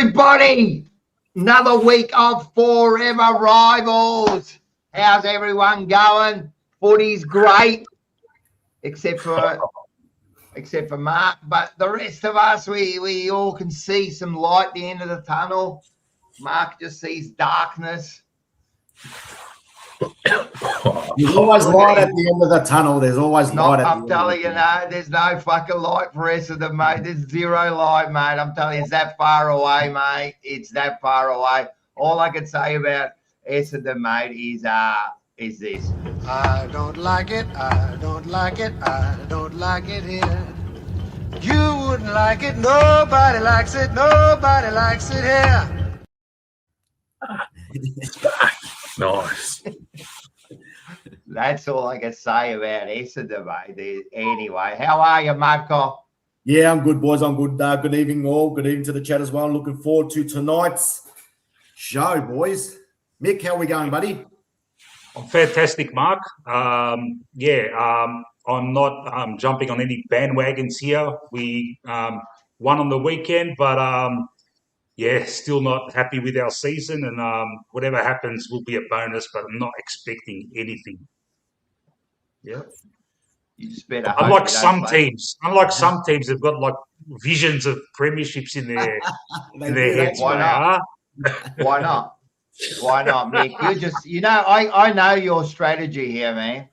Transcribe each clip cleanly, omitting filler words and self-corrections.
everybody. Another week of Fourever Rivals. How's everyone going? Footy's great, except for Mark. But the rest of us, we all can see some light at the end of the tunnel. Mark just sees darkness. There's always light at the end of the tunnel. There's always light at the end. I'm telling you, no, there's no fucking light for Essendon, mate. There's zero light, mate. I'm telling you, it's that far away, mate. It's that far away. All I can say about Essendon, mate, is this. I don't like it. I don't like it. I don't like it here. You wouldn't like it. Nobody likes it. Nobody likes it here. Nice. That's all I can say about Essendon, mate. Anyway, how are you, Marco? Yeah, I'm good, boys. I'm good. Good evening, all. Good evening to the chat as well. Looking forward to tonight's show, boys. Mick, how are we going, buddy? I'm fantastic, Mark. I'm not jumping on any bandwagons here. We won on the weekend, but still not happy with our season. And whatever happens will be a bonus, but I'm not expecting anything. Yeah. You just better Unlike some teams have got like visions of premierships in their heads. Why not? Why not? Why not, Mick? I know your strategy here, man.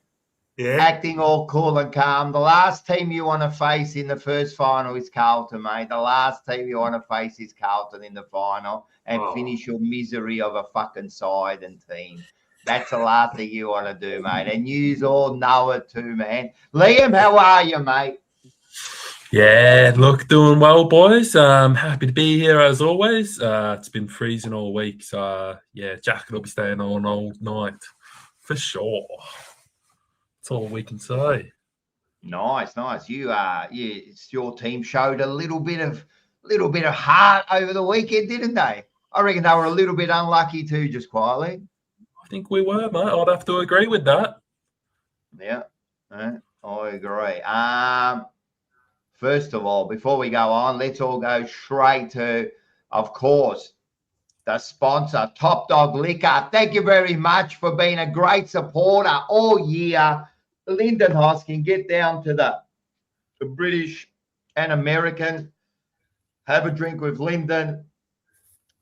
Yeah. Acting all cool and calm. The last team you want to face in the first final is Carlton, mate. The last team you want to face is Carlton in the final and finish your misery of a fucking side and team. That's the last thing you want to do, mate. And you all know it too, man. Liam, how are you, mate? Yeah, look, doing well, boys. Happy to be here as always. It's been freezing all week, so jacket will be staying on all night for sure. That's all we can say. Nice. Your team showed a little bit of heart over the weekend, didn't they? I reckon they were a little bit unlucky too, just quietly. I think we were, mate. I'd have to agree with that. Yeah, I agree. First of all, before we go on, let's all go straight to, of course, the sponsor, Top Dog Liquor. Thank you very much for being a great supporter all year. Lyndon Hoskin, get down to the British and American. Have a drink with Lyndon.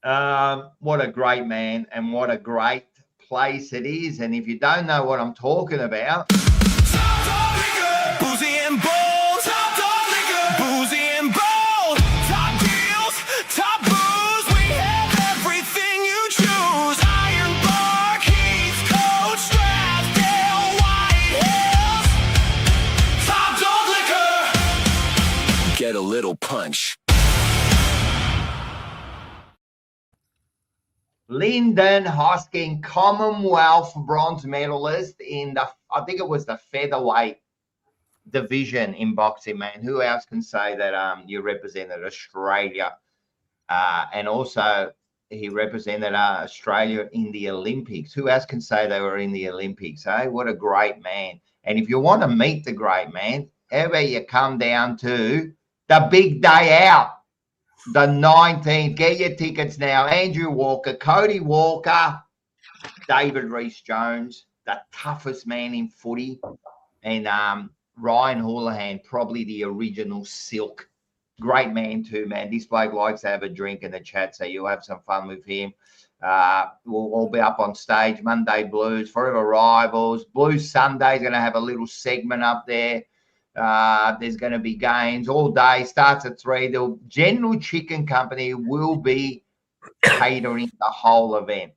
What a great man and what a great place it is. And if you don't know what I'm talking about, get a little punch. Lyndon Hoskin, Commonwealth bronze medalist in I think it was the featherweight division in boxing, man. Who else can say that you represented Australia? And also he represented Australia in the Olympics. Who else can say they were in the Olympics? What a great man. And if you want to meet the great man, how about you come down to the big day out? The 19th. Get your tickets now. Andrew Walker, Cody Walker, David Rhys-Jones, the toughest man in footy, and Ryan Houlihan, probably the original Silk. Great man too, man. This bloke likes to have a drink in the chat, so you'll have some fun with him. We'll all be up on stage. Monday Blues, Fourever Rivals. Blues Sunday's going to have a little segment up there. There's going to be games all day. Starts at 3. The General Chicken Company will be catering the whole event.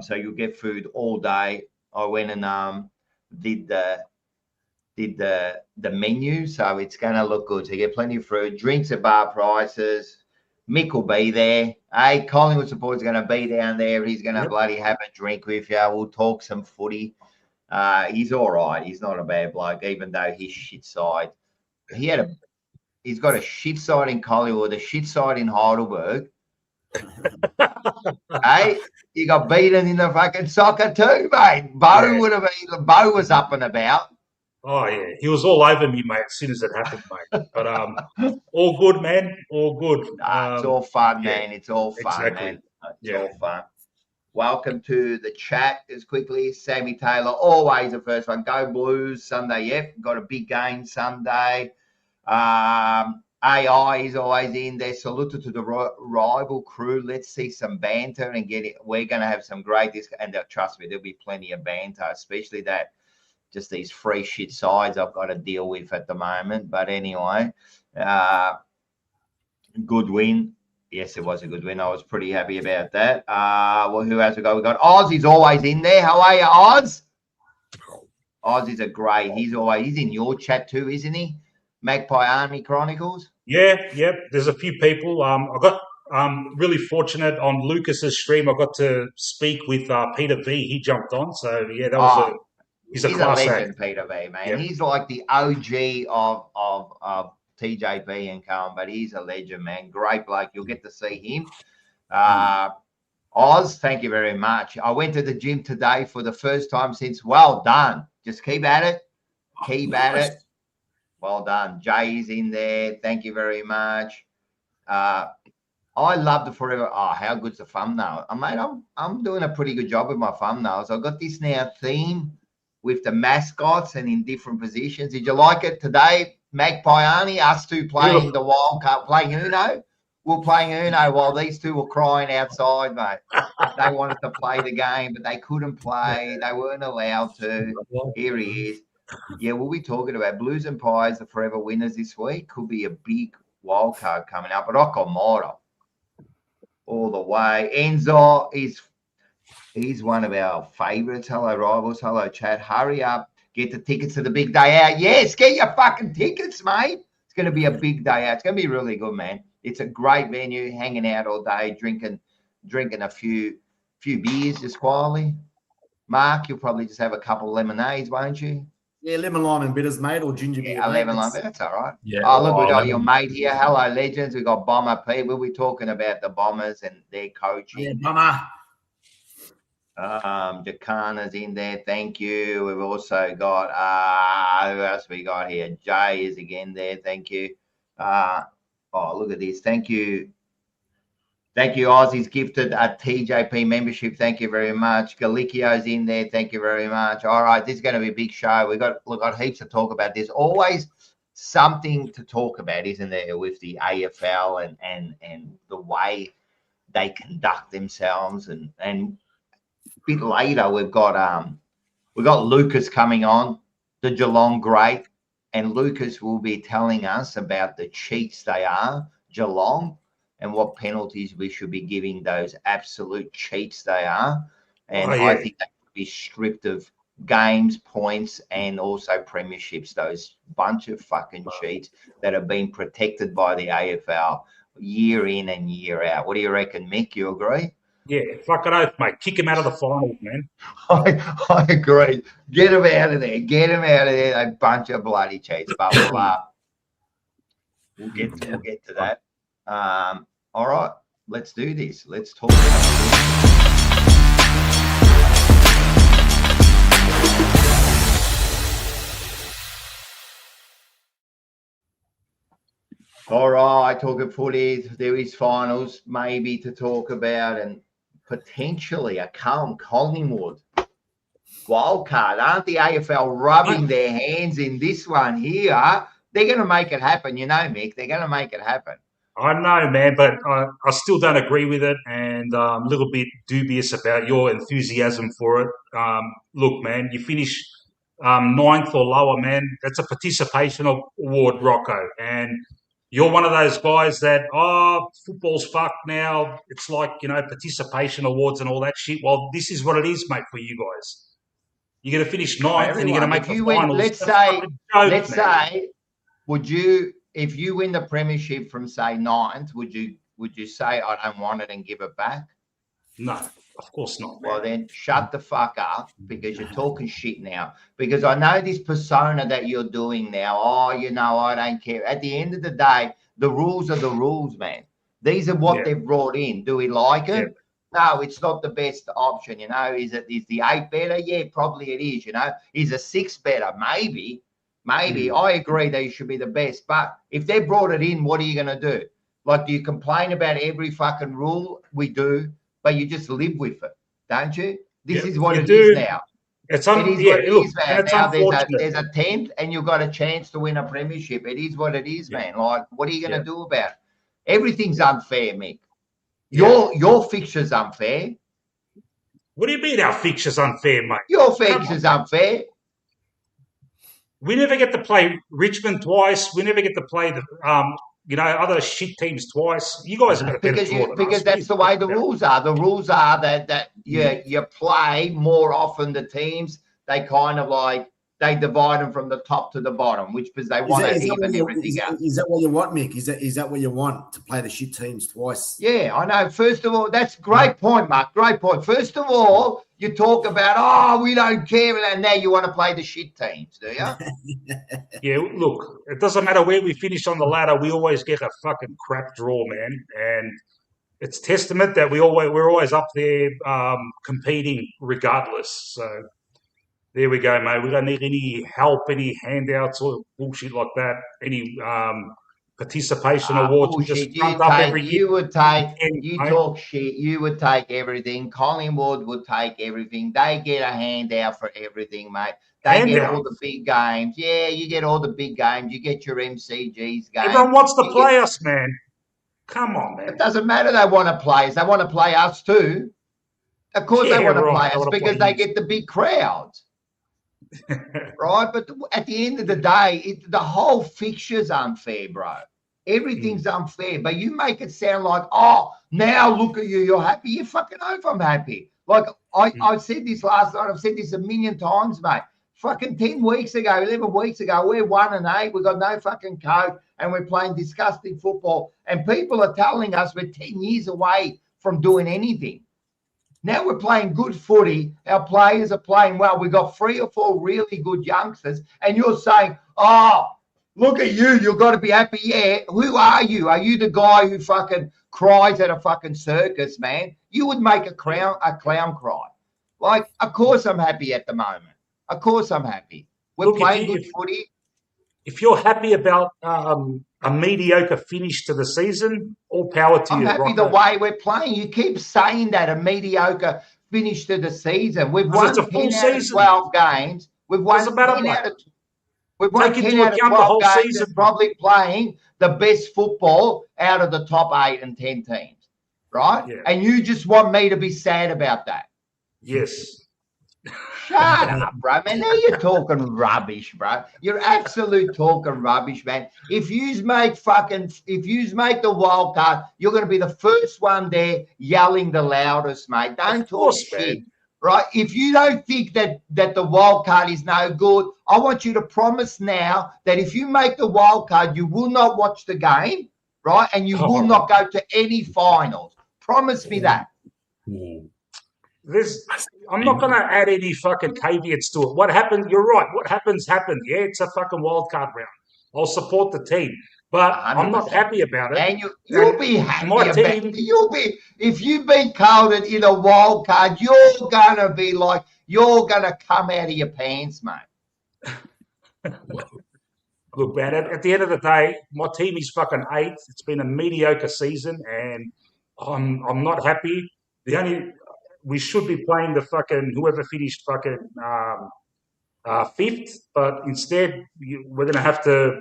So you'll get food all day. I went and did the menu, so it's going to look good. So you get plenty of food, drinks at bar prices. Mick will be there. Hey, Collingwood supporters are going to be down there. He's going to bloody have a drink with you. We'll talk some footy. He's all right. He's not a bad bloke, even though his shit side. He's got a shit side in Collingwood, a shit side in Heidelberg. Hey, he got beaten in the fucking soccer too, mate. Bo was up and about. Oh yeah, he was all over me, mate, as soon as it happened, mate. But all good, man. All good. It's all fun, Yeah, man. It's all fun, exactly. man. It's Yeah. all fun. Welcome to the chat as quickly. Sammy Taylor, always the first one. Go Blues Sunday. Yep, got a big game Sunday. AI is always in there. Salute to the rival crew. Let's see some banter and get it. We're going to have some great and trust me, there'll be plenty of banter, especially that just these free shit sides I've got to deal with at the moment. But anyway, good win. Yes, it was a good win. I was pretty happy about that. Well, who else we got? We got Oz. He's always in there. How are you, Oz? Oz is a great. He's in your chat too, isn't he? Magpie Army Chronicles. Yeah, yep. There's a few people. I got really fortunate on Lucas's stream. I got to speak with Peter V. He jumped on, so yeah, that was he's a class legend, act. Peter V. Man, Yep. He's like the OG of TJP and Cohen, but he's a legend, man. Great bloke. You'll get to see him. Oz, thank you very much. I went to the gym today for the first time since. Well done. Just keep at it. Keep at it. Well done. Jay's in there. Thank you very much. I love the Fourever. Oh, how good's the thumbnail? Mate, I'm doing a pretty good job with my thumbnails. I've got this now theme with the mascots and in different positions. Did you like it today, Magpie Arnie? Us two playing the wild card, playing Uno? We're playing Uno while these two were crying outside, mate. They wanted to play the game, but they couldn't play. They weren't allowed to. Here he is. Yeah, we'll be talking about Blues and Pies, the Fourever winners this week. Could be a big wild card coming up. But Okamura all the way. Enzo he's one of our favourites. Hello, rivals. Hello, chat. Hurry up. Get the tickets to the big day out. Yes, get your fucking tickets, mate. It's going to be a big day out. It's going to be really good, man. It's a great venue, hanging out all day, drinking a few beers just quietly. Mark, you'll probably just have a couple of lemonades, won't you? Yeah, lemon, lime, and bitters, mate, or ginger beer. Yeah, lemon lime. That's all right. Yeah. Oh, look, we got your mate here. Hello, legends. We got Bomber P. We'll be talking about the Bombers and their coaching. Yeah, Bomber. Jacana's in there. Thank you. We've also got who else we got here? Jay is again there. Thank you. Oh, look at this. Thank you. Thank you, Oz. He's gifted a TJP membership. Thank you very much. Galicchio's in there. Thank you very much. All right, this is going to be a big show. We've got heaps to talk about. There's always something to talk about, isn't there, with the AFL and the way they conduct themselves. And a bit later, we've got Lucas coming on, the Geelong great, and Lucas will be telling us about the cheats they are, Geelong, and what penalties we should be giving those absolute cheats they are. And I think they should be stripped of games, points, and also premierships, those bunch of fucking cheats that have been protected by the AFL year in and year out. What do you reckon, Mick? You agree? Yeah, fucking oath, mate. Kick him out of the finals, man. I agree. Get him out of there. Get him out of there. A bunch of bloody cheats. But we'll get to that. All right, let's do this. Let's talk about this. All right, talking footy. There is finals maybe to talk about and potentially a Collingwood wildcard. Aren't the AFL rubbing their hands in this one here? They're going to make it happen. You know, Mick, they're going to make it happen. I know, man, but I still don't agree with it, and I'm a little bit dubious about your enthusiasm for it. Look, man, you finish ninth or lower, man. That's a participation award, Rocco, and you're one of those guys that, football's fucked now. It's like, participation awards and all that shit. Well, this is what it is, mate, for you guys. You're going to finish ninth and you're going to make the finals. Let's say, would you, if you win the premiership from, say, ninth, would you say, I don't want it and give it back? No, of course not, man. Well, then shut the fuck up, because you're talking shit now. Because I know this persona that you're doing now. I don't care. At the end of the day, the rules are the rules, man. These are what they've brought in. Do we like it? No, it's not the best option. Is the 8 better? Yeah, probably it is. Is a 6 better? Maybe. Maybe. I agree they should be the best. But if they brought it in, what are you going to do? Like, do you complain about every fucking rule? We do, but you just live with it, don't you? This is what it is now. It is what it is, man. Now there's a 10th and you've got a chance to win a premiership. It is what it is, man. Like, what are you going to do about it? Everything's unfair, Mick. Your fixture's unfair. What do you mean our fixture's unfair, mate? Your fixture's unfair. We never get to play Richmond twice. We never get to play the other shit teams twice. You guys have got a better draw than because us. that's the way the rules are. The rules are that you play more often the teams. They kind of like they divide them from the top to the bottom, which because they want to even everything up. Is that what you want, Mick? Is that what you want, to play the shit teams twice? Yeah, I know. First of all, that's a great point, Mark. Great point. First of all, you talk about, we don't care, and now you want to play the shit teams, do you? Yeah, look, it doesn't matter where we finish on the ladder. We always get a fucking crap draw, man. And it's testament that we're always up there competing regardless. So there we go, mate. We don't need any help, any handouts or bullshit like that. Any participation awards. We just front up every year. Talk shit. You would take everything. Collingwood would take everything. They get a handout for everything, mate. They get all the big games. Yeah, you get all the big games. You get your MCGs games. Everyone wants to play us, man. Come on, man. It doesn't matter they want to play us. They want to play us too. Of course they want to play us because they get the big crowds. Right? But at the end of the day, the whole fixture's unfair, bro. Everything's unfair. But you make it sound like, now look at you, you're happy. You fucking know if I'm happy. Like, I said this last night. I've said this a million times, mate. Fucking 10 weeks ago, 11 weeks ago, we're 1-8. We've got no fucking coach, and we're playing disgusting football. And people are telling us we're 10 years away from doing anything. Now we're playing good footy. Our players are playing well. We've got 3 or 4 really good youngsters. And you're saying, look at you. You've got to be happy. Yeah. Who are you? Are you the guy who fucking cries at a fucking circus, man? You would make a clown cry. Like, of course I'm happy at the moment. Of course I'm happy. We're playing good footy. If you're happy about a mediocre finish to the season, all power to you. I'm happy the way we're playing. You keep saying that, a mediocre finish to the season. We've won 10 out of 12 games. We've won 10 out of 12 games and probably playing the best football out of the top 8 and 10 teams, right? Yeah. And you just want me to be sad about that? Yes. Shut up, bro, man. Now you're talking rubbish, bro. You're absolute talking rubbish, man. If you make the wild card, you're going to be the first one there yelling the loudest, mate. Don't talk shit, right? If you don't think that the wild card is no good, I want you to promise now that if you make the wild card, you will not watch the game, right? And you will not go to any finals. Promise me that. I'm not going to add any fucking caveats to it. What happened? You're right. What happens, happened. Yeah, it's a fucking wild card round. I'll support the team, but 100%. I'm not happy about it. And you'll be happy about it. If you've been coded in a wild card, you're going to be like, you're going to come out of your pants, mate. Look, man, at the end of the day, my team is fucking 8th. It's been a mediocre season, and I'm not happy. We should be playing the fucking whoever finished fucking 5th, but instead we're going to have to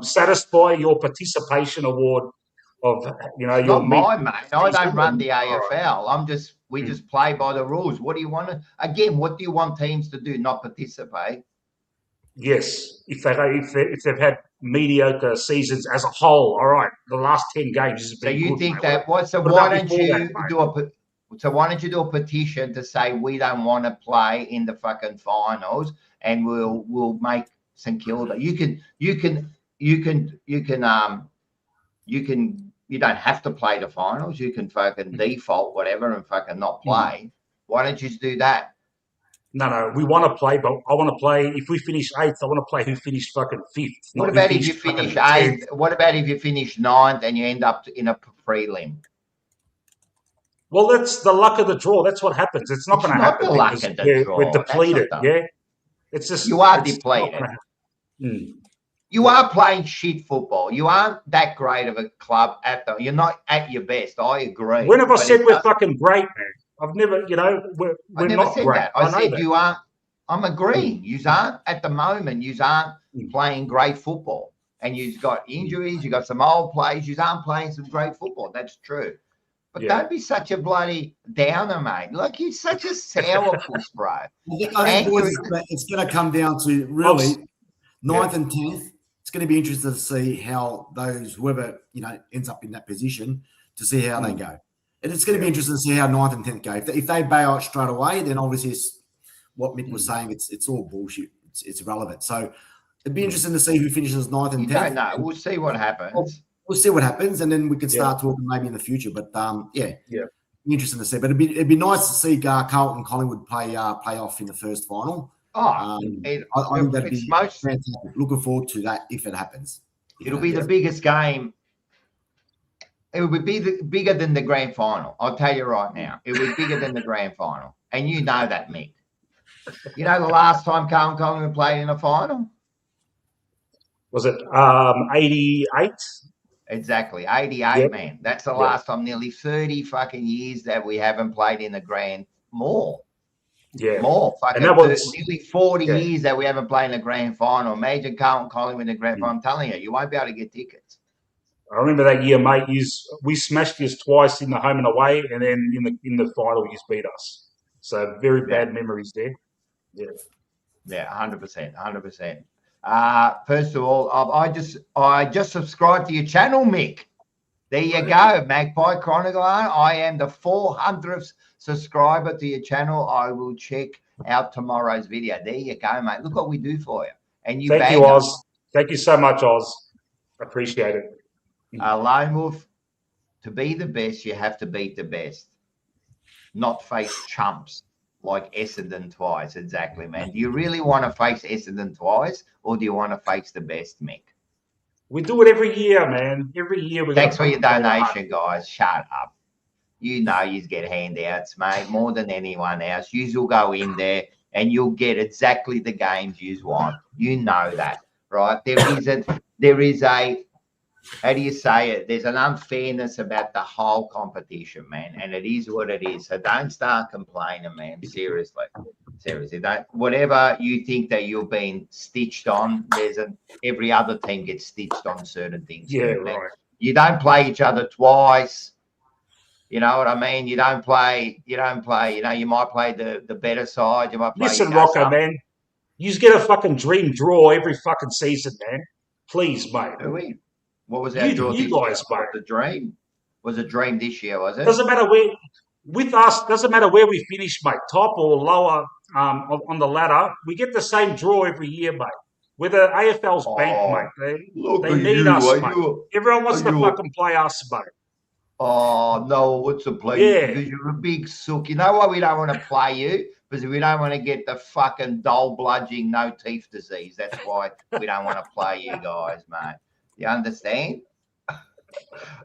satisfy your participation award of your. Not mine, mate. I don't run the AFL. We just play by the rules. What do you want what do you want teams to do? Not participate? Yes, if they've had mediocre seasons as a whole, all right. The last 10 games has been. So you think that? So why don't you do a petition to say we don't want to play in the fucking finals, and we'll make St Kilda. You don't have to play the finals. You can fucking default whatever and fucking not play. Why don't you just do that? No, we want to play, but I want to play. If we finish 8th, I want to play who finished fucking 5th. What about if you finish 8th? What about if you finish 9th and you end up in a prelim? Well, that's the luck of the draw. That's what happens. It's not going to happen. The luck of the draw. We're depleted, yeah? It's just You are it's depleted. not gonna happen. Mm. You are playing shit football. You aren't that great of a club you're not at your best. I agree. When have I but said it we're does- fucking great, man? I've never, I we're never not said great. that. I know said that. you aren't. I'm agreeing. You aren't at the moment. You aren't playing great football, and you've got injuries. You got some old players. You aren't playing some great football. That's true. But Yeah. don't be such a bloody downer, mate. Like you're such a sourpuss, bro. I think boys, it's going to come down to really 9th and 10th. It's going to be interesting to see how whoever ends up in that position, to see how they go. And it's going to be interesting to see how 9th and 10th go. If they bail out straight away, then obviously it's what Mick was saying. It's all bullshit. It's irrelevant. So it'd be interesting to see who finishes 9th and 10th. Don't know. We'll see what happens. We'll see what happens, and then we can start talking maybe in the future. But interesting to see. But it'd be nice to see Carlton Collingwood play off in the first final. I think that'd be fantastic. Looking forward to that if it happens. It'll be the biggest game. It will be bigger than the grand final. I'll tell you right now. It will be bigger than the grand final. And you know that, Mick. You know the last time Carlton Collingwood played in a final? Was it 88? Exactly. 88, man. That's the last time, nearly 30 fucking years that we haven't played in the grand. More. Fucking nearly 40 years that we haven't played in the grand final. Imagine Carlton Collingwood in the grand final. I'm telling you, you won't be able to get tickets. I remember that year, mate. We smashed you twice in the home and away, and then in the final, you beat us. So very bad memories there. Yeah. Yeah, 100%, 100%. First of all, I just subscribed to your channel, Mick. There you go, Magpie Chronicle. I am the 400th subscriber to your channel. I will check out tomorrow's video. There you go, mate. Look what we do for you. And Thank you, Oz. Thank you so much, Oz. Appreciate it. Lone Wolf, to be the best, you have to beat the best, not face chumps like Essendon twice. Exactly, man. Do you really want to face Essendon twice, or do you want to face the best, Mick? We do it every year, man. Every year. Thanks for your donation, guys. Shut up. You know you get handouts, mate, more than anyone else. You will go in there and you'll get exactly the games you want. You know that, right? There is a how do you say it? There's an unfairness about the whole competition, man, and it is what it is. So don't start complaining, man. Seriously, don't. Whatever you think that you're being stitched on, every other team gets stitched on certain things. Yeah, right. You don't play each other twice. You know what I mean? You don't play. You know, you might play the better side. You might play. Listen, Rocco, man, you just get a fucking dream draw every fucking season, man. Please, mate. What was our draw? You guys, mate. The dream was a dream this year, was it? Doesn't matter where with us. Doesn't matter where we finish, mate. Top or lower on the ladder, we get the same draw every year, mate. Whether AFL's bank, mate, they need us, mate. Everyone wants to fucking play us, mate. Oh no, what's the play? Yeah. Because you're a big sook. You know why we don't want to play you? Because we don't want to get the fucking dull bludging, no teeth disease. That's why we don't want to play you guys, mate. You understand?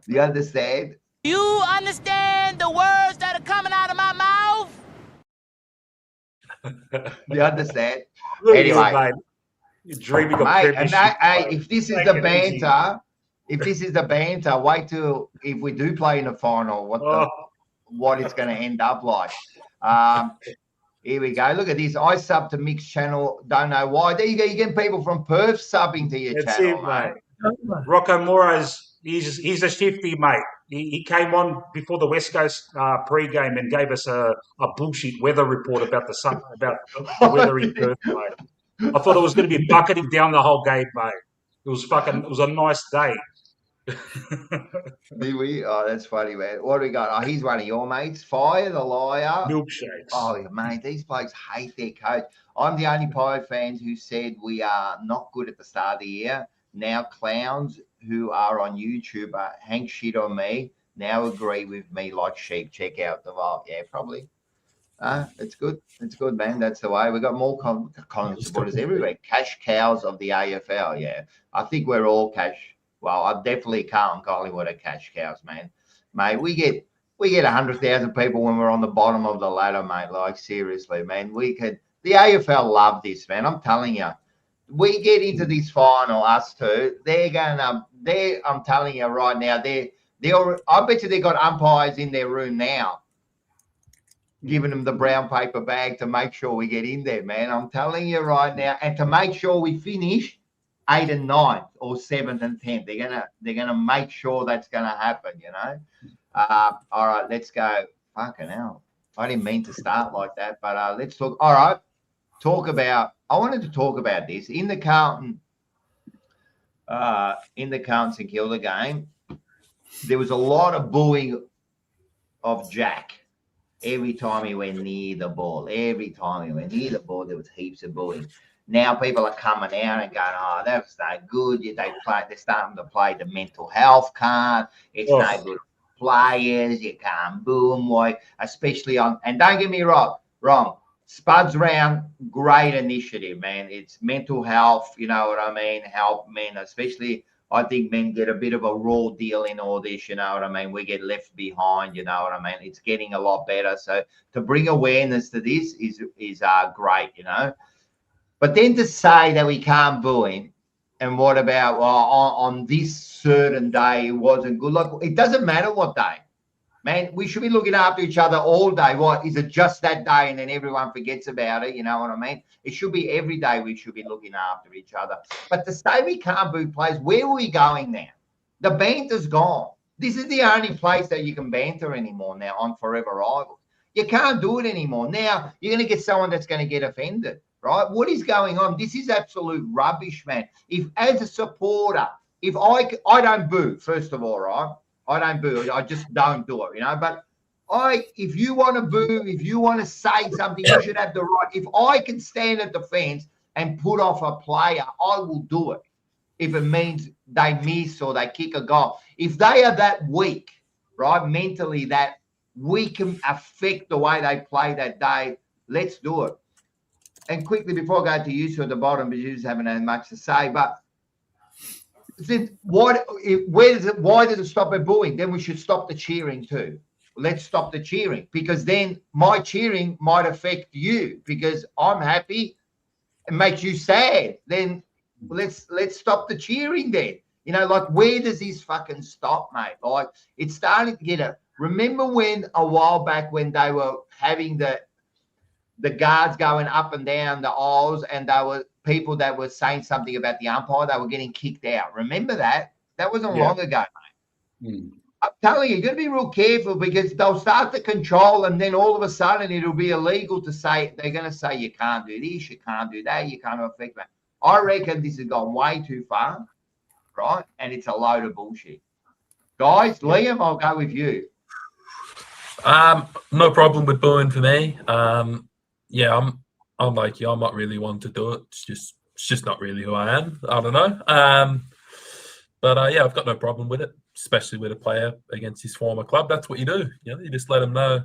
You understand? You understand the words that are coming out of my mouth? You understand? Look, Anyway, mate, you're dreaming of mate, premiership, and if this is the banter, wait till if we do play in the final, what it's going to end up like. Here we go. Look at this. I sub to Mick's channel. Don't know why. There you go. You're getting people from Perth subbing to your That's channel, it, mate. Rocco Mora's, he's a shifty, mate. He came on before the West Coast pre-game and gave us a bullshit weather report about the weather in Perth, mate. I thought it was going to be bucketing down the whole game, mate. It was a nice day. Did we? Oh, that's funny, man. What do we got? Oh, he's one of your mates. Fire the liar. Milkshakes. Oh, mate, these blokes hate their coach. I'm the only Pirate fans who said we are not good at the start of the year. Now clowns who are on YouTube hang shit on me. Now agree with me like sheep. Check out the vault. Yeah, probably. It's good. It's good, man. That's the way. We've got more Collingwood supporters everywhere. Cash cows of the AFL. Yeah, I think we're all cash. Well, I definitely can't Collingwood are cash cows, man. Mate, we get 100,000 people when we're on the bottom of the ladder, mate. Like seriously, man. the AFL love this, man. I'm telling you. We get into this final, us two. I'm telling you right now, I bet you they got umpires in their room now, giving them the brown paper bag to make sure we get in there, man. I'm telling you right now, and to make sure we finish 8th and 9th or 7th and 10th. They're gonna make sure that's gonna happen, you know. All right, let's go. Fucking hell. I didn't mean to start like that, but let's talk. All right. I wanted to talk about this in the Carlton St Kilda game. There was a lot of booing of Jack every time he went near the ball. Every time he went near the ball, there was heaps of booing. Now people are coming out and going, "Oh, that's no good." They're starting to play the mental health card. It's no good players. You can't boo them, like, especially on. And don't get me wrong. Spuds round, great initiative, man. It's mental health, you know what I mean? Help men, especially I think men get a bit of a raw deal in all this, you know what I mean? We get left behind, you know what I mean? It's getting a lot better. So to bring awareness to this is great, you know. But then to say that we can't boo him, and what about on this certain day it wasn't good? Look, it doesn't matter what day. Man, we should be looking after each other all day. What, is it just that day and then everyone forgets about it? You know what I mean? It should be every day we should be looking after each other. But to say we can't boo players, where are we going now? The banter's gone. This is the only place that you can banter anymore now on Fourever Rivals. You can't do it anymore. Now you're going to get someone that's going to get offended, right? What is going on? This is absolute rubbish, man. If as a supporter, if I don't boo, first of all, right? I don't boo. I just don't do it, you know. But if you want to boo, if you want to say something, you should have the right. If I can stand at the fence and put off a player, I will do it. If it means they miss or they kick a goal. If they are that weak, right, mentally, that we can affect the way they play that day, let's do it. And quickly, before I go to you two at the bottom, because you just haven't had much to say, but why does it stop at booing? Then we should stop the cheering too. Let's stop the cheering, because then my cheering might affect you, because I'm happy and makes you sad. Then let's stop the cheering then. You know, like, where does this fucking stop, mate? Like, it's starting to get a. Remember when a while back when they were having the guards going up and down the aisles, and there were people that were saying something about the umpire, they were getting kicked out. Remember that? That wasn't long ago, mate. I'm telling you, you've got to be real careful, because they'll start to control, and then all of a sudden it'll be illegal to say, they're going to say you can't do this, you can't do that, you can't affect that. I reckon this has gone way too far, right? And it's a load of bullshit. Guys, Liam, I'll go with you. No problem with booing for me. Yeah, I'm like you. I'm not really one to do it. It's just not really who I am. I don't know. But yeah, I've got no problem with it, especially with a player against his former club. That's what you do. You know, you just let them know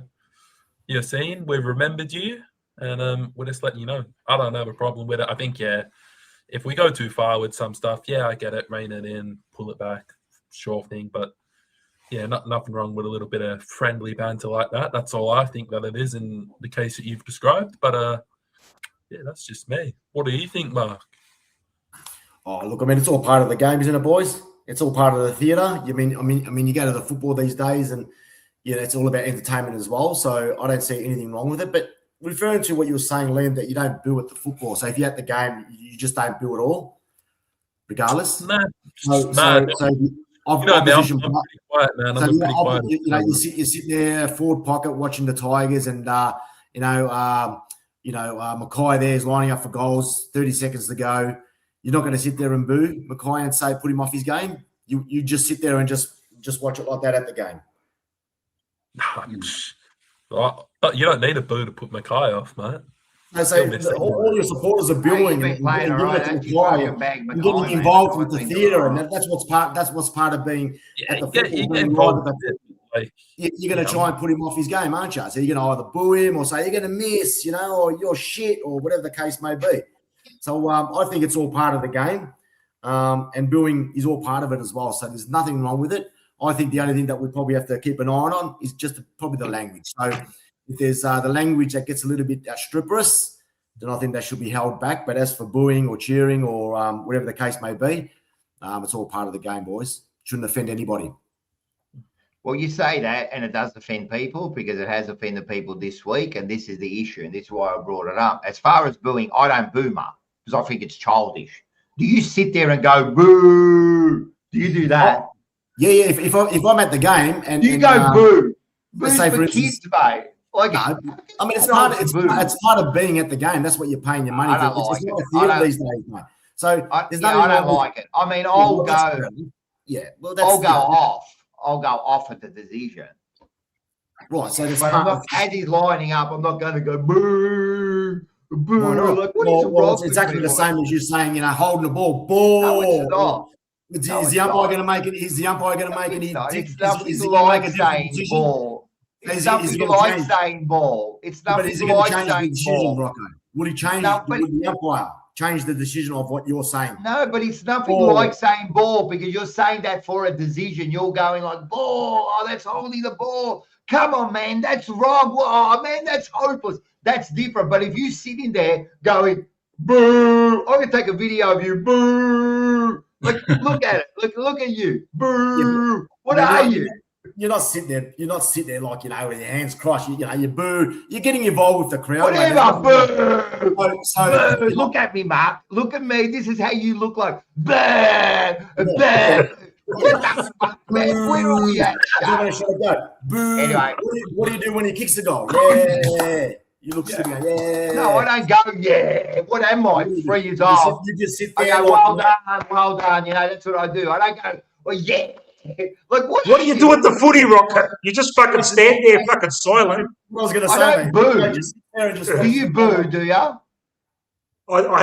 you're seen. We've remembered you, and we're just letting you know. I don't have a problem with it. I think, yeah, if we go too far with some stuff, yeah, I get it. Rein it in, pull it back, sure thing. But yeah, nothing wrong with a little bit of friendly banter like that. That's all I think that it is in the case that you've described. But yeah, that's just me. What do you think, Mark? Oh, look, I mean, it's all part of the game, isn't it, boys? It's all part of the theatre. I mean, you go to the football these days, and you know, it's all about entertainment as well. So I don't see anything wrong with it. But referring to what you were saying, Liam, that you don't boo at the football. So if you're at the game, you just don't boo at all, regardless. No, I'm pretty quiet, man. I'm pretty quiet. You know, you sit there, forward pocket, watching the Tigers, and Mackay there is lining up for goals. 30 seconds to go. You're not going to sit there and boo Mackay and say put him off his game. You just sit there and just watch it like that at the game. But you don't need a boo to put Mackay off, mate. I say all your supporters are booing and getting involved with the theatre, and that's what's part of being at the football. You're going to try and put him off his game, aren't you? So you're going to either boo him or say you're going to miss, you know, or you're shit, or whatever the case may be. So I think it's all part of the game, and booing is all part of it as well. So there's nothing wrong with it. I think the only thing that we probably have to keep an eye on is just probably the language. So if there's the language that gets a little bit stripperous, then I think that should be held back. But as for booing or cheering or whatever the case may be, it's all part of the game, boys. Shouldn't offend anybody. Well, you say that, and it does offend people because it has offended people this week, and this is the issue, and this is why I brought it up. As far as booing, I don't boo, Mark, because I think it's childish. Do you sit there and go boo? Do you do that? Yeah. If I'm at the game and you go boo, let's boo's say for kids, mate. Like, no, I mean, it's part of being at the game. That's what you're paying your money for. It's not a theatre these days, mate. So I don't like it. I mean, I'll go. Yeah, well, I'll go off. I'll go off at the decision. Right. So but I'm not, as he's lining up, I'm not going to go boo, boo. Like, it's exactly the same as you saying, holding the ball. No, it's not. Is the umpire going to make it? Is the umpire going to make it? It's nothing like saying ball. It's nothing like saying ball. It's nothing like saying ball. Rocco? Will he change? Will the umpire change the decision of what you're saying? No, but it's nothing like saying ball because you're saying that for a decision. You're going like ball. Oh, that's holding the ball. Come on, man, that's wrong. Oh, man, that's hopeless. That's different. But if you sit in there going boo, I'm gonna take a video of you. Boo. Like, look at it. Look at you. Boo. What are you? You're not sitting there. You're not sitting there like with your hands crossed. You boo. You're getting involved with the crowd. Whatever. Boo. So boo. Look at me, Mark. Look at me. This is how you look like. Bad. Bad. What the fuck, man? Where are we at? Boo. Anyway, what do you do when he kicks the goal? Yeah. You look sitting there. Yeah. No, I don't go. Yeah. What am I? 3 years old. You just sit there. I go, well done. That's what I do. I don't go. Well, yeah. Like what do you do at the footy, Rocker? You just fucking stand there, fucking silent. I was going to say, I don't boo. Do you boo? Do you? I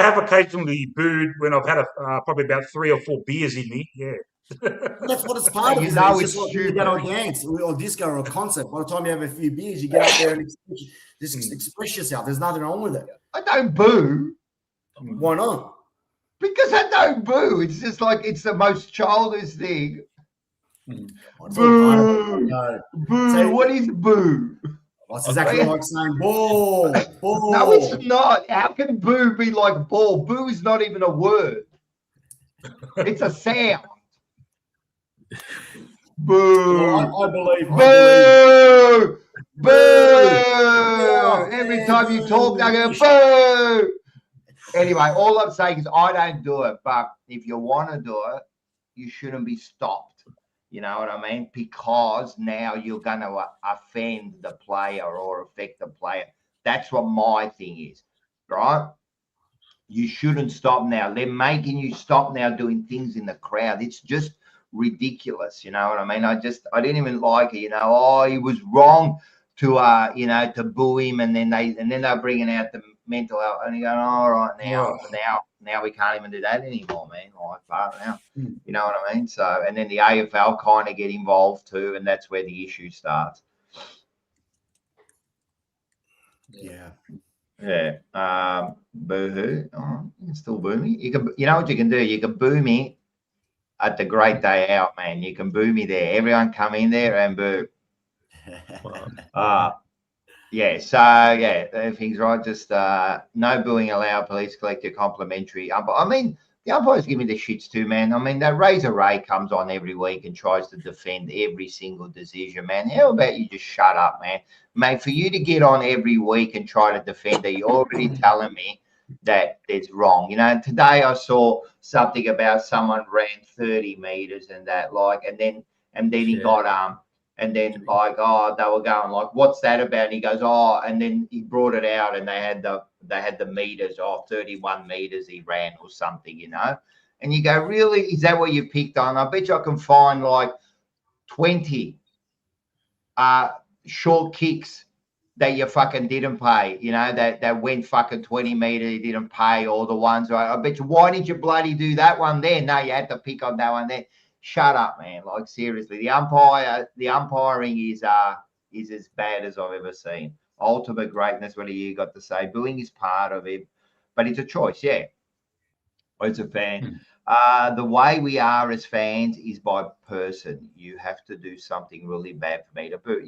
have occasionally booed when I've had probably about 3 or 4 beers in me. Yeah. That's what it's part of. It's just like you go to a dance or disco or a concert. By the time you have a few beers, you get up there and express yourself. There's nothing wrong with it. I don't boo. Why not? Because I don't boo. It's just like it's the most childish thing. Boo. Boo. So, what is boo? It's exactly like saying ball. Ball. No, it's not. How can boo be like ball? Boo is not even a word. It's a sound. Boo. Well, I believe. Boo. Boo. Every time you talk, I go boo. Anyway, all I'm saying is I don't do it. But if you want to do it, you shouldn't be stopped. You know what I mean? Because now you're going to offend the player or affect the player. That's what my thing is, right? You shouldn't stop now. They're making you stop now doing things in the crowd. It's just ridiculous. You know what I mean? I didn't even like it. He was wrong to to boo him, and then they're bringing out the mental health, and you're going, all right, now we can't even do that anymore, man. Like far now, you know what I mean? So, and then the AFL kind of get involved too, and that's where the issue starts. Yeah. Boo-hoo. Oh, you can still boo me. You know what you can do? You can boo me at the great day out, man. You can boo me there. Everyone come in there and boo. Everything's right. Just no booing allowed. Police collect your complimentary. I mean, the umpires give me the shits too, man. I mean, that Razor Ray comes on every week and tries to defend every single decision, man. How about you just shut up, man? Mate, for you to get on every week and try to defend it, you're already telling me that it's wrong. Today I saw something about someone ran 30 meters and that, and then he got and then they were going like, what's that about? And he goes, and then he brought it out and they had the meters, 31 meters he ran or something, And you go, really? Is that what you picked on? I bet you I can find like 20 short kicks that you fucking didn't pay, that went fucking 20 meters, you didn't pay all the ones. Right? I bet you, why did you bloody do that one then? No, you had to pick on that one then. Shut up, man. Like, seriously, the umpiring is as bad as I've ever seen. Ultimate greatness, what do you got to say? Booing is part of it, but it's a choice, yeah. It's a fan. The way we are as fans is by person. You have to do something really bad for me to boo.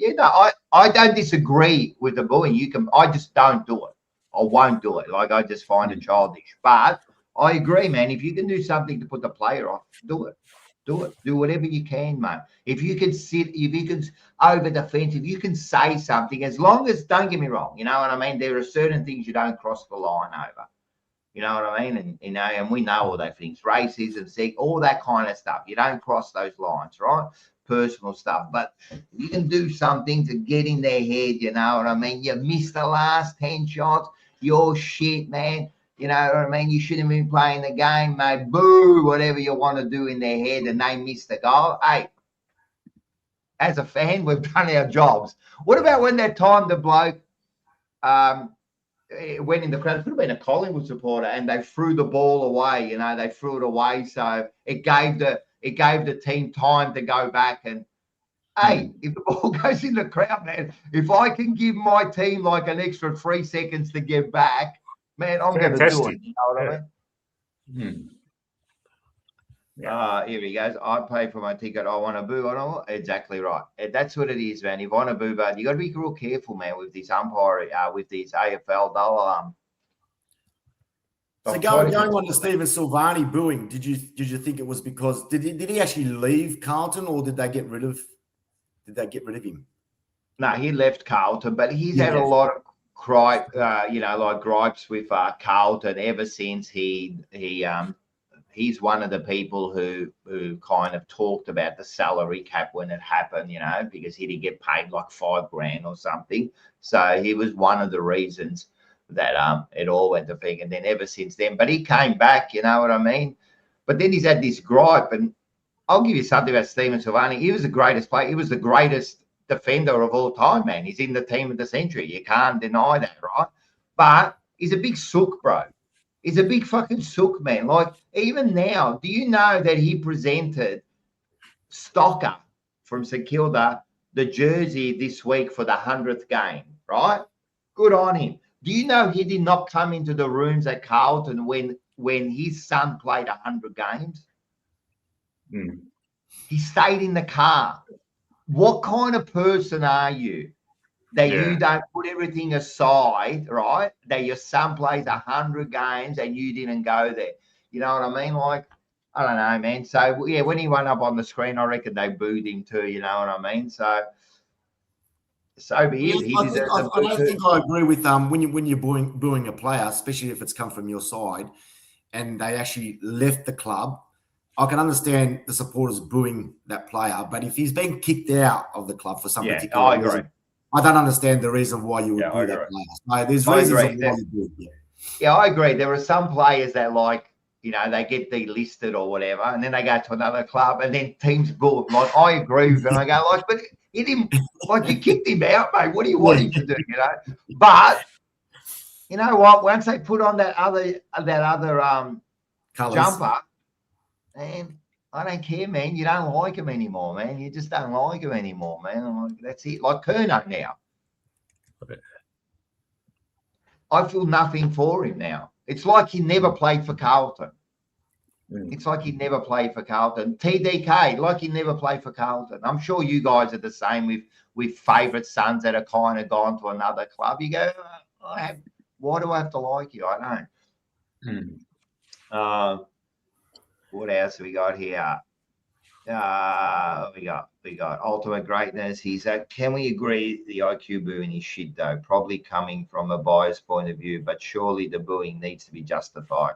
I don't disagree with the booing. I just don't do it. I won't do it. Like, I just find it childish. But I agree, man. If you can do something to put the player off, do it. Do it. Do whatever you can, mate. If you can sit, if you can over defense, if you can say something, as long as, don't get me wrong, you know what I mean? There are certain things you don't cross the line over. You know what I mean? And, you know, and we know all those things, racism, sex, all that kind of stuff. You don't cross those lines, right? Personal stuff. But you can do something to get in their head, you know what I mean? You missed the last 10 shots. You're shit, man. You know what I mean? You shouldn't have been playing the game, mate. Boo, whatever you want to do in their head, and they miss the goal. Hey, as a fan, we've done our jobs. What about when that time the bloke went in the crowd? It could have been a Collingwood supporter, and they threw the ball away. You know, they threw it away, so it gave the team time to go back. And hey, if the ball goes in the crowd, man, if I can give my team like an extra 3 seconds to get back, man, I'm going to do it. You know what I mean? Here he goes. I pay for my ticket. I want to boo. Exactly right. That's what it is, man. You want to boo, but you got to be real careful, man, with this umpire, with these AFL. So going on to Stephen Silvani booing, did you think it was because did he actually leave Carlton, or did they get rid of him? No, he left Carlton, but he's had a lot of gripes with Carlton ever since he's one of the people who kind of talked about the salary cap when it happened, you know, because he didn't get paid like $5,000 or something. So he was one of the reasons that it all went to thing. And then ever since then, but he came back, you know what I mean? But then he's had this gripe, and I'll give you something about Stephen Silvani. He was the greatest player. He was the greatest defender of all time, man. He's in the team of the century. You can't deny that, right? But he's a big sook, bro. He's a big fucking sook, man. Like, even now, do you know that he presented Stocker from St Kilda the jersey this week for the 100th game, right? Good on him. Do you know he did not come into the rooms at Carlton when his son played 100 games? He stayed in the car. What kind of person are you that you don't put everything aside, right? That your son plays 100 games and you didn't go there. You know what I mean? Like, I don't know, man. So, yeah, when he went up on the screen, I reckon they booed him too, you know what I mean? So be it. I don't think I agree with when you're booing a player, especially if it's come from your side and they actually left the club. I can understand the supporters booing that player, but if he's been kicked out of the club for some particular reason, I don't understand the reason why you would boo that player. So there's reasons why you do it. Yeah, I agree. There are some players that, like, you know, they get delisted or whatever, and then they go to another club, and then teams boo them. Like, I agree with him. I go, like, but he didn't, like, you kicked him out, mate. What do you want him to do, you know? But you know what? Once they put on that other jumper, man, I don't care, man. You don't like him anymore, man. You just don't like him anymore, man. I'm like, that's it. Like Kerno now. I feel nothing for him now. It's like he never played for Carlton. It's like he never played for Carlton. TDK, like he never played for Carlton. I'm sure you guys are the same with favourite sons that are kind of gone to another club. You go, why do I have to like you? I don't. What else have we got here? We got Ultimate Greatness. He said, can we agree the IQ booing is shit though? Probably coming from a biased point of view, but surely the booing needs to be justified.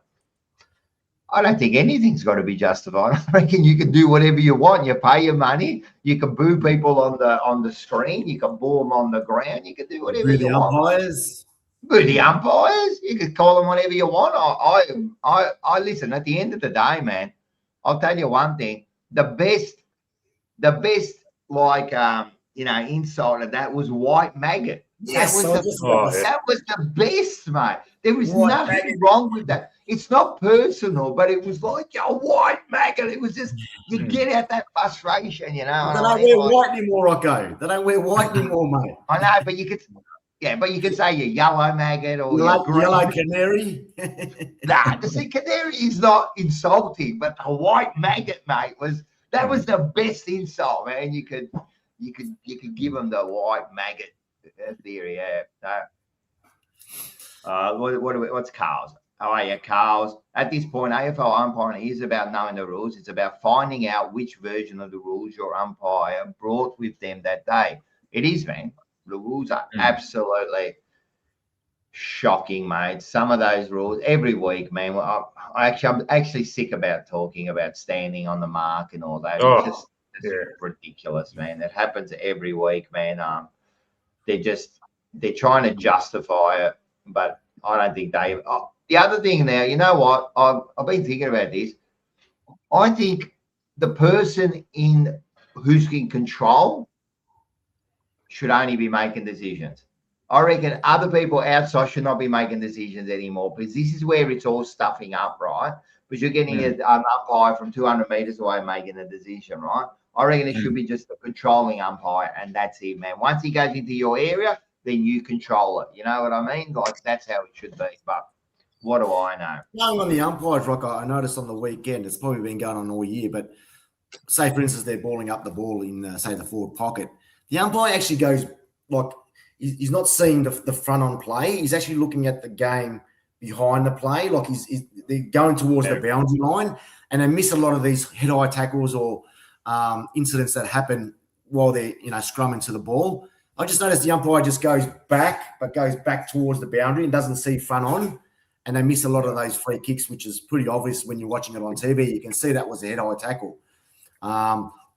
I don't think anything's got to be justified. I reckon you can do whatever you want. You pay your money. You can boo people on the screen. You can boo them on the ground. You can do whatever you want. Umpires. Boo the umpires. You can call them whatever you want. I listen. At the end of the day, man, I'll tell you one thing. The best like insult of that was white maggot. Yes, that was the best, mate. There was nothing wrong with that. It's not personal, but it was like, yo, white maggot. It was just, you get out that frustration, you know. They don't wear white anymore, Rocco. They don't wear white anymore, mate. I know, but you could say you're yellow maggot or yellow canary. See, canary is not insulting, but a white maggot, mate, was the best insult, man. You could give them the white maggot theory, yeah. What's Carl's? Oh, yeah, Carl's. At this point, AFL umpiring is about knowing the rules. It's about finding out which version of the rules your umpire brought with them that day. It is, man. The rules are absolutely shocking, mate. Some of those rules every week, man. I'm actually sick about talking about standing on the mark and all that. It's ridiculous, man. It happens every week, man. They're trying to justify it, but I don't think they. The other thing now, you know what? I've been thinking about this. I think the person who's in control should only be making decisions. I reckon other people outside should not be making decisions anymore, because this is where it's all stuffing up, right? Because you're getting an umpire from 200 metres away making a decision, right? I reckon it should be just a controlling umpire, and that's it, man. Once he goes into your area, then you control it. You know what I mean? Like, that's how it should be. But what do I know? Going on the umpires, Rock, I noticed on the weekend, it's probably been going on all year, but say, for instance, they're balling up the ball in, say, the forward pocket. The umpire actually goes, like, he's not seeing the front on play. He's actually looking at the game behind the play. Like, they're going towards the boundary line, and they miss a lot of these head-eye tackles or incidents that happen while they're, scrumming to the ball. I just noticed the umpire just goes back towards the boundary and doesn't see front on, and they miss a lot of those free kicks, which is pretty obvious when you're watching it on TV. You can see that was a head-eye tackle.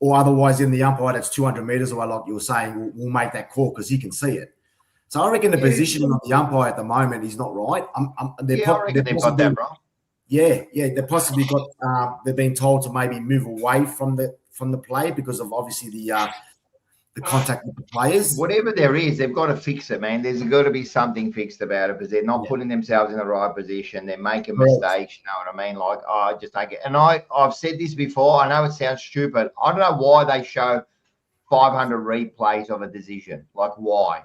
Or otherwise, in the umpire that's 200 metres away, like you were saying, will make that call because he can see it. So I reckon the positioning of the umpire at the moment is not right. I reckon they've got that wrong. Yeah, they've possibly got. They've been told to maybe move away from the play because of obviously the contact with the players. Whatever there is, they've got to fix it, man. There's got to be something fixed about it, because they're not putting themselves in the right position. They're making mistakes. You know what I mean? Like, I just take it. And I've said this before. I know it sounds stupid. I don't know why they show 500 replays of a decision. Like, why?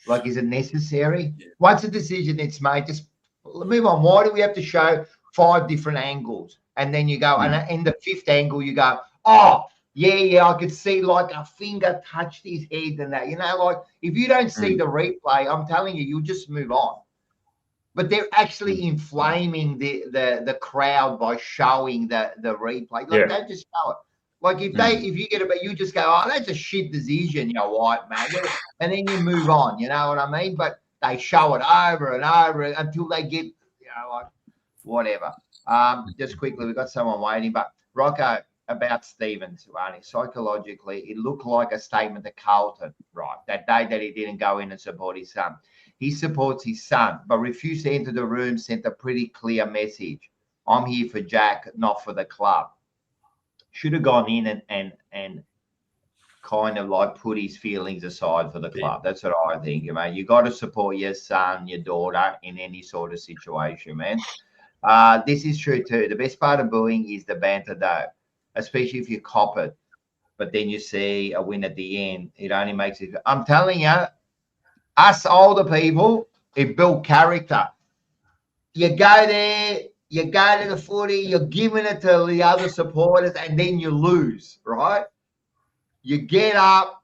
Like, is it necessary? Once a decision it's made, just move on. Why do we have to show 5 different angles? And then you go, and in the 5th angle, you go, oh, yeah, I could see like a finger touched his head and that. Like, if you don't see the replay, I'm telling you, you'll just move on. But they're actually inflaming the crowd by showing the replay. Like, they just show it. Like, if you get it, but you just go, oh, that's a shit decision, you white maggot, and then you move on. You know what I mean? But they show it over and over until they get, like, whatever. Just quickly, we've got someone waiting, but Rocco, about Stevens, psychologically, it looked like a statement to Carlton, right? That day that he didn't go in and support his son. He supports his son, but refused to enter the room, sent a pretty clear message. I'm here for Jack, not for the club. Should have gone in and kind of like put his feelings aside for the club. That's what I think, man. You got to support your son, your daughter in any sort of situation, man. This is true too. The best part of booing is the banter, though, especially if you cop it, but then you see a win at the end. It only makes it. I'm telling you, us older people, it built character. You go there, you go to the footy, you're giving it to the other supporters, and then you lose, right? You get up,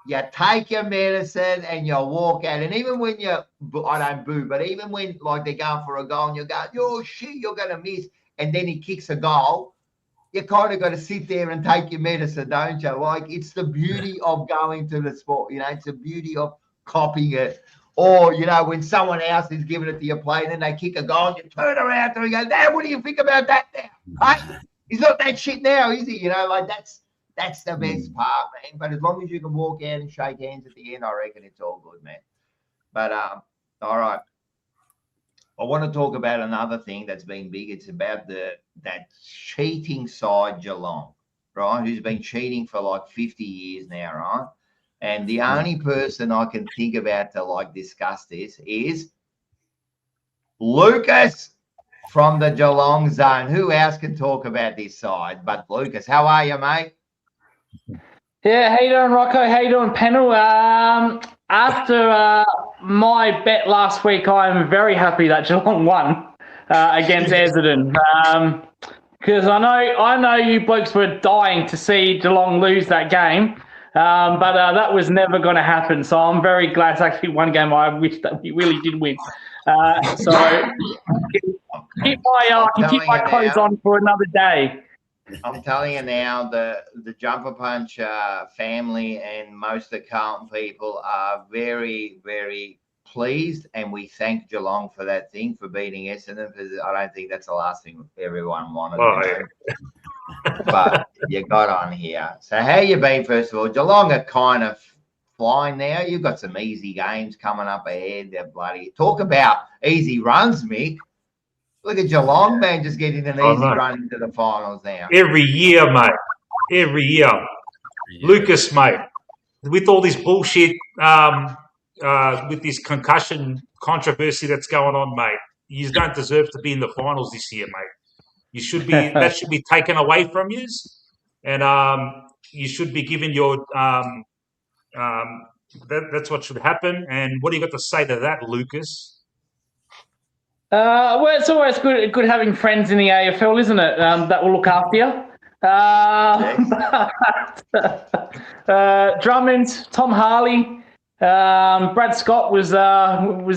you take your medicine, and you walk out. And even when I don't boo, but even when like they're going for a goal and you go, oh shit, you're going to miss, and then he kicks a goal, you kind of got to sit there and take your medicine, don't you? Like, it's the beauty of going to the sport, it's the beauty of copying it. Or, when someone else is giving it to your play and then they kick a goal and you turn around and you go, Dad, what do you think about that now? Hey, he's not that shit now, is he? Like, that's the best part, man. But as long as you can walk out and shake hands at the end, I reckon it's all good, man. But, all right. I want to talk about another thing that's been big. It's about that cheating side Geelong, right, who's been cheating for like 50 years now, right? And the only person I can think about to like discuss this is Lucas from the Geelong zone. Who else can talk about this side but Lucas? How are you, mate? Yeah, how you doing, Rocco? How you doing, panel? After my bet last week, I am very happy that Geelong won against Essendon. Because I know you blokes were dying to see Geelong lose that game. But that was never going to happen. So I'm very glad it's actually one game I wish that we really did win. So keep my clothes on for another day. I'm telling you now, the Jumper Punch family and most of the Carlton people are very, very pleased, and we thank Geelong for that thing, for beating Essendon, because I don't think that's the last thing everyone wanted. But you got on here. So how you been, first of all? Geelong are kind of flying now. You've got some easy games coming up ahead. They're bloody talk about easy runs, Mick. Look at Geelong, man, just getting an easy run into the finals now. Every year, mate. Every year. Lucas, mate, with all this bullshit, with this concussion controversy that's going on, mate, you don't deserve to be in the finals this year, mate. You should be. That should be taken away from you, and you should be given your. That's what should happen. And what do you got to say to that, Lucas? Well, it's always good having friends in the AFL, isn't it? That will look after you. Drummond, Tom Harley, Brad Scott was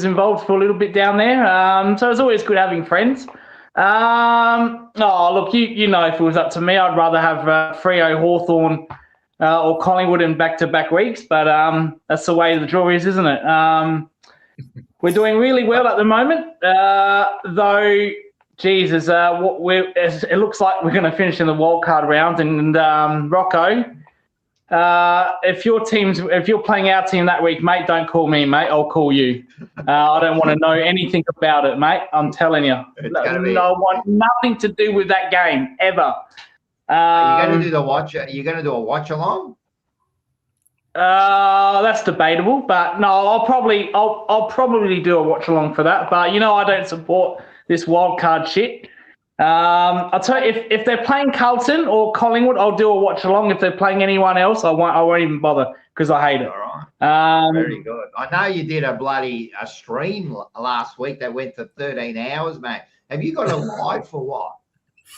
involved for a little bit down there. So it's always good having friends. Look, you know, if it was up to me, I'd rather have Freo, Hawthorn, or Collingwood in back-to-back weeks. But that's the way the draw is, isn't it? We're doing really well at the moment, though. Jesus, it looks like we're going to finish in the wildcard round. And Rocco, if you're playing our team that week, mate, don't call me, mate. I'll call you. I don't want to know anything about it, mate. I'm telling you. I want nothing to do with that game ever. Are you going to do the watch? Are you going to do a watch along? That's debatable, but no, I'll probably do a watch along for that. But you know, I don't support this wild card shit. I'll tell you, if they're playing Carlton or Collingwood, I'll do a watch along. If they're playing anyone else, I won't even bother because I hate it. All right. Very good. I know you did a stream last week that went for 13 hours, mate. Have you got a live for what?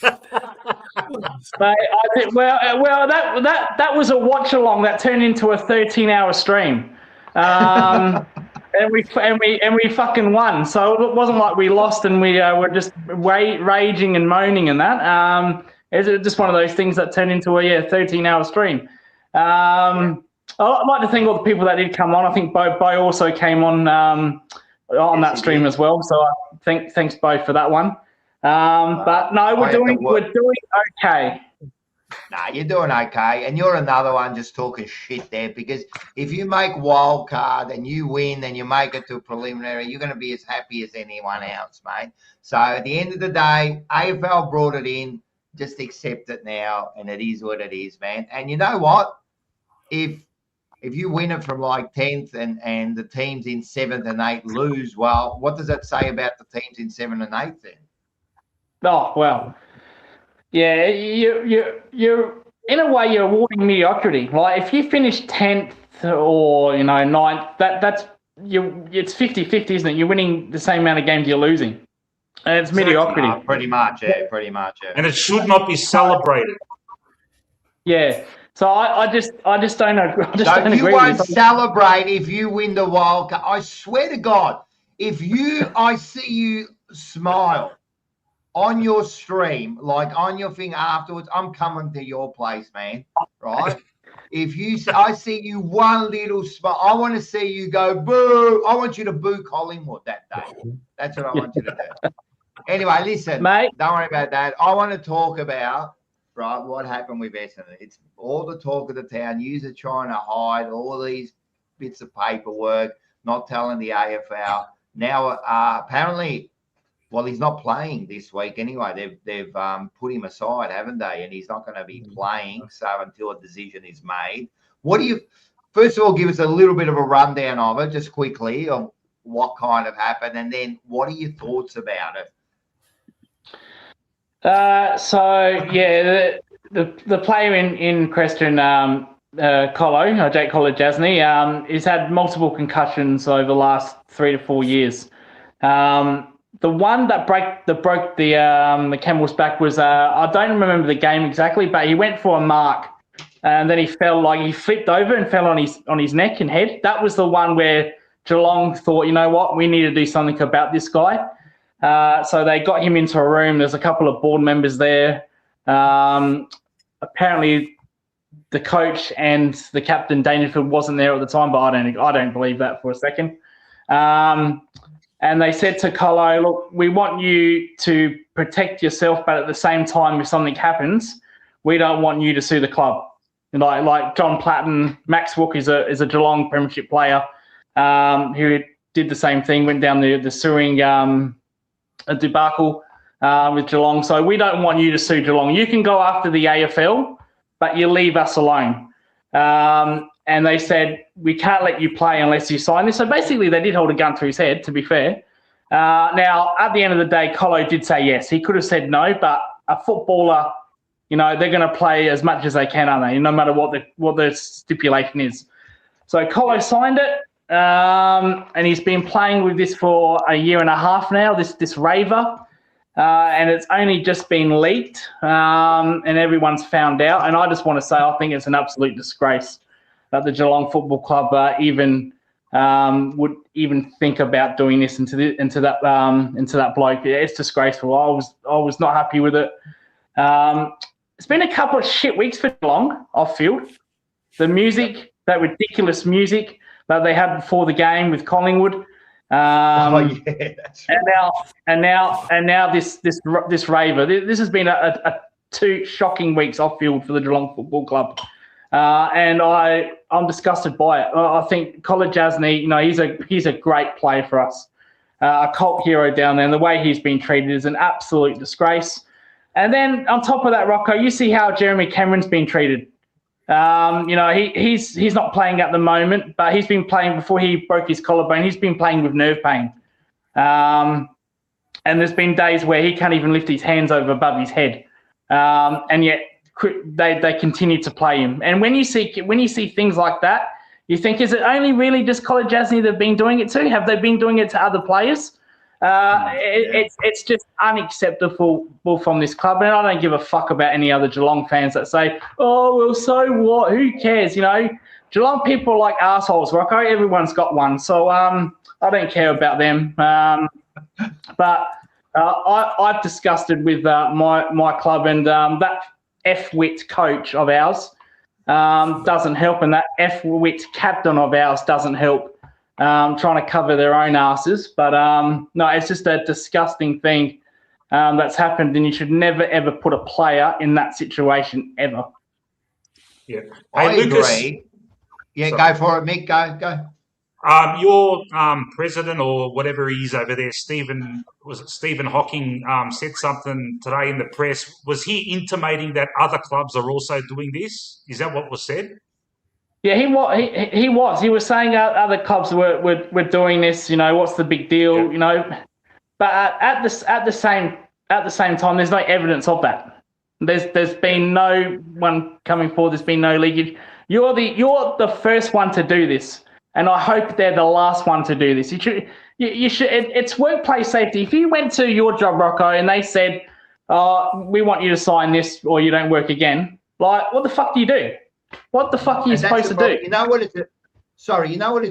But I think, that was a watch along that turned into a 13-hour stream, and we fucking won. So it wasn't like we lost and we were just raging and moaning and that. It's just one of those things that turned into a 13-hour stream. I'd like to thank all the people that did come on. I think Bo also came on that stream as well. So thanks Bo for that one. But no, we're doing okay. Nah, you're doing okay. And you're another one just talking shit there, because if you make wild card and you win and you make it to a preliminary, you're going to be as happy as anyone else, mate. So at the end of the day, AFL brought it in. Just accept it now, and it is what it is, man. And you know what? If you win it from like 10th and the teams in 7th and 8th lose, well, what does that say about the teams in 7th and 8th then? Oh, well, yeah, you're in a way you're awarding mediocrity. Like if you finish 10th or 9th, it's 50-50, isn't it? You're winning the same amount of games you're losing, and it's mediocrity. Pretty much, yeah. And it should not be celebrated. Yeah. So I just don't know. You won't celebrate if you win the wild card. I swear to God, I see you smile on your stream, like on your thing afterwards, I'm coming to your place, man. Right? I see you one little smile, I want to see you go boo. I want you to boo Collingwood that day. That's what I want you to do. Anyway, listen, mate. Don't worry about that. I want to talk about what happened with Essendon. It's all the talk of the town. Yous are trying to hide all these bits of paperwork, not telling the AFL. Now, apparently. Well, he's not playing this week anyway. They've put him aside, haven't they? And he's not going to be playing until a decision is made. First of all, give us a little bit of a rundown of it, just quickly, of what kind of happened, and then what are your thoughts about it? The player in question, Jake Colo-Jasny, he's had multiple concussions over the last 3 to 4 years. The one that broke the camel's back was I don't remember the game exactly, but he went for a mark and then he flipped over and fell on his neck and head. That was the one where Geelong thought, you know what, we need to do something about this guy. So they got him into a room. There's a couple of board members there. Apparently, the coach and the captain Dangerfield wasn't there at the time, but I don't believe that for a second. And they said to Colo, look, we want you to protect yourself, but at the same time, if something happens, we don't want you to sue the club. Like John Platten, Max Wook is a Geelong premiership player who did the same thing, went down the suing debacle with Geelong. So we don't want you to sue Geelong. You can go after the AFL, but you leave us alone. And they said, we can't let you play unless you sign this. So basically, they did hold a gun to his head, to be fair. Now, at the end of the day, Colo did say yes. He could have said no, but a footballer, they're going to play as much as they can, aren't they? No matter what the stipulation is. So Colo signed it, and he's been playing with this for a year and a half now, this raver. And it's only just been leaked, and everyone's found out. And I just want to say I think it's an absolute disgrace that the Geelong Football Club would even think about doing this into that bloke. It's disgraceful. I was not happy with it. It's been a couple of shit weeks for Geelong off-field. The music, that ridiculous music that they had before the game with Collingwood. And now this raver. This has been a 2 shocking weeks off field for the Geelong Football Club, and I'm disgusted by it. I think Colin Jasny, he's a great player for us, a cult hero down there, and the way he's been treated is an absolute disgrace. And then on top of that, Rocco, you see how Jeremy Cameron's been treated. He's not playing at the moment, but he's been playing before he broke his collarbone. He's been playing with nerve pain. And there's been days where he can't even lift his hands over above his head. And yet they continue to play him. And when you see things like that, you think, is it only really just Colin Jasny they've been doing it to? Have they been doing it to other players? It's just unacceptable from this club, and I don't give a fuck about any other Geelong fans that say, "Oh, well, so what? Who cares?" Geelong people are like assholes, Rocco. Everyone's got one, so I don't care about them. But I've disgusted with my club, and that F-wit coach of ours doesn't help, and that F-wit captain of ours doesn't help. Trying to cover their own asses. But no, it's just a disgusting thing that's happened, and you should never, ever put a player in that situation, ever. Yeah. I agree. Yeah, sorry. Go for it, Mick. Go. Your president or whatever he is over there, Stephen Hawking, said something today in the press. Was he intimating that other clubs are also doing this? Is that what was said? Yeah, he was. He was saying other clubs were doing this. What's the big deal? Yeah. But at the same time, there's no evidence of that. There's been no one coming forward. There's been no leakage. You're the first one to do this, and I hope they're the last one to do this. You should. It's workplace safety. If you went to your job, Rocco, and they said, "We want you to sign this, or you don't work again," like, what the fuck do you do? What the fuck are you supposed to do? You know what it's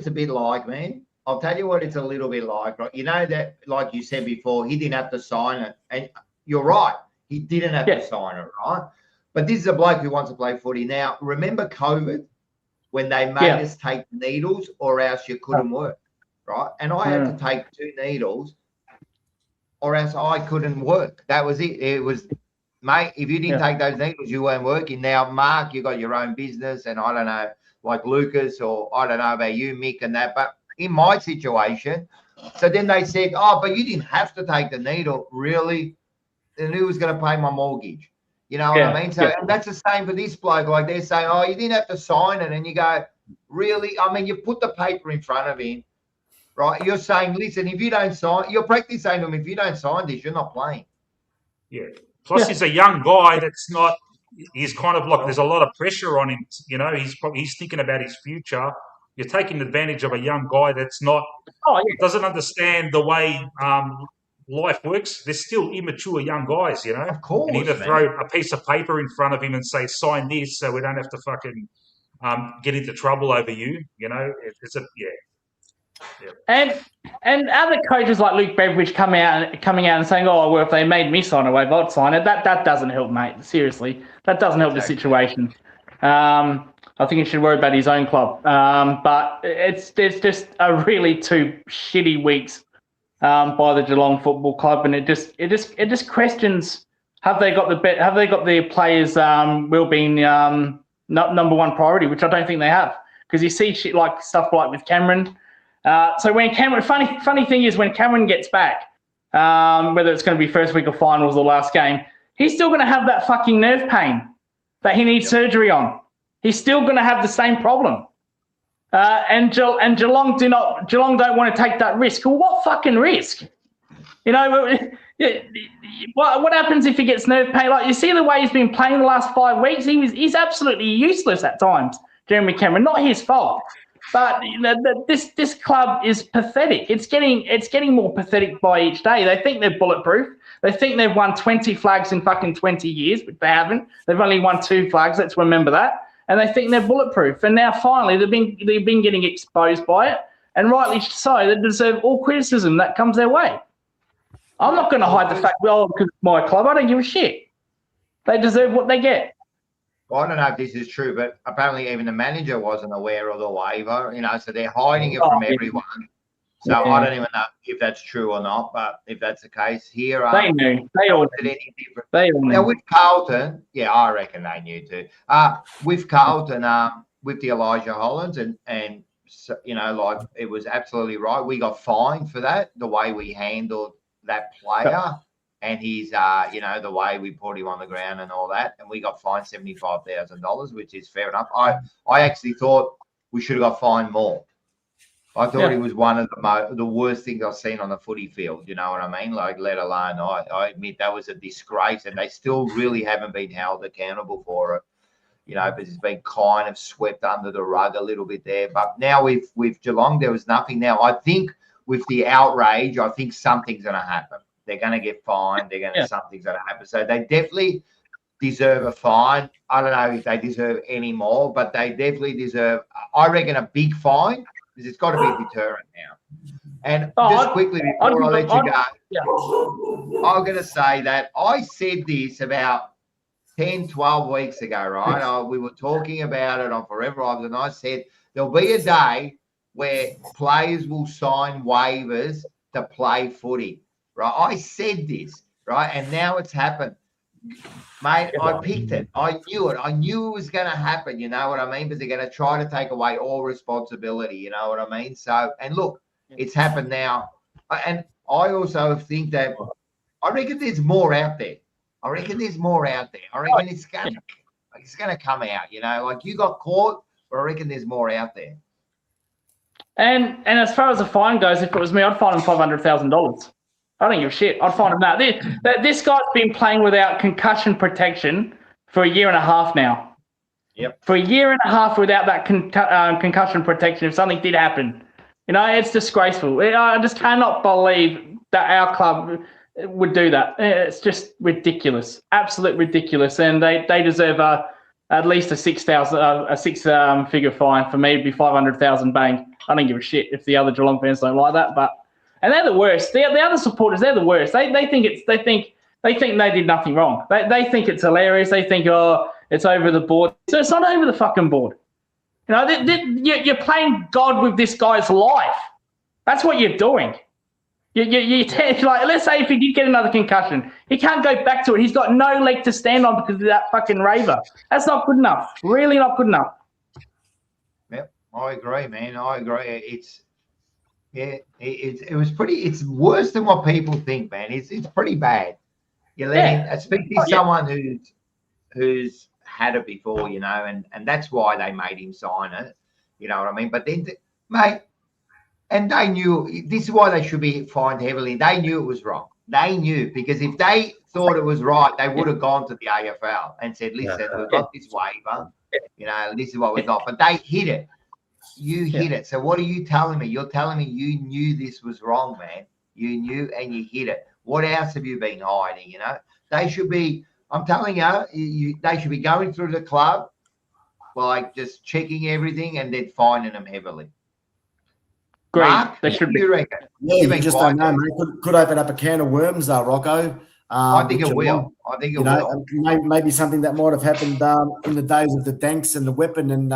a bit like, man? I'll tell you what it's a little bit like, right? That, like you said before, he didn't have to sign it. And you're right. He didn't have to sign it, right? But this is a bloke who wants to play footy. Now, remember COVID when they made us take needles or else you couldn't work, right? And I had to take 2 needles or else I couldn't work. That was it. It was... Mate, if you didn't take those needles, you weren't working. Now, Mark, you got your own business, and I don't know, like Lucas, or I don't know about you, Mick, and that. But in my situation, so then they said, "Oh, but you didn't have to take the needle, really." And who was going to pay my mortgage? You know what I mean? So and that's the same for this bloke. Like they're saying, "Oh, you didn't have to sign it," and you go, "Really?" I mean, you put the paper in front of him, right? You're saying, "Listen, if you don't sign," you're practically saying to him, "If you don't sign this, you're not playing." Yeah. Plus, he's a young guy that's not – he's kind of like there's a lot of pressure on him. He's thinking about his future. You're taking advantage of a young guy that's not doesn't understand the way life works. They're still immature young guys, you know. Of course, and you're going to man. throw a piece of paper in front of him and say, sign this so we don't have to fucking get into trouble over you. You know, it's a, And other coaches like Luke Beveridge coming out and saying, "Oh, well, if they made me sign a waiver, I'd sign it." That doesn't help, mate. Seriously, that doesn't help the situation. I think he should worry about his own club. But there's just a really 2 shitty weeks by the Geelong Football Club, and it just questions: have they got the players' well-being number one priority, which I don't think they have, because you see shit like stuff like with Cameron. So when Cameron, funny thing is when Cameron gets back, whether it's going to be first week of finals or last game, he's still going to have that fucking nerve pain that he needs surgery on. He's still going to have the same problem. And Geelong don't want to take that risk. Well, what fucking risk? You know, what happens if he gets nerve pain? Like, you see the way he's been playing the last 5 weeks. He's absolutely useless at times. Jeremy Cameron, not his fault. But you know, this club is pathetic. It's getting more pathetic by each day. They think they're bulletproof. They think they've won 20 flags in fucking 20 years, but they haven't. They've only won 2 flags. Let's remember that. And they think they're bulletproof. And now finally they've been getting exposed by it, and rightly so. They deserve all criticism that comes their way. I'm not going to hide the fact, well, because it's my club, I don't give a shit. They deserve what they get. Well, I don't know if this is true, but apparently even the manager wasn't aware of the waiver, you know, so they're hiding it from everyone. So I don't even know if that's true or not, but if that's the case here, they knew. They all knew. They all knew. Now with Carlton, yeah, I reckon they knew too. With Carlton, with the Elijah Hollands, and so, you know, like, it was absolutely right. We got fined for that, the way we handled that player, and his, you know, the way we put him on the ground and all that, and we got fined $75,000, which is fair enough. I actually thought we should have got fined more. I thought it was one of the worst things I've seen on the footy field. You know what I mean? Like, let alone, I admit that was a disgrace, and they still really haven't been held accountable for it. You know, because it's been kind of swept under the rug a little bit there. But now with Geelong, there was nothing. Now I think with the outrage, I think something's going to happen. They're going to get fined. Something's going to happen. So they definitely deserve a fine. I don't know if they deserve any more, but they definitely deserve, I reckon, a big fine, because it's got to be a deterrent now. And just quickly before I let you go, I'm going to say that I said this about 10, 12 weeks ago, right? We were talking about it on Fourever, and I said there'll be a day where players will sign waivers to play footy, right? I said this, right? And now it's happened. Mate, I picked it. I knew it. I knew it was going to happen, you know what I mean? Because they're going to try to take away all responsibility, you know what I mean? So, and look, it's happened now. And I also think that I reckon there's more out there. I reckon it's going to come out, you know? Like, you got caught, but I reckon there's more out there. And as far as the fine goes, if it was me, I'd fine him $500,000. I don't give a shit. I'd fine him that. This guy's been playing without concussion protection for 1.5 years now. Yep. For 1.5 years without that concussion protection, if something did happen, you know, it's disgraceful. I just cannot believe that our club would do that. It's just ridiculous, absolute ridiculous. And they deserve at least a six-figure fine. For me, it'd be 500,000 bang. I don't give a shit if the other Geelong fans don't like that, and they're the worst. The other supporters, they're the worst. They think they did nothing wrong. They think it's hilarious. They think, oh, it's over the board. So it's not over the fucking board. You know, you're playing God with this guy's life. That's what you're doing. Like, let's say if he did get another concussion, he can't go back to it. He's got no leg to stand on because of that fucking raver. That's not good enough. Really not good enough. Yep, I agree, man. I agree. It was pretty. It's worse than what people think, man. It's pretty bad. Especially someone who's had it before, you know, and that's why they made him sign it. You know what I mean? But then, mate. And they knew, this is why they should be fined heavily. They knew it was wrong. They knew, because if they thought it was right, they would have gone to the AFL and said, listen, we've got this waiver, you know, this is what we got. But they hid it. You hid it. So what are you telling me? You're telling me you knew this was wrong, man. You knew and you hid it. What else have you been hiding? They should be. I'm telling you, they should be going through the club, like just checking everything and then fining them heavily. Great. Mark, They should be. You reckon? Yeah, you just don't know, mate. Could open up a can of worms, Rocco. I think it will. I think it will. Maybe something that might have happened in the days of the Danks and the Weapon and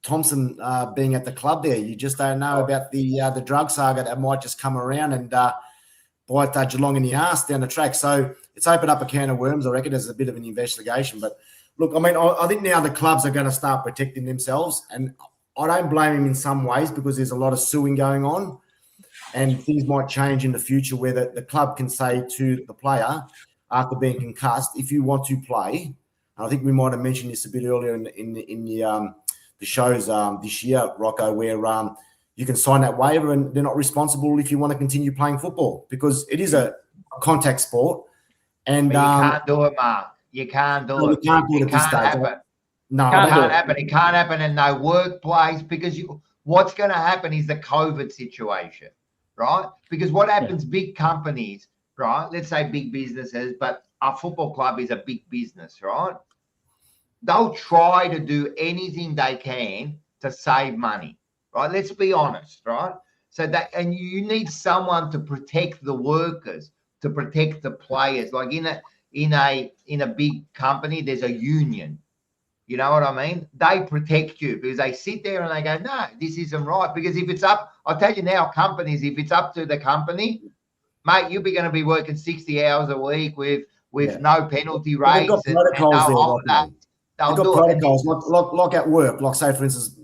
Thompson being at the club there. You just don't know about the drug saga that might just come around and bite Geelong in the arse down the track. So it's opened up a can of worms. I reckon there's a bit of an investigation. But look, I mean, I think now the clubs are going to start protecting themselves, and I don't blame him in some ways because there's a lot of suing going on, and things might change in the future where the club can say to the player after being concussed, if you want to play, and I think we might have mentioned this a bit earlier in the shows this year, Rocco, where you can sign that waiver and they're not responsible if you want to continue playing football because it is a contact sport. And but you can't do it, Mark. You can't do it. You can't do it at this stage. Happen. No, it can't happen. It can't happen in no workplace because what's going to happen is the COVID situation, right? Because what happens, big companies, right? Let's say big businesses, but our football club is a big business, right? They'll try to do anything they can to save money, right? Let's be honest, right? So and you need someone to protect the workers, to protect the players. Like in a big company, there's a union. You know what I mean? They protect you because they sit there and they go, no, this isn't right. Because if it's up, I'll tell you now, companies, if it's up to the company, mate, you'll be going to be working 60 hours a week with no penalty rates. They've got protocols there. They'll got do protocols, like at work. Like say, for instance,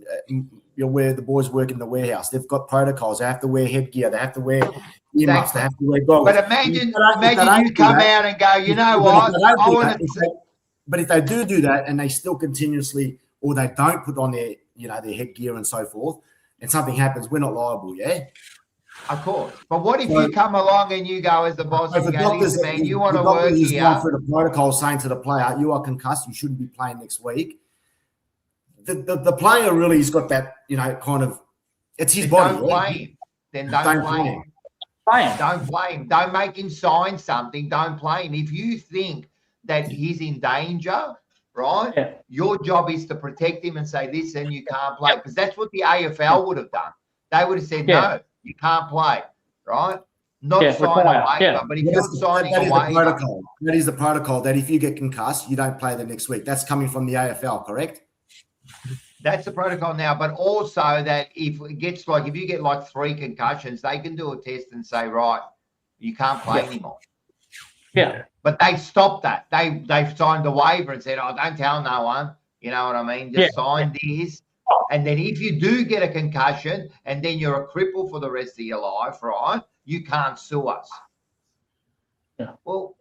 where the boys work in the warehouse, they've got protocols. They have to wear headgear. They have to wear earmuffs. They have to wear goggles. But imagine you come out and go, you know what? I want to. But if they do that and they still continuously, or they don't put on their headgear and so forth, and something happens, we're not liable, yeah? Of course. But what if you come along and you go as the boss and go, listen, man, you want to work here? Gone through the protocol saying to the player, you are concussed, you shouldn't be playing next week. The player really has got that, kind of, it's his body. Don't play him. Then don't play him. Don't play him. Don't make him sign something. Don't play him. If you think that he's in danger, right? Yeah. Your job is to protect him and say, listen, you can't play. Because that's what the AFL would have done. They would have said, no, you can't play, right? Not sign a waiver, but if you're signing a waiver. That is the protocol, that if you get concussed, you don't play the next week. That's coming from the AFL, correct? That's the protocol now, but also that if you get 3 concussions, they can do a test and say, right, you can't play anymore. Yeah. But they stopped that. They've signed a waiver and said, oh, don't tell no one. You know what I mean? Just sign this. And then if you do get a concussion and then you're a cripple for the rest of your life, right, you can't sue us. Yeah. Well,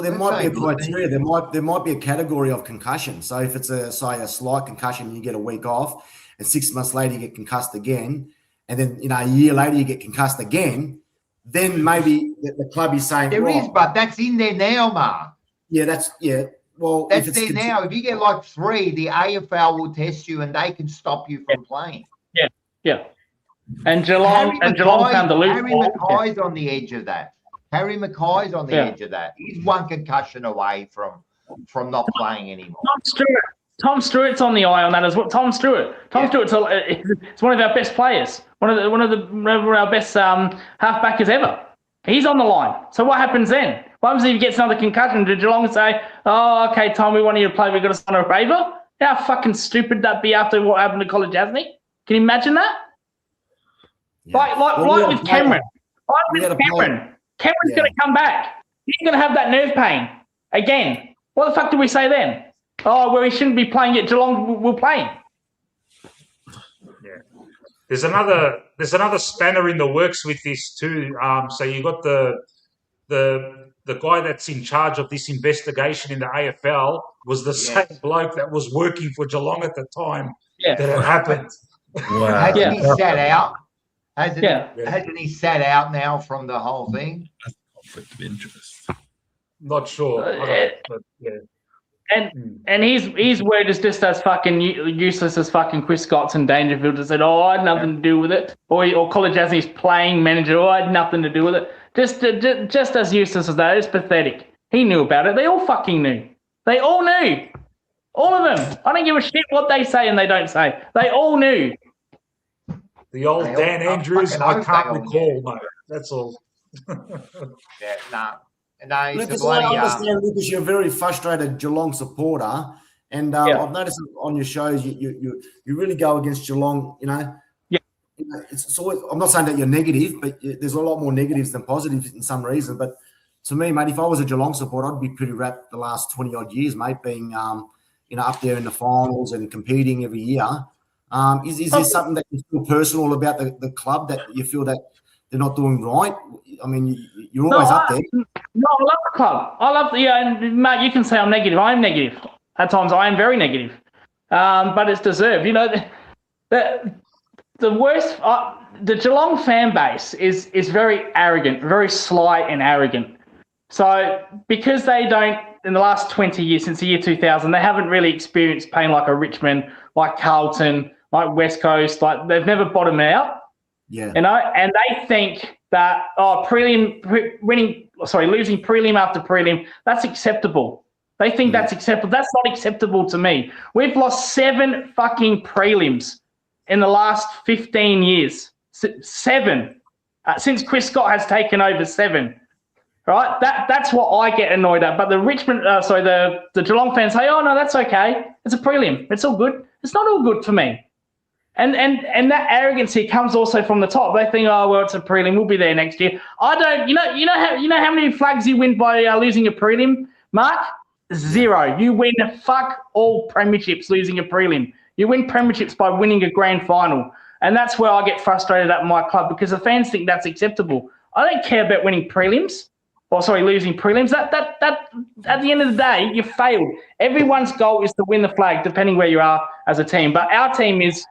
there might be a criteria. There might be a category of concussion. So if it's a slight concussion, you get a week off, and 6 months later you get concussed again, and then a year later you get concussed again. Then maybe the club is saying there is, but that's in there now, Mark. Yeah, well, that's there now. If you get 3, the AFL will test you and they can stop you from playing. Yeah. And Geelong found the loophole. Harry Mackay's on the edge of that. Edge of that. He's 1 concussion away from not playing anymore. Tom Stewart's on the eye on that as well. Tom Stewart's it's one of our best players. One of our best halfbackers ever. He's on the line. So what happens then? What happens if he gets another concussion? Did Geelong say, oh, okay, Tom, we want you to play. We've got to sign a waiver? How fucking stupid that be after what happened to College Asney? Can you imagine that? Yeah. Like with Cameron. Cameron's going to come back. He's going to have that nerve pain again. What the fuck do we say then? Oh, well, he shouldn't be playing yet. Geelong will play him. Yeah. There's another spanner in the works with this too. So you got the guy that's in charge of this investigation in the AFL was the same bloke that was working for Geelong at the time that it happened. Wow. Hasn't he sat out? Hasn't he sat out now from the whole thing? That's a conflict of interest. Not sure. But yeah. And his word is just as fucking useless as fucking Chris Scott's and Dangerfield that said, I had nothing to do with it. Or College Anthony's playing manager, I had nothing to do with it. Just as useless as that. It's pathetic. He knew about it. They all fucking knew. They all knew. All of them. I don't give a shit what they say and they don't say. They all knew. The old Dan Andrews, I can't recall, mate. That's all. No, Lucas, I understand, Lucas, you're a very frustrated Geelong supporter, and I've noticed on your shows you really go against Geelong. It's always, I'm not saying that you're negative, but there's a lot more negatives than positives in some reason. But to me, mate, if I was a Geelong supporter, I'd be pretty wrapped the last 20 odd years, mate, being up there in the finals and competing every year. Is there something that you feel personal about the club that you feel that they're not doing right? I mean, you're always up there. No, I love the club. I love and mate, you can say I'm negative. I am negative. At times I am very negative. But it's deserved. The worst, the Geelong fan base is very arrogant, very sly and arrogant. So because they don't, in the last 20 years, since the year 2000, they haven't really experienced pain like a Richmond, like Carlton, like West Coast. Like they've never bottomed out. Yeah. And they think that losing prelim after prelim, that's acceptable. They think that's acceptable. That's not acceptable to me. We've lost 7 fucking prelims in the last 15 years. 7. Since Chris Scott has taken over, 7. Right? That's what I get annoyed at. But the the Geelong fans say, oh no, that's okay. It's a prelim. It's all good. It's not all good for me. And that arrogancy comes also from the top. They think, oh well, it's a prelim. We'll be there next year. I don't. You know how many flags you win by losing a prelim, Mark? 0. You win fuck all premierships losing a prelim. You win premierships by winning a grand final, and that's where I get frustrated at my club because the fans think that's acceptable. I don't care about winning prelims. Losing prelims. That at the end of the day, you failed. Everyone's goal is to win the flag, depending where you are as a team. But our team is.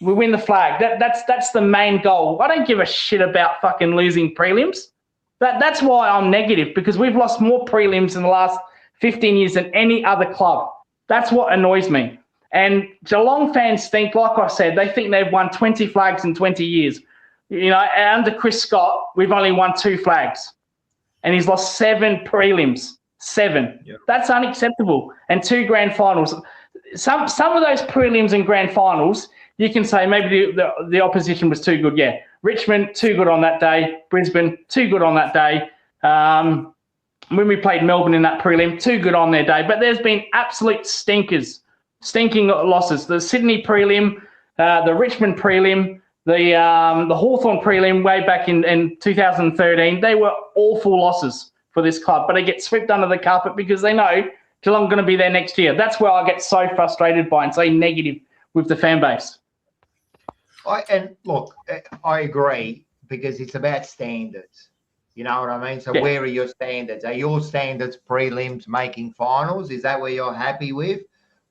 We win the flag. That's the main goal. I don't give a shit about fucking losing prelims. That's why I'm negative, because we've lost more prelims in the last 15 years than any other club. That's what annoys me. And Geelong fans think, like I said, they think they've won 20 flags in 20 years. Under Chris Scott, we've only won 2 flags. And he's lost 7 prelims. 7. Yep. That's unacceptable. And 2 grand finals. Some of those prelims and grand finals, you can say maybe the opposition was too good. Yeah, Richmond, too good on that day. Brisbane, too good on that day. When we played Melbourne in that prelim, too good on their day. But there's been absolute stinking losses. The Sydney prelim, the Richmond prelim, the Hawthorn prelim way back in 2013, they were awful losses for this club. But they get swept under the carpet because they know Geelong are going to be there next year. That's where I get so frustrated by and so negative with the fan base. I agree, because it's about standards. You know what I mean? So where are your standards? Are your standards prelims making finals? Is that where you're happy with?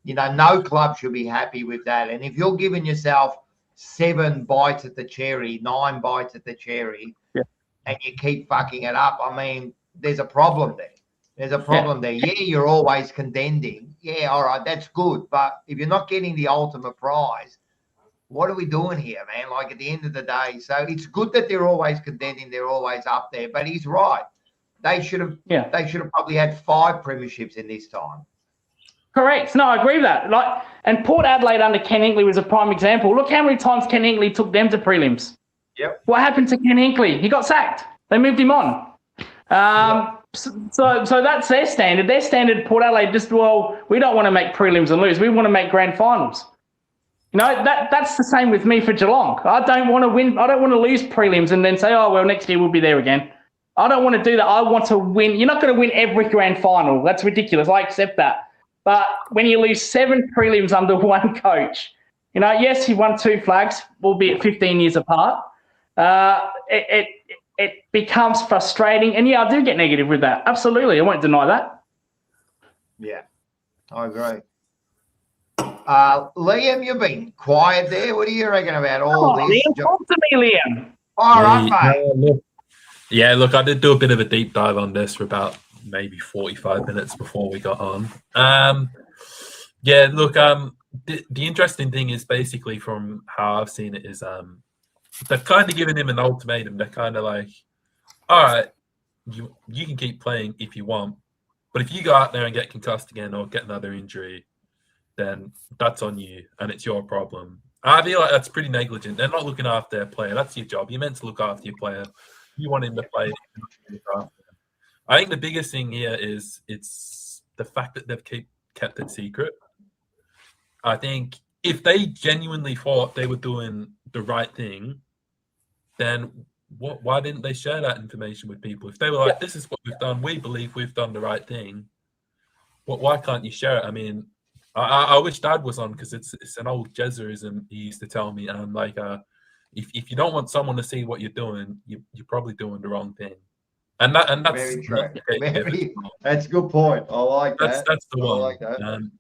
No club should be happy with that. And if you're giving yourself 7 bites at the cherry, 9 bites at the cherry, and you keep fucking it up, I mean, there's a problem there. There's a problem there. Yeah, you're always contending. Yeah, all right, that's good. But if you're not getting the ultimate prize, what are we doing here, man? Like, at the end of the day, so it's good that they're always contending, they're always up there. But he's right. They should have probably had 5 premierships in this time. Correct. No, I agree with that. And Port Adelaide under Ken Hinkley was a prime example. Look how many times Ken Hinkley took them to prelims. Yep. What happened to Ken Hinkley? He got sacked. They moved him on. So that's their standard. Their standard, Port Adelaide, we don't want to make prelims and lose. We want to make grand finals. That's the same with me for Geelong. I don't want to win. I don't want to lose prelims and then say, oh, well, next year we'll be there again. I don't want to do that. I want to win. You're not going to win every grand final. That's ridiculous. I accept that. But when you lose 7 prelims under one coach, yes, he won 2 flags, albeit 15 years apart. It becomes frustrating. And, I do get negative with that. Absolutely. I won't deny that. Yeah, I agree. Liam, you've been quiet there. What do you reckon about all this? Liam, talk to me, Liam. All right, mate. Look, I did do a bit of a deep dive on this for about maybe 45 minutes before we got on. Yeah, look, the interesting thing is basically from how I've seen it is they've kind of given him an ultimatum. They're kind of like, all right, you can keep playing if you want, but if you go out there and get concussed again or get another injury, then that's on you and it's your problem. I feel like that's pretty negligent. They're not looking after their player. That's your job. You're meant to look after your player. You want him to play. I think the biggest thing here is it's the fact that they've kept it secret. I think if they genuinely thought they were doing the right thing, then why didn't they share that information with people? If they were like, this is what we've done, we believe we've done the right thing, why can't you share it? I mean, I wish Dad was on because it's an old Jesurism he used to tell me. And I'm like, if you don't want someone to see what you're doing, you're probably doing the wrong thing. And that's very true. That's a good point. I like that. That's the one. I like that.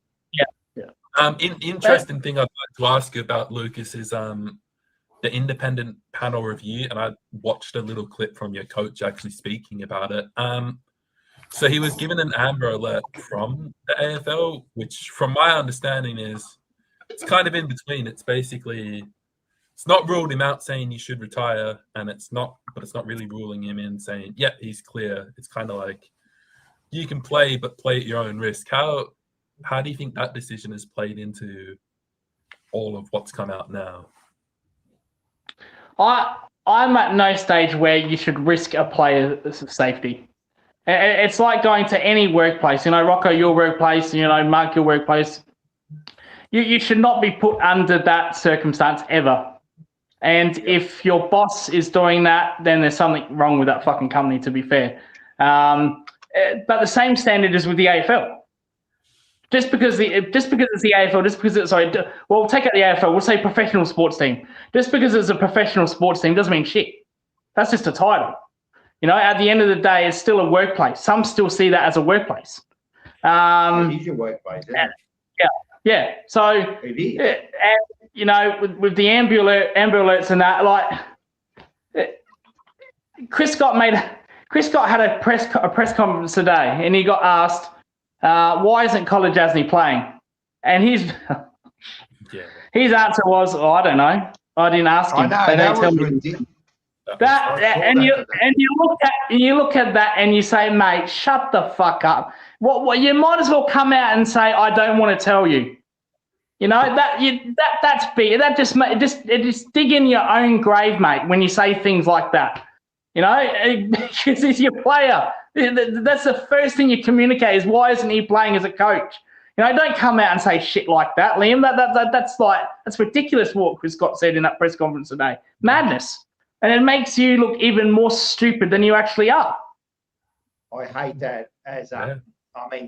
Interesting thing I'd like to ask you about, Lucas, is the independent panel review, and I watched a little clip from your coach actually speaking about it. So he was given an Amber Alert from the AFL, which from my understanding is it's kind of in between. It's basically, it's not ruled him out saying you should retire, and it's not really ruling him in saying, yeah, he's clear. It's kind of like you can play, but play at your own risk. How do you think that decision has played into all of what's come out now? I'm at no stage where you should risk a player's safety. It's like going to any workplace. Rocco, your workplace, Mark, your workplace. You should not be put under that circumstance ever. And if your boss is doing that, then there's something wrong with that fucking company, to be fair. But the same standard is with the AFL. Just because it's the AFL, we'll take out the AFL, we'll say professional sports team. Just because it's a professional sports team doesn't mean shit. That's just a title. At the end of the day, it's still a workplace. Some still see that as a workplace. It is your workplace, isn't it? Yeah. So, and, with the Amber Alerts and that, like, Chris Scott had a press conference today, and he got asked, why isn't College Asney playing? And his answer was, I don't know. I didn't ask him. I know, that was ridiculous. And you look at that and you say, mate, shut the fuck up. What you might as well come out and say, I don't want to tell you. That's big. That just dig in your own grave, mate, when you say things like that. Because he's your player. That's the first thing you communicate is why isn't he playing as a coach? Don't come out and say shit like that, Liam. That's ridiculous what Chris Scott said in that press conference today. Madness. And it makes you look even more stupid than you actually are. I hate that.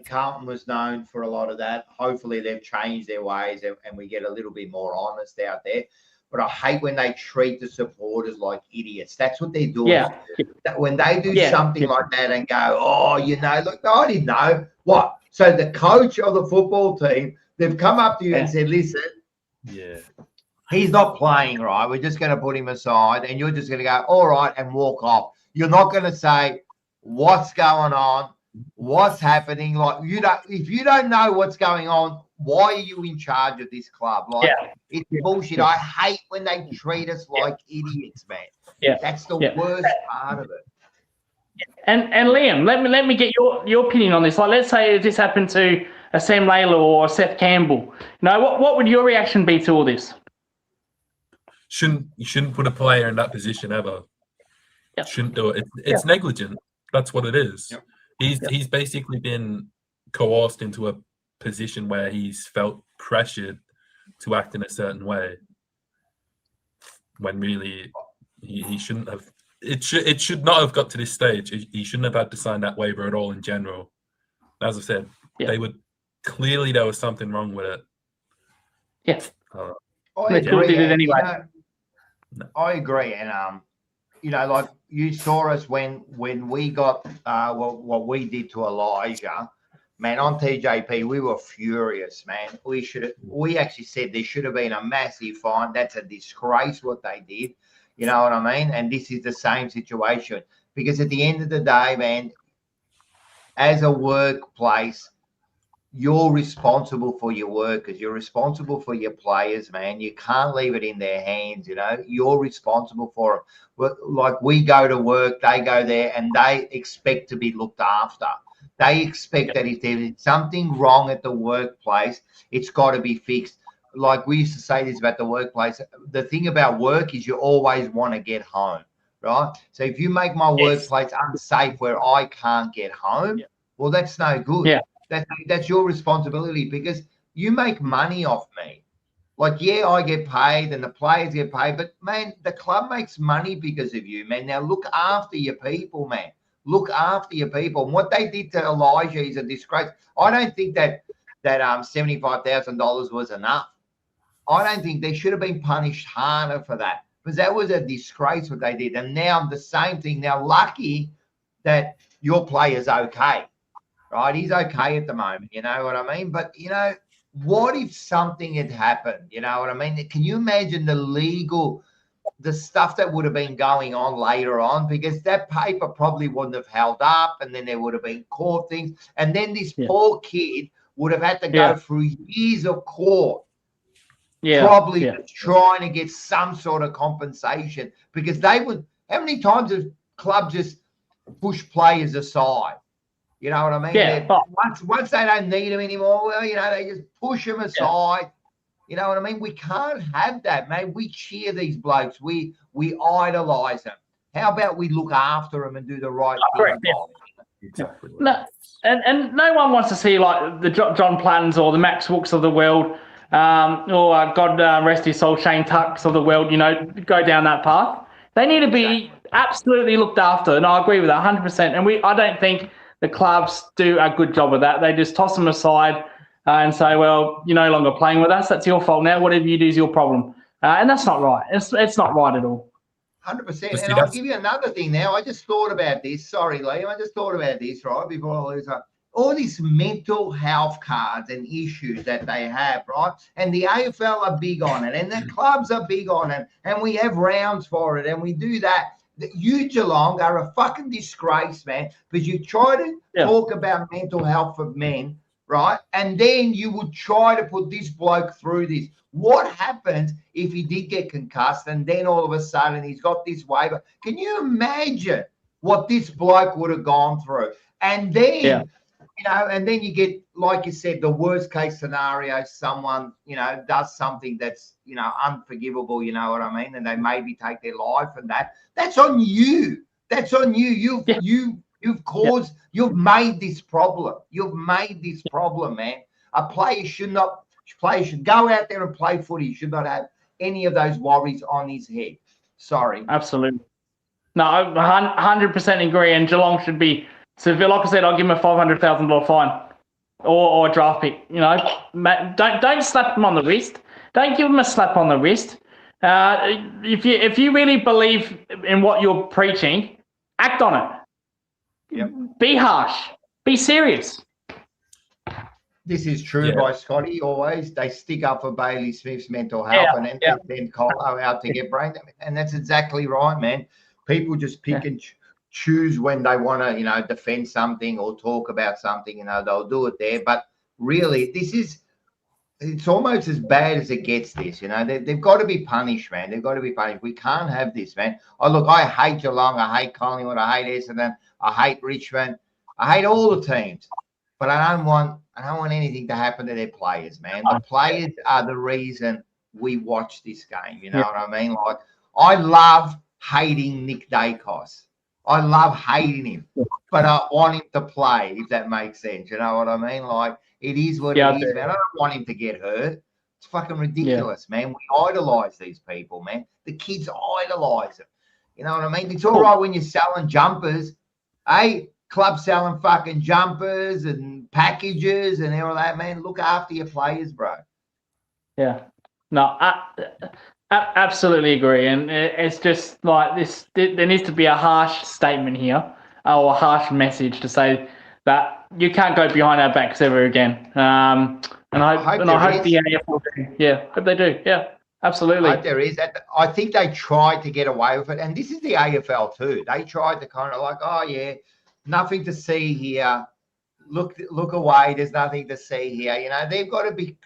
Carlton was known for a lot of that. Hopefully they've changed their ways and we get a little bit more honest out there. But I hate when they treat the supporters like idiots. That's what they're doing. Yeah. When they do something like that and go, look, I didn't know. What? So the coach of the football team, they've come up to you and said, listen, he's not playing, right? We're just going to put him aside, and you're just going to go, all right, and walk off. You're not going to say what's going on, what's happening. Like if you don't know what's going on, why are you in charge of this club? Like it's bullshit. I hate when they treat us like idiots, man. Yeah, that's the worst part of it. And Liam, let me get your opinion on this. Like, let's say this happened to a Sam Layla or Seth Campbell. What would your reaction be to all this? You shouldn't put a player in that position ever. Yep. Shouldn't do it. It's negligent. That's what it is. Yep. He's basically been coerced into a position where he's felt pressured to act in a certain way when really he shouldn't have. It should not have got to this stage. He shouldn't have had to sign that waiver at all in general. As I said, there was something wrong with it. Yeah. I agree. Did it anyway. I agree, and like you saw us when we got what we did to Elijah, man, on TJP, we were furious, man. We actually said there should have been a massive fine. That's a disgrace what they did. You know what I mean? And this is the same situation because at the end of the day, man, as a workplace, you're responsible for your workers. You're responsible for your players, man. You can't leave it in their hands, you know. You're responsible for it. Like we go to work, they go there, and they expect to be looked after. They expect that if there's something wrong at the workplace, it's got to be fixed. Like we used to say this about the workplace. The thing about work is you always want to get home, right? So if you make my workplace unsafe where I can't get home, well, that's no good. Yeah. That's your responsibility because you make money off me. Like, yeah, I get paid and the players get paid, but man, the club makes money because of you, man. Now look after your people, man. Look after your people. And what they did to Elijah is a disgrace. I don't think that $75,000 was enough. I don't think they should have been punished harder for that because that was a disgrace what they did. And now the same thing. Now, lucky that your player's okay, right? He's okay at the moment, you know what I mean? But, you know, what if something had happened? You know what I mean? Can you imagine the stuff that would have been going on later on? Because that paper probably wouldn't have held up, and then there would have been court things. And then this poor kid would have had to go through years of court. Probably trying to get some sort of compensation because they would. How many times have clubs just push players aside? You know what I mean? Yeah. Once they don't need them anymore, well, you know, they just push them aside. Yeah. You know what I mean? We can't have that, man. We cheer these blokes. We idolize them. How about we look after them and do the right thing? Exactly. No, and no one wants to see like the John Plattons or the Max Wooks of the world. Or God rest his soul, Shane Tucks of the world, you know, go down that path. They need to be absolutely looked after, and I agree with that 100%. And I don't think the clubs do a good job of that. They just toss them aside and say, well, you're no longer playing with us. That's your fault now. Whatever you do is your problem. And that's not right. It's not right at all. 100%. And I'll give you another thing now. I just thought about this. Sorry, Liam. I just thought about this, right, before I lose up. All these mental health cards and issues that they have, right? And the AFL are big on it, and the clubs are big on it, and we have rounds for it, and we do that. You, Geelong, are a fucking disgrace, man, because you try to talk about mental health for men, right? And then you would try to put this bloke through this. What happens if he did get concussed and then all of a sudden he's got this waiver? Can you imagine what this bloke would have gone through? And then... You know, and then you get, like you said, the worst case scenario, someone, you know, does something that's, you know, unforgivable, you know what I mean? And they maybe take their life and that's on you. That's on you. You've caused, you've made this problem. You've made this problem, man. A player should go out there and play footy. He should not have any of those worries on his head. Sorry. Absolutely. No, I 100% agree. And Geelong should be, so if, like I said, I'll give him a $500,000 fine or a draft pick. You know, don't slap him on the wrist. Don't give him a slap on the wrist. If you really believe in what you're preaching, act on it. Yep. Be harsh. Be serious. This is true by Scotty always. They stick up for Bailey Smith's mental health and then Colo out to get brain damage. And that's exactly right, man. People just pick and choose when they want to, you know, defend something or talk about something, you know, they'll do it there. But really, it's almost as bad as it gets this, you know. They've got to be punished, man. They've got to be punished. We can't have this, man. I hate Geelong. I hate Collingwood. I hate Essendon. I hate Richmond. I hate all the teams. But I don't want anything to happen to their players, man. The players are the reason we watch this game, you know what I mean? Like, I love hating Nick Dacos. I love hating him, but I want him to play, if that makes sense. You know what I mean? Like, it is what it is, man. I don't want him to get hurt. It's fucking ridiculous, man. We idolize these people, man. The kids idolize them. You know what I mean? It's all right when you're selling jumpers. Hey, club selling fucking jumpers and packages and all that, man. Look after your players, bro. Yeah. No, absolutely agree, and it's just like this. There needs to be a harsh statement here, or a harsh message to say that you can't go behind our backs ever again. And I hope the AFL do. Hope they do. Yeah, absolutely. I hope there is. I think they tried to get away with it, and this is the AFL too. They tried to kind of like, oh yeah, nothing to see here. look away. There's nothing to see here. You know, they've got to be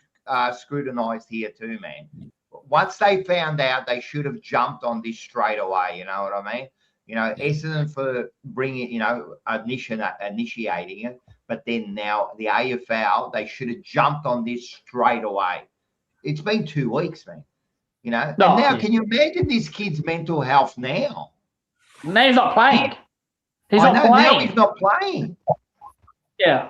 scrutinised here too, man. Once they found out, they should have jumped on this straight away. You know what I mean? You know, Essendon for bringing, you know, initiating it, but then now the AFL, they should have jumped on this straight away. It's been 2 weeks, man. You know, and now can you imagine this kid's mental health now? Now he's not playing. He's I not know, playing. now he's not playing. Yeah.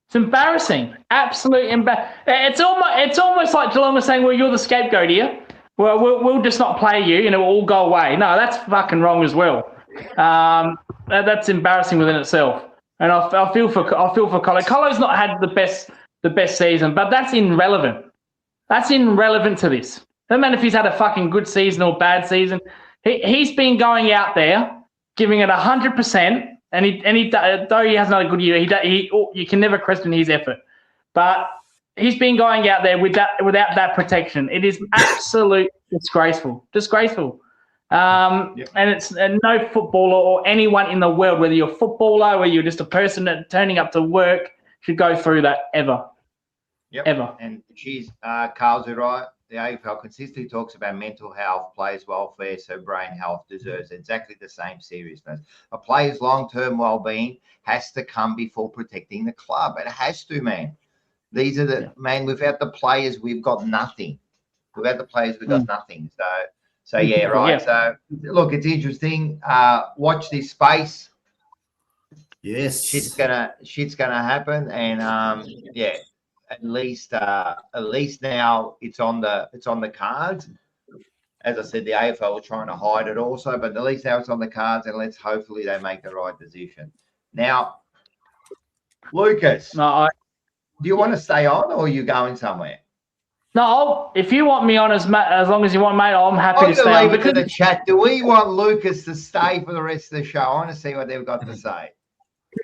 It's embarrassing. Absolutely embarrassing. It's almost like Geelong was saying, well, you're the scapegoat here. Well, we'll just not play you, and it will all go away. No, that's fucking wrong as well. That's embarrassing within itself. And I feel for Colo. Colo's not had the best season, but that's irrelevant. That's irrelevant to this. No matter if he's had a fucking good season or bad season. He's been going out there, giving it 100%, and he though he hasn't had a good year, you can never question his effort. But he's been going out there without that protection. It is absolute disgraceful. And no footballer or anyone in the world, whether you're a footballer or you're just a person that turning up to work, should go through that ever. Yep. Ever. And Carl's right. The AFL consistently talks about mental health, players' welfare, so brain health deserves exactly the same seriousness. A player's long-term well-being has to come before protecting the club. It has to, man. These are man, without the players, we've got nothing. Without the players, we've got nothing. So yeah, right. Yeah. So look, it's interesting. Watch this space. Yes. Shit's gonna happen. And yeah. At least now it's on the cards. As I said, the AFL are trying to hide it also, but at least now it's on the cards, and hopefully they make the right decision. Now, Lucas, do you want to stay on, or are you going somewhere? No, if you want me on as long as you want, mate, I'm happy to stay. Leave it to the chat. Do we want Lucas to stay for the rest of the show? I want to see what they've got to say.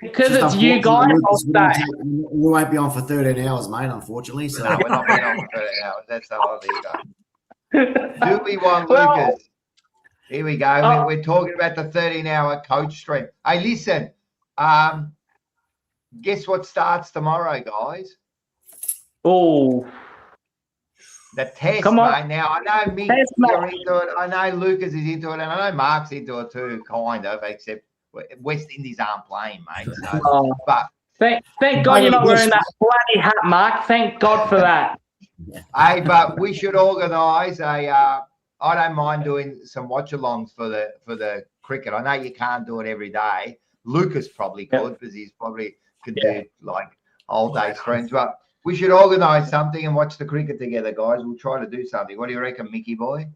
Because it's you guys, I'll stay. We won't be on for 13 hours, mate, unfortunately. So. No, we're not being on for 13 hours. That's how I ego. Do we want Lucas? Here we go. We're talking about the 13-hour coach stream. Hey, listen. Guess what starts tomorrow, guys? Oh. The test, mate. Now, I know Mick, you're into it. I know Lucas is into it, and I know Mark's into it too, kind of, except West Indies aren't playing, mate. So, but thank God you're not wearing that bloody hat, Mark. Thank God for that. Hey, but we should organise I don't mind doing some watch-alongs for the cricket. I know you can't do it every day. Lucas probably could because he's probably could do like all-day streams. But we should organise something and watch the cricket together, guys. We'll try to do something. What do you reckon, Mickey boy?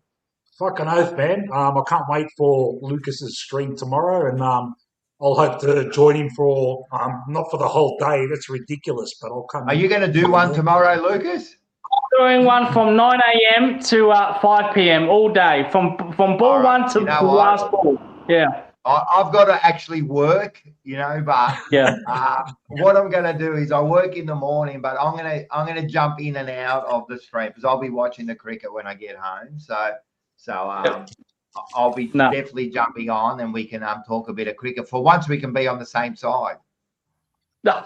Fucking oath, man. I can't wait for Lucas's stream tomorrow, and I'll hope to join him for not for the whole day. That's ridiculous, but I'll come. Are you going to do one tomorrow, Lucas? I'm doing one from 9 a.m. to 5 p.m. all day, from ball one to the last ball. Yeah. I've got to actually work, but what I'm going to do is I work in the morning, but I'm going to jump in and out of the stream because I'll be watching the cricket when I get home. So I'll be definitely jumping on, and we can talk a bit of cricket for once. We can be on the same side. That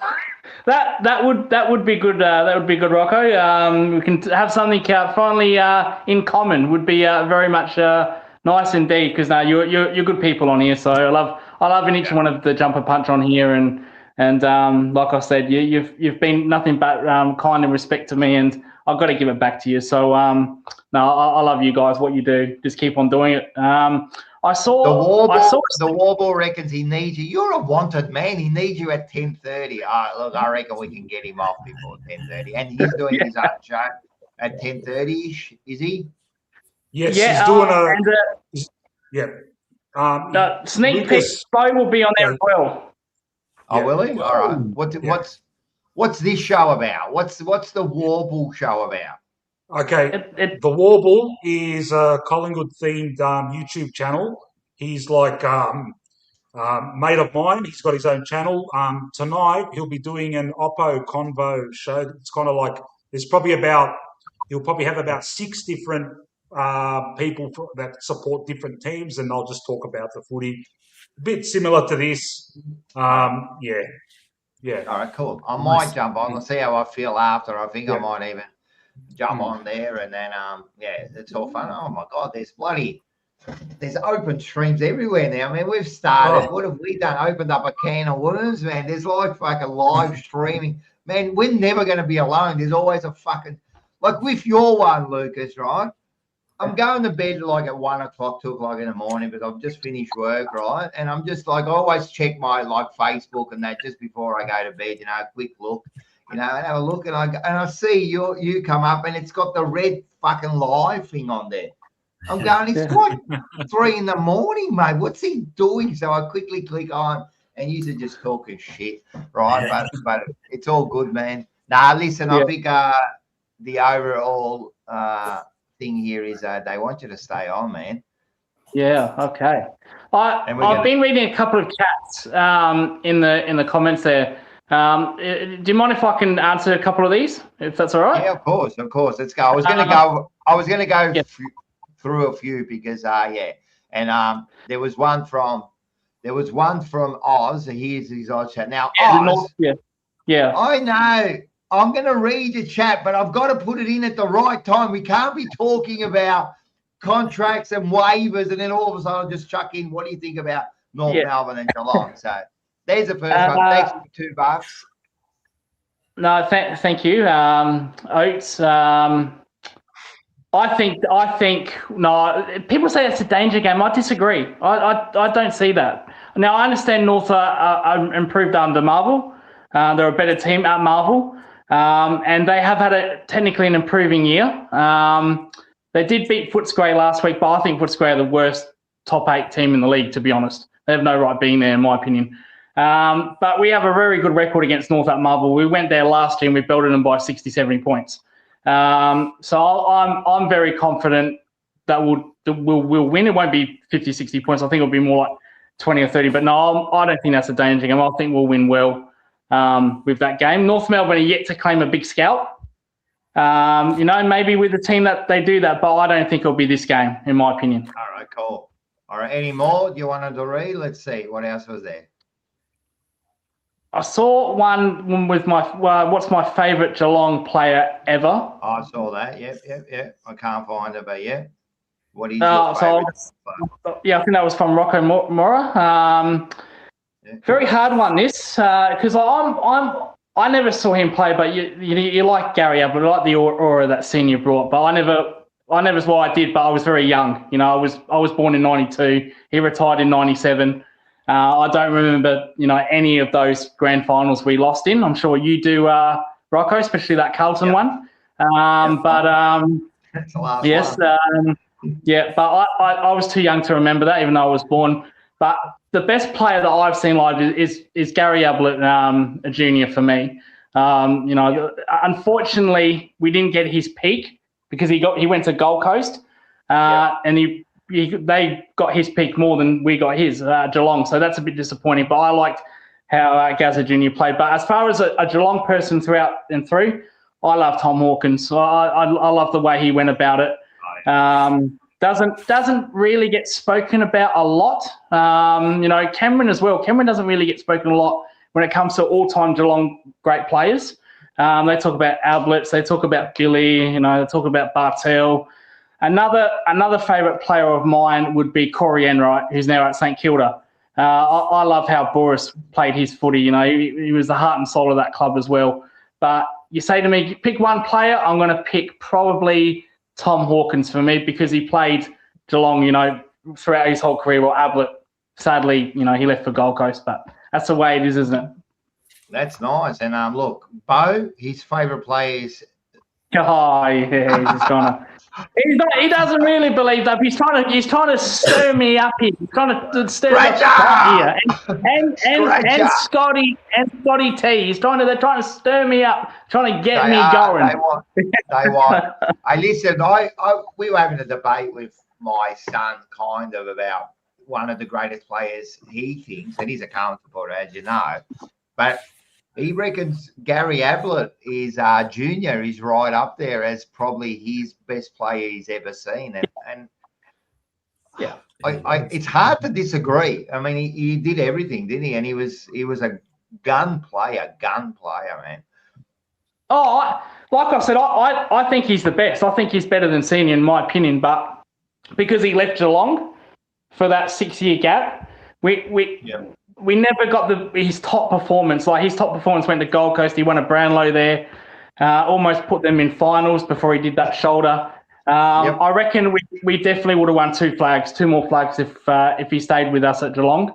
would be good. That would be good, Rocco. We can have something finally in common. Would be very much nice indeed. Because you're good people on here. So I love each one of the jumper punch on here, and like I said, you've been nothing but kind and respect to me, and I've got to give it back to you. So, I love you guys. What you do, just keep on doing it. The Warble reckons he needs you. You're a wanted man. He needs you at 10:30. Look, I reckon we can get him off before 10:30. And he's doing his own show at 10:30-ish, is he? Yes, he's doing sneak peek. Bo will be on there as well. Oh, will he? All right. What's this show about? What's the Warble show about? Okay, the Warble is a Collingwood-themed YouTube channel. He's like mate of mine. He's got his own channel. Tonight he'll be doing an Oppo Convo show. It's kind of like he'll probably have about 6 different people that support different teams, and they'll just talk about the footy. A bit similar to this. Yeah. All right, cool. I Nice. might jump on. I'll see how I feel after. I think I Yeah. might even jump on there, and then yeah, it's all fun. Oh my god, there's open streams everywhere now, man. We've started. Oh. What have we done? Opened up a can of worms, man. There's like fucking live streaming, man. We're never going to be alone. There's always a fucking like with your one, Lucas, right? I'm going to bed like at 1 o'clock, 2 o'clock in the morning because I've just finished work, right? And I'm just like, I always check my like Facebook and that just before I go to bed, a quick look, and have a look, and I see you come up, and it's got the red fucking live thing on there. I'm going, it's like 3 in the morning, mate. What's he doing? So I quickly click on, and you're just talking shit, right? But it's all good, man. Nah, listen, I think the overall thing here is they want you to stay on, man. Yeah. Okay. I've been reading a couple of chats in the comments there. Do you mind if I can answer a couple of these, if that's all right? Yeah, of course. Let's go. I was gonna go through a few because and there was one from Oz. Here's his Oz chat. Now Oz, yeah. I know. I'm going to read your chat, but I've got to put it in at the right time. We can't be talking about contracts and waivers and then all of a sudden just chuck in, what do you think about North Melbourne and Geelong? So there's the first one. Thanks for $2. No, thank you, Oates. I think no. People say it's a danger game. I disagree. I don't see that. Now I understand North are improved under Marvel. They're a better team at Marvel. And they have had technically an improving year. They did beat Footscray last week, but I think Footscray are the worst top 8 team in the league, to be honest. They have no right being there, in my opinion. But we have a very good record against North at Marvel. We went there last year and we belted them by 60, 70 points. So I'm very confident that we'll win. It won't be 50, 60 points. I think it'll be more like 20 or 30. But no, I don't think that's a danger game. I think we'll win well. With that game. North Melbourne are yet to claim a big scalp. Maybe with the team that they do that, but I don't think it'll be this game, in my opinion. All right, cool. All right, any more you wanted to read? Let's see. What else was there? I saw one with what's my favourite Geelong player ever. Oh, I saw that. Yep. I can't find it, but yeah. What is your favourite? I think that was from Rocco Mora. Very hard one, this, because I never saw him play, but you like Gary Ablett, you like the aura that senior brought, but I never. Well, I did, but I was very young. I was born in '92. He retired in '97. I don't remember, any of those grand finals we lost in. I'm sure you do, Rocco, especially that Carlton one. That's the last one. But I was too young to remember that, even though I was born. But the best player that I've seen live is Gary Ablett Jr. for me. Unfortunately, we didn't get his peak because he went to Gold Coast, and they got his peak more than we got his Geelong. So that's a bit disappointing. But I liked how Gazza Jr. played. But as far as a Geelong person throughout and through, I love Tom Hawkins. So I love the way he went about it. Doesn't really get spoken about a lot. Cameron as well. Cameron doesn't really get spoken a lot when it comes to all-time Geelong great players. They talk about Ablett, they talk about Billy, they talk about Bartel. Another favourite player of mine would be Corey Enright, who's now at St Kilda. I love how Boris played his footy. He was the heart and soul of that club as well. But you say to me, pick one player, I'm going to pick probably Tom Hawkins for me because he played Geelong, throughout his whole career. Well, Ablett, sadly, he left for Gold Coast, but that's the way it is, isn't it? That's nice. And look, Bo, his favourite player is. Oh, yeah, he's just gonna. He doesn't really believe that. He's trying to stir me up here. He's trying to stir me up here. And Scotty T. They're trying to stir me up, trying to get me going. They want. Listen. We were having a debate with my son, kind of, about one of the greatest players he thinks, and he's a Carlton supporter, as you know, but he reckons Gary Ablett is junior. He's right up there as probably his best player he's ever seen, and it's hard to disagree. I mean, he did everything, didn't he? And he was a gun player, man. Oh, like I said, I think he's the best. I think he's better than Senior in my opinion, but because he left Geelong for that 6-year gap, we never got his top performance. Like his top performance went to Gold Coast. He won a Brownlow there, almost put them in finals before he did that shoulder. I reckon we definitely would have won 2 more flags if he stayed with us at Geelong.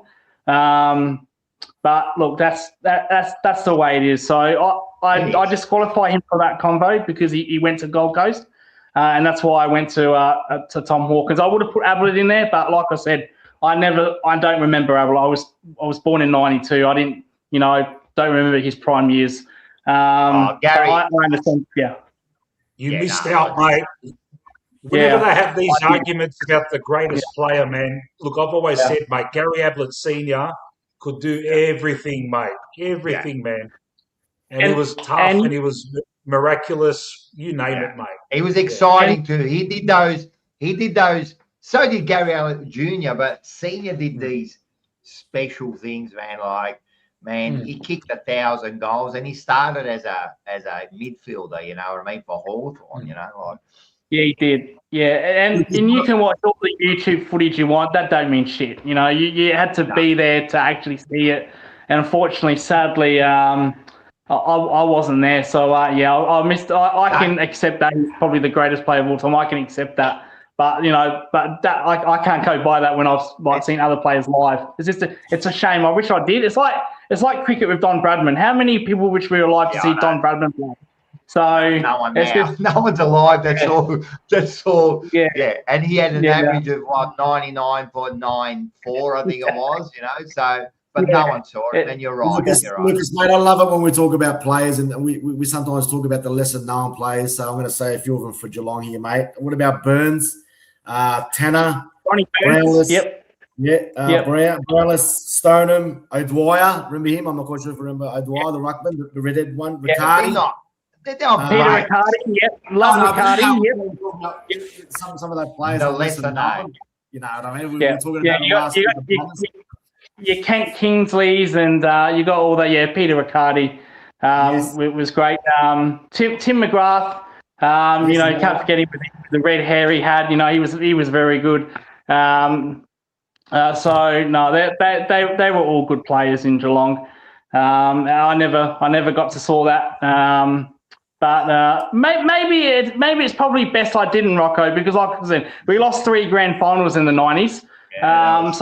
But look, that's the way it is. So I disqualify him for that convo because he went to Gold Coast, and that's why I went to Tom Hawkins. I would have put Ablett in there, but like I said, I don't remember Ablett. I was born in '92. I didn't, don't remember his prime years. Gary, I understand. Yeah, you missed out, mate. Whenever they have these arguments about the greatest player, man, look, I've always said, mate, Gary Ablett Senior could do everything, mate. Everything, man. And he was tough and he was miraculous. You name it, mate. He was exciting too. He did those. So did Gary Ablett Jr., but Senior did these special things, man. Like, he kicked 1,000 goals and he started as a midfielder, you know what I mean, for Hawthorn, like. Yeah, he did. Yeah, and you can watch all the YouTube footage you want. That don't mean shit. You had to be there to actually see it. And unfortunately, sadly, I wasn't there. So, I missed. I can accept that he's probably the greatest player of all time. I can accept that. But, that I can't go by that when I've seen other players live. It's a shame. I wish I did. It's like cricket with Don Bradman. How many people wish we were alive to see Don Bradman play? So no one now. No one's alive. That's all. Yeah. And he had an average of 99.94, I think it was. So, but no one saw it. And you're right. Lucas, mate, I love it when we talk about players, and we sometimes talk about the lesser known players. So I'm going to say a few of them for Geelong here, mate. What about Burns, Tanner, Ronnie Burns? Brownless, Stoneham, O'Dwyer. Remember him? I'm not quite sure if you remember O'Dwyer, the ruckman, the redhead one. Riccardi. Peter Riccardi, love Riccardi, Some of those players are lesser known. You know what I mean? We were talking about your Kent Kingsleys and you got all that. Yeah, Peter Riccardi it was great. Tim McGrath, you can't forget him with the red hair he had. He was very good. So no, they were all good players in Geelong. I never got to saw that. But maybe it's probably best I didn't, Rocco, because like I said, we lost 3 grand finals in the 90s. And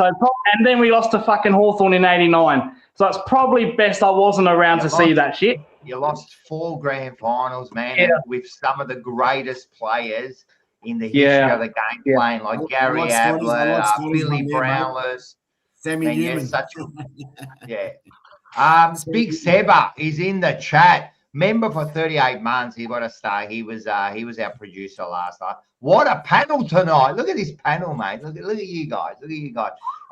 then we lost to fucking Hawthorn in 89. So it's probably best I wasn't around to see that shit. You lost 4 grand finals, man, with some of the greatest players in the history of the game playing, like Gary Ablett, Billy Brownless, Sammy Newman. Big Seba is in the chat. Member for 38 months. He got to stay. He was our producer last night. What a panel tonight! Look at this panel, mate. Look at you guys.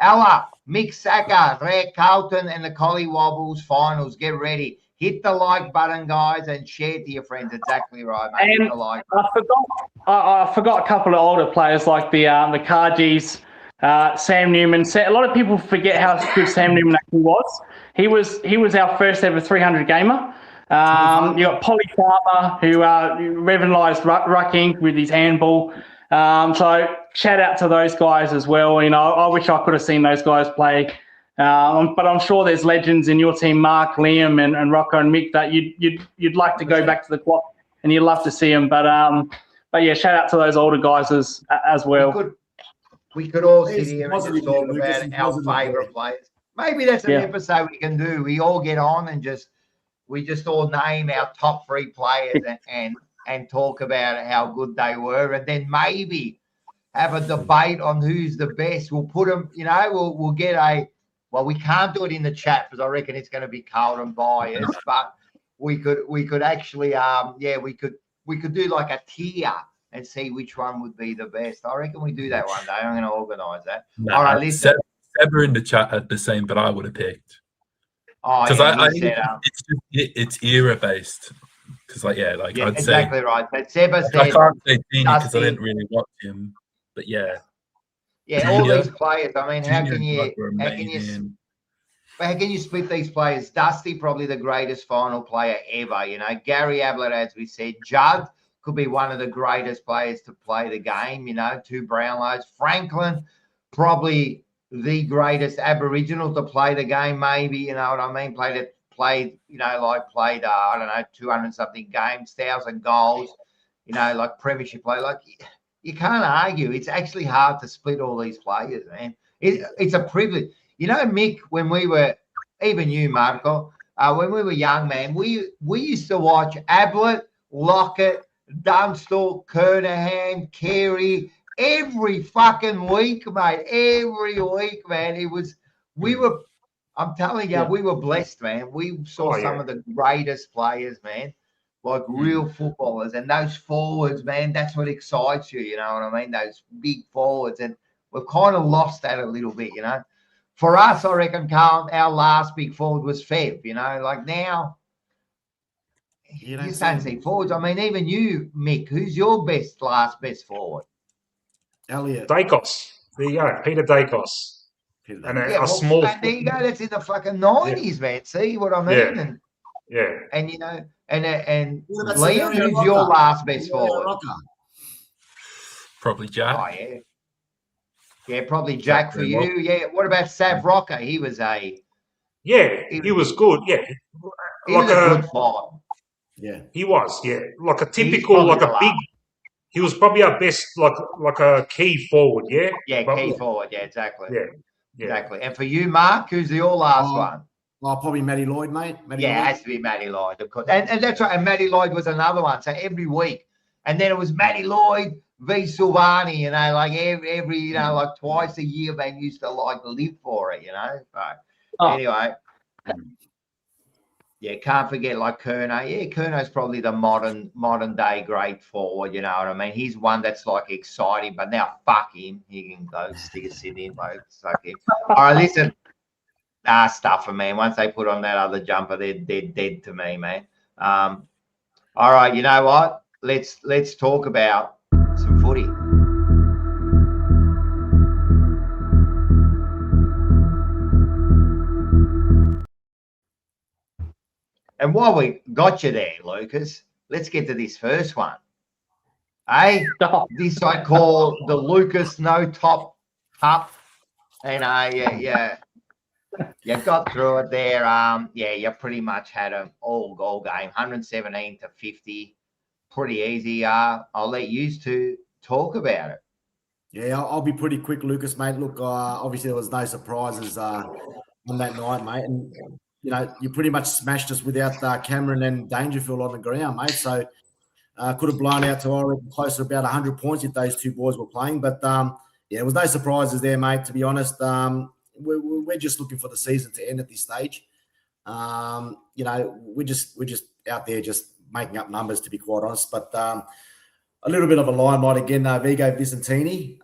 Ella, Mick Sacker, Ray Carlton, and the Collie Wobbles finals. Get ready. Hit the like button, guys, and share to your friends. Exactly right, mate. And hit the like I forgot a couple of older players like the Cargies, Sam Newman. A lot of people forget how good Sam Newman actually was. He was our first ever 300 gamer. You got Polly Farmer, who revolutionised rucking with his handball. So shout out to those guys as well. I wish I could have seen those guys play. But I'm sure there's legends in your team, Mark, Liam, and Rocco and Mick, that you'd like to go back to the clock and you'd love to see them. But yeah, shout out to those older guys as well. We could all sit here and just talk about our favourite players. Maybe that's an episode we can do. We all get on and we just all name our top 3 players and talk about how good they were, and then maybe have a debate on who's the best. We'll put them, we'll get we can't do it in the chat because I reckon it's going to be cold and biased, but we could actually, we could do like a tier and see which one would be the best. I reckon we do that one day. I'm going to organise that. No, all right, listen. Seba in the chat had the same, but I would have picked. Because it's era based. Because I'd say exactly right. But Seba said I can't say Dini because I didn't really watch him. But yeah, all these players. I mean, how can you? how can you split these players? Dusty, probably the greatest final player ever. You know, Gary Ablett, as we said, Judd could be one of the greatest players to play the game. You know, 2 Brownlows. Franklin, probably the greatest Aboriginal to play the game. Maybe, you know what I mean? Played. You know, like played. I don't know, 200 something games, 1,000 goals. You know, like premiership play. Like you can't argue. It's actually hard to split all these players, man. It's a privilege. You know, Mick, when we were, even you, Marco, when we were young, man, we used to watch Ablett, Lockett, Dunstall, Kernahan, Carey every fucking week, mate. Every week, man. I'm telling you, we were blessed, man. We saw some of the greatest players, man, like real footballers. And those forwards, man, that's what excites you, you know what I mean? Those big forwards. And we've kind of lost that a little bit, you know. For us, I reckon, Carl, our last big forward was Fev, you know. Like now, you just don't see forwards. I mean, even you, Mick, who's your last best forward? Elliot. Dacos. There you go, Peter Dacos. And a small. There you go. That's in the fucking 90s, man. See what I mean? And you know, and Liam, who's your last best forward? Probably Jack. Oh yeah, yeah, probably Jack for you. Yeah. What about Sav Rocker? He was a. Yeah, he was good. Yeah, he was a good fight. Yeah, he was. Yeah, like a typical, like a big. He was probably our best, like a key forward. Yeah. Yeah, key forward. Yeah, exactly. Yeah. Exactly. And for you, Mark, who's your last one? Oh, probably Matty Lloyd, mate. Lloyd. It has to be Matty Lloyd, of course. And that's right. And Matty Lloyd was another one. So every week. And then it was Matty Lloyd v. Silvani, you know, like every you know, like twice a year, they used to like live for it, you know. So anyway. Yeah, can't forget like Kerno. Yeah, Kerno's probably the modern day great forward, you know what I mean? He's one that's like exciting, but now fuck him. He can go stick a sit in, like suck him. All right, listen. Stuffer, man. Once they put on that other jumper, they're dead to me, man. All right, you know what? Let's talk about some footy. And while we got you there, Lucas, let's get to this first one. This I call the Lucas No Top Cup. And you got through it there. You pretty much had an all-goal game, 117 to 50. Pretty easy. I'll let you two talk about it. Yeah, I'll be pretty quick, Lucas, mate. Look, obviously there was no surprises on that night, mate. And you know, you pretty much smashed us without Cameron and Dangerfield on the ground, mate. So could have blown out to, I reckon, close to about 100 points if those two boys were playing. But, there was no surprises there, mate, to be honest. We're just looking for the season to end at this stage. You know, we're just out there just making up numbers, to be quite honest. But a little bit of a limelight again, Vigo Vicentini,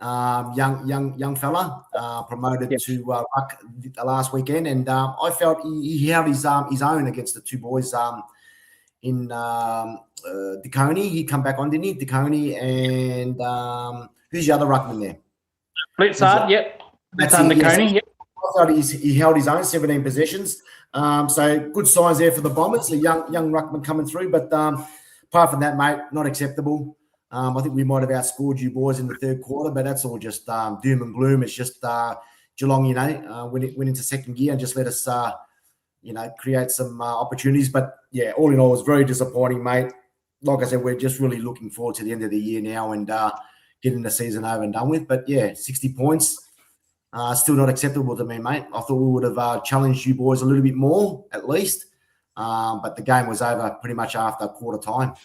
young fella, promoted to ruck last weekend, and I felt he held his own against the two boys in DeConey. He come back on, didn't he? DeConey and who's the other ruckman there? Blitzard, yep. Blitzard DeConey, yep. I thought he held his own, 17 possessions. So good signs there for the Bombers, a young ruckman coming through. But apart from that, mate, not acceptable. I think we might have outscored you boys in the third quarter, but that's all just doom and gloom. It's just Geelong, you know, went into second gear and just let us, you know, create some opportunities. But, yeah, all in all, it was very disappointing, mate. Like I said, we're just really looking forward to the end of the year now and getting the season over and done with. But, yeah, 60 points, still not acceptable to me, mate. I thought we would have challenged you boys a little bit more at least. But the game was over pretty much after quarter time.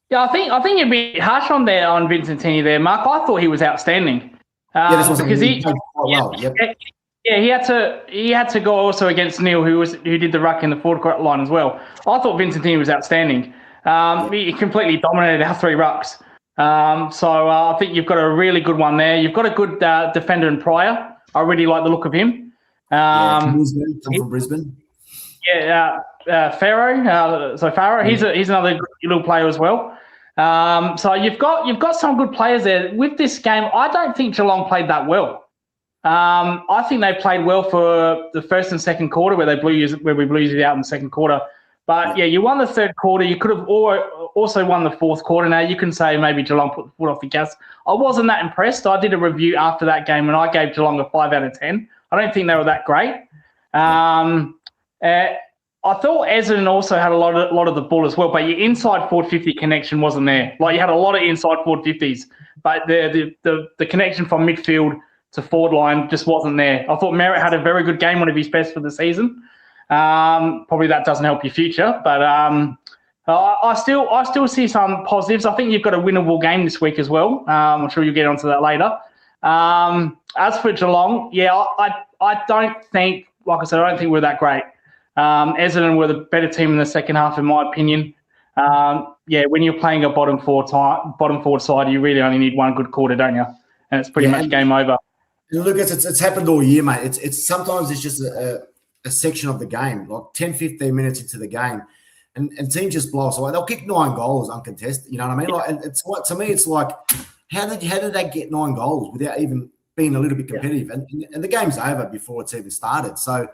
Yeah, I think you're a bit harsh on Vicentini there, Mark. I thought he was outstanding. Because he had to go also against Neil, who did the ruck in the forward court line as well. I thought Vicentini was outstanding. He completely dominated our three rucks. So I think you've got a really good one there. You've got a good defender in Pryor. I really like the look of him. From Brisbane. Yeah, Fourever. Fourever, he's another good little player as well. So you've got some good players there. With this game, I don't think Geelong played that well. I think they played well for the first and second quarter where we blew you out in the second quarter. But, yeah, you won the third quarter. You could have also won the fourth quarter. Now, you can say maybe Geelong put the foot off the gas. I wasn't that impressed. I did a review after that game and I gave Geelong a 5 out of 10. I don't think they were that great. I thought Essendon also had a lot of the ball as well, but your inside forward 50 connection wasn't there. Like, you had a lot of inside forward 50s, but the connection from midfield to forward line just wasn't there. I thought Merritt had a very good game, one of his best for the season. Probably that doesn't help your future, but I still see some positives. I think you've got a winnable game this week as well. I'm sure you'll get onto that later. As for Geelong, yeah, I don't think, like I said, I don't think we're that great. Essendon were the better team in the second half, in my opinion. Yeah, when you're playing a bottom forward side, you really only need one good quarter, don't you? And it's pretty much game over. Look, it's happened all year, mate. It's sometimes it's just a section of the game, like 10, 15 minutes into the game, and teams just blow us away. They'll kick 9 goals uncontested. You know what I mean? Like, and it's like, to me, it's like, how did they get 9 goals without even being a little bit competitive? And the game's over before it's even started. So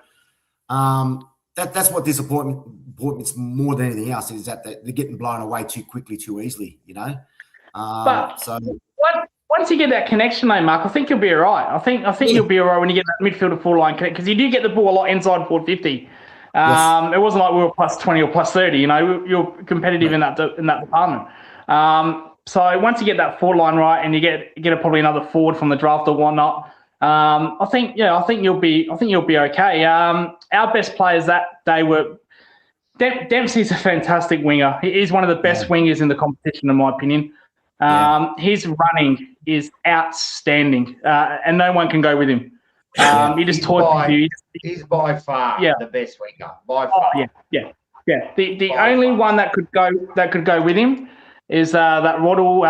that's what disappointments more than anything else is, that they're getting blown away too quickly, too easily. You know. Once you get that connection, though, Mark, I think you'll be all right. I think you'll be all right when you get that midfield to full line connect, because you do get the ball a lot inside forward 50. It wasn't like we were plus 20 or plus 30. You know, you're competitive in that department. So once you get that forward line right, and you get probably another forward from the draft or whatnot, I think you'll be okay. Our best players that day were Dempsey's a fantastic winger. He's one of the best wingers in the competition, in my opinion. His running is outstanding, and no one can go with him. He just tortures you. He's by far the best winger. By far. Yeah. The only one that could go with him is that Roddle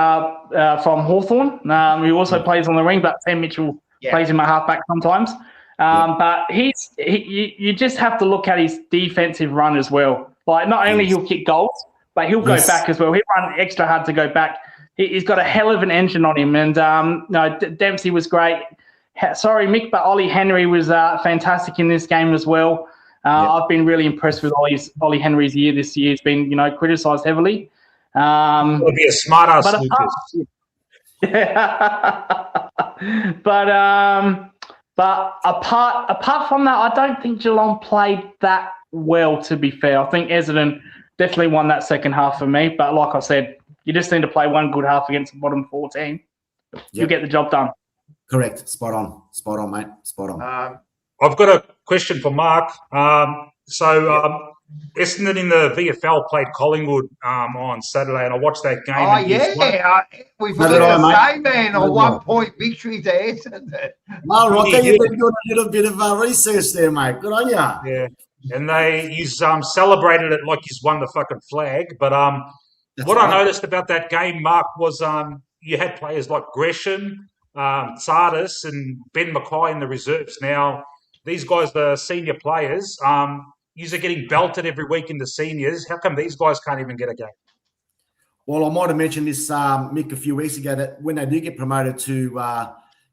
from Hawthorn, who also plays on the wing, but Sam Mitchell plays him at halfback sometimes. But you just have to look at his defensive run as well. Like, not only he'll kick goals, but he'll go back as well. He'll run extra hard to go back. He's got a hell of an engine on him. And Dempsey was great. Sorry, Mick, but Ollie Henry was fantastic in this game as well. I've been really impressed with Ollie Henry's year this year. He's been, criticised heavily. It'll be a smart ass, Lucas. But apart from that, I don't think Geelong played that well, to be fair. I think Essendon definitely won that second half for me. But like I said, you just need to play one good half against the bottom 14. You'll get the job done. Correct. Spot on, mate. Spot on. I've got a question for Mark. Essendon in the VFL played Collingwood on Saturday, and I watched that game. Oh, yeah. We've got the same, man, a 1-point victory to Essendon. Oh, Rocky, you've been doing a little bit of research there, mate. Good on you. Yeah. And he's celebrated it like he's won the fucking flag. But what I noticed about that game, Mark, was you had players like Gresham, Sardis, and Ben Mackay in the reserves. Now, these guys are senior players. You're getting belted every week in the seniors. How come these guys can't even get a game? Well, I might have mentioned this, Mick, a few weeks ago, that when they do get promoted to,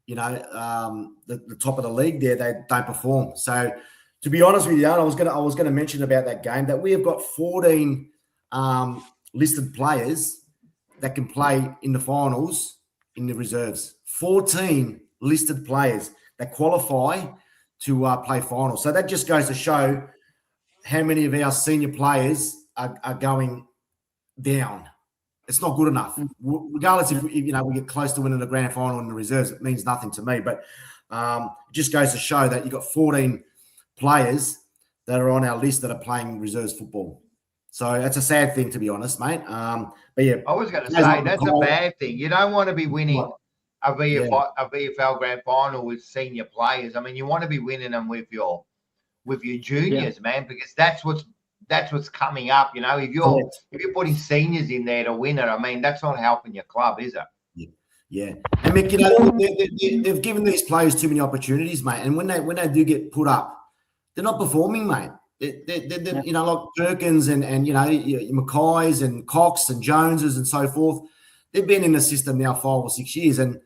the top of the league, there they don't perform. So, to be honest with you, I was going to mention about that game that we have got 14 listed players that can play in the finals in the reserves. 14 listed players that qualify to play finals. So that just goes to show how many of our senior players are going down. It's not good enough. Regardless if we get close to winning the grand final in the reserves, it means nothing to me. But it just goes to show that you've got 14 players that are on our list that are playing reserves football. So that's a sad thing, to be honest, mate. But yeah, I was going to say that's a bad thing. You don't want to be winning a VFL grand final with senior players. I mean, you want to be winning them with your juniors, man, because that's what's coming up. If you're putting seniors in there to win it, I mean, that's not helping your club, is it? Yeah. And Mick, they've given these players too many opportunities, mate. And when they do get put up, they're not performing, mate. They're like Perkins and Mackays and Cox and Joneses and so forth. They've been in the system now 5 or 6 years, and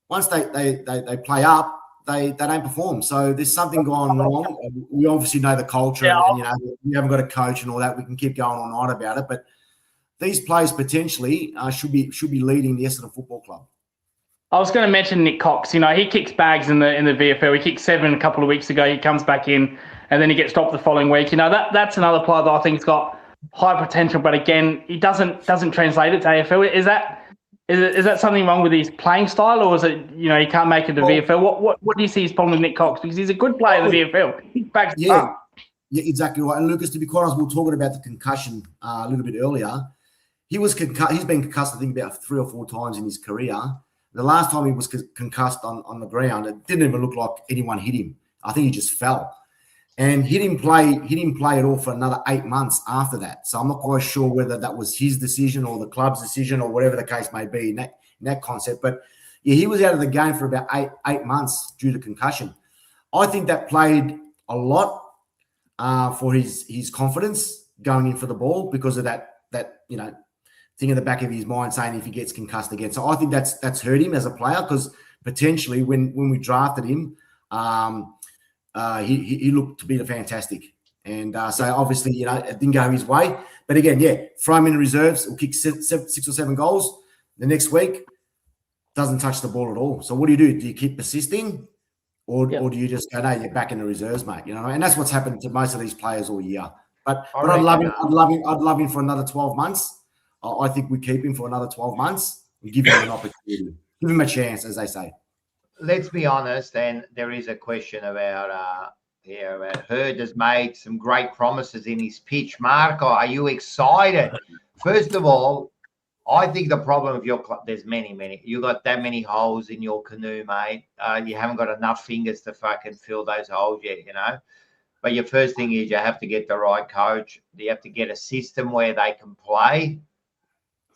once they play up, they don't perform. So there's something going wrong. We obviously know the culture, and we haven't got a coach and all that. We can keep going all night about it, but these players potentially should be leading the Essendon Football Club. I was going to mention Nick Cox. He kicks bags in the VFL. He kicked 7 a couple of weeks ago. He comes back in, and then he gets dropped the following week. That's another player that I think's got high potential, but again, he doesn't translate it to AFL. Is that something wrong with his playing style, or is it he can't make it to VFL? What do you see his problem with Nick Cox? Because he's a good player in the VFL. He backs up. Yeah, exactly right. And Lucas, to be quite honest, we were talking about the concussion a little bit earlier. He's been concussed, I think, about 3 or 4 times in his career. The last time he was concussed on the ground, it didn't even look like anyone hit him. I think he just fell. And he didn't play at all for another 8 months after that. So I'm not quite sure whether that was his decision or the club's decision or whatever the case may be in that concept. But yeah, he was out of the game for about eight months due to concussion. I think that played a lot for his confidence going in for the ball because of that thing in the back of his mind saying if he gets concussed again. So I think that's hurt him as a player because potentially when we drafted him, he looked to be fantastic. And so obviously, it didn't go his way. But again, throw him in the reserves. He'll kick 6 or 7 goals. The next week, doesn't touch the ball at all. So what do? Do you keep persisting? Or do you just go, no, you're back in the reserves, mate? And that's what's happened to most of these players all year. But I'd love him for another 12 months. I think we keep him for another 12 months and give him an opportunity. Give him a chance, as they say. Let's be honest, and there is a question about Hurd has made some great promises in his pitch. Marco, are you excited? First of all, I think the problem of your club, there's many. You got that many holes in your canoe, mate. You haven't got enough fingers to fucking fill those holes yet, But your first thing is you have to get the right coach. You have to get a system where they can play,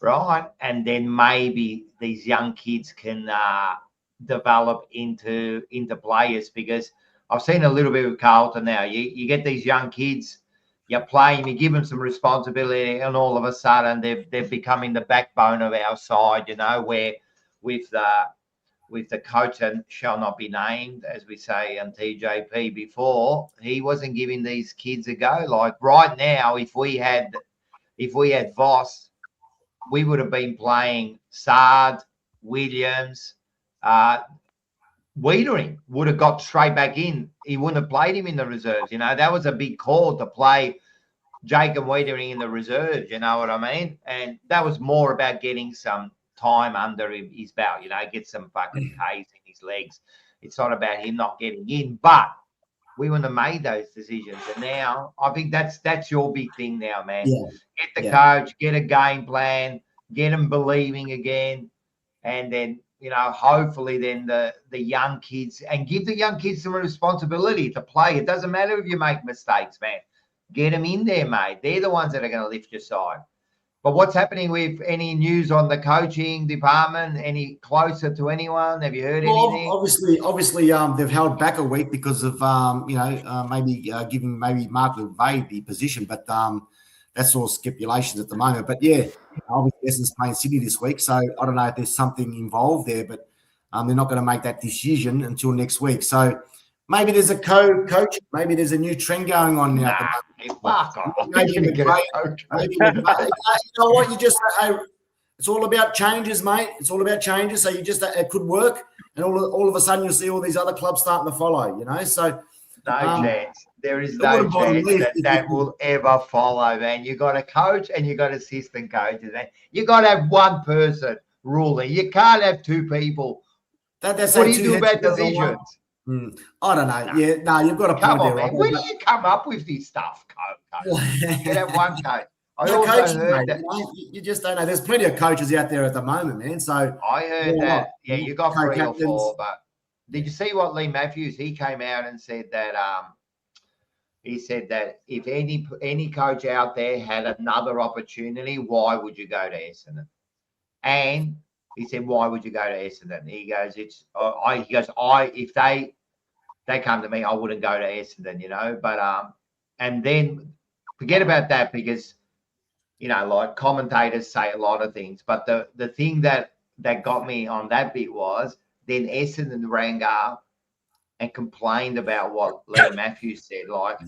right? And then maybe these young kids can develop into players, because I've seen a little bit with Carlton now. You get these young kids, you play them, you give them some responsibility, and all of a sudden they're becoming the backbone of our side, where with the coach, and shall not be named, as we say on TJP before, he wasn't giving these kids a go. Like right now, if we had Voss, we would have been playing Sard, Williams, Wiedering would have got straight back in. He wouldn't have played him in the reserves. That was a big call to play Jacob Wiedering in the reserves. You know what I mean? And that was more about getting some time under his belt. Get some fucking K's in his legs. It's not about him not getting in, but we wouldn't have made those decisions. And now I think that's your big thing now, man. Yeah. Get the coach, get a game plan, get them believing again, and then hopefully then the young kids, and give the young kids some responsibility to play. It doesn't matter if you make mistakes, man. Get them in there, mate. They're the ones that are going to lift your side. But what's happening with any news on the coaching department? Any closer to anyone? Have you heard anything? Obviously, they've held back a week because of maybe giving Mark LeVay the position, but that's all stipulations at the moment. But yeah, obviously Essendon's playing Sydney this week, so I don't know if there's something involved there, but they're not going to make that decision until next week. So maybe there's a coach, maybe there's a new trend going on now. Fuck off. Maybe you know what? It's all about changes, mate. It's all about changes. So it could work, and all of a sudden you'll see all these other clubs starting to follow. So no chance. There is no chance that will ever follow, man. You got a coach and you got assistant coaches, and you got to have one person ruling. You can't have 2 people. What do you do about decisions? I don't know. Yeah, no, you've got to come on, man. Where do you come up with this stuff, coach? You have one coach. You just don't know. There's plenty of coaches out there at the moment, man. So I heard that. Yeah, you got 3 or 4, but did you see what Lee Matthews? He came out and said that. He said that if any coach out there had another opportunity, why would you go to Essendon? And he said, why would you go to Essendon? He goes, if they come to me, I wouldn't go to Essendon, But and then forget about that, because like commentators say a lot of things, but the thing that got me on that bit was then Essendon rang up and complained about what Lee Matthews said. Like,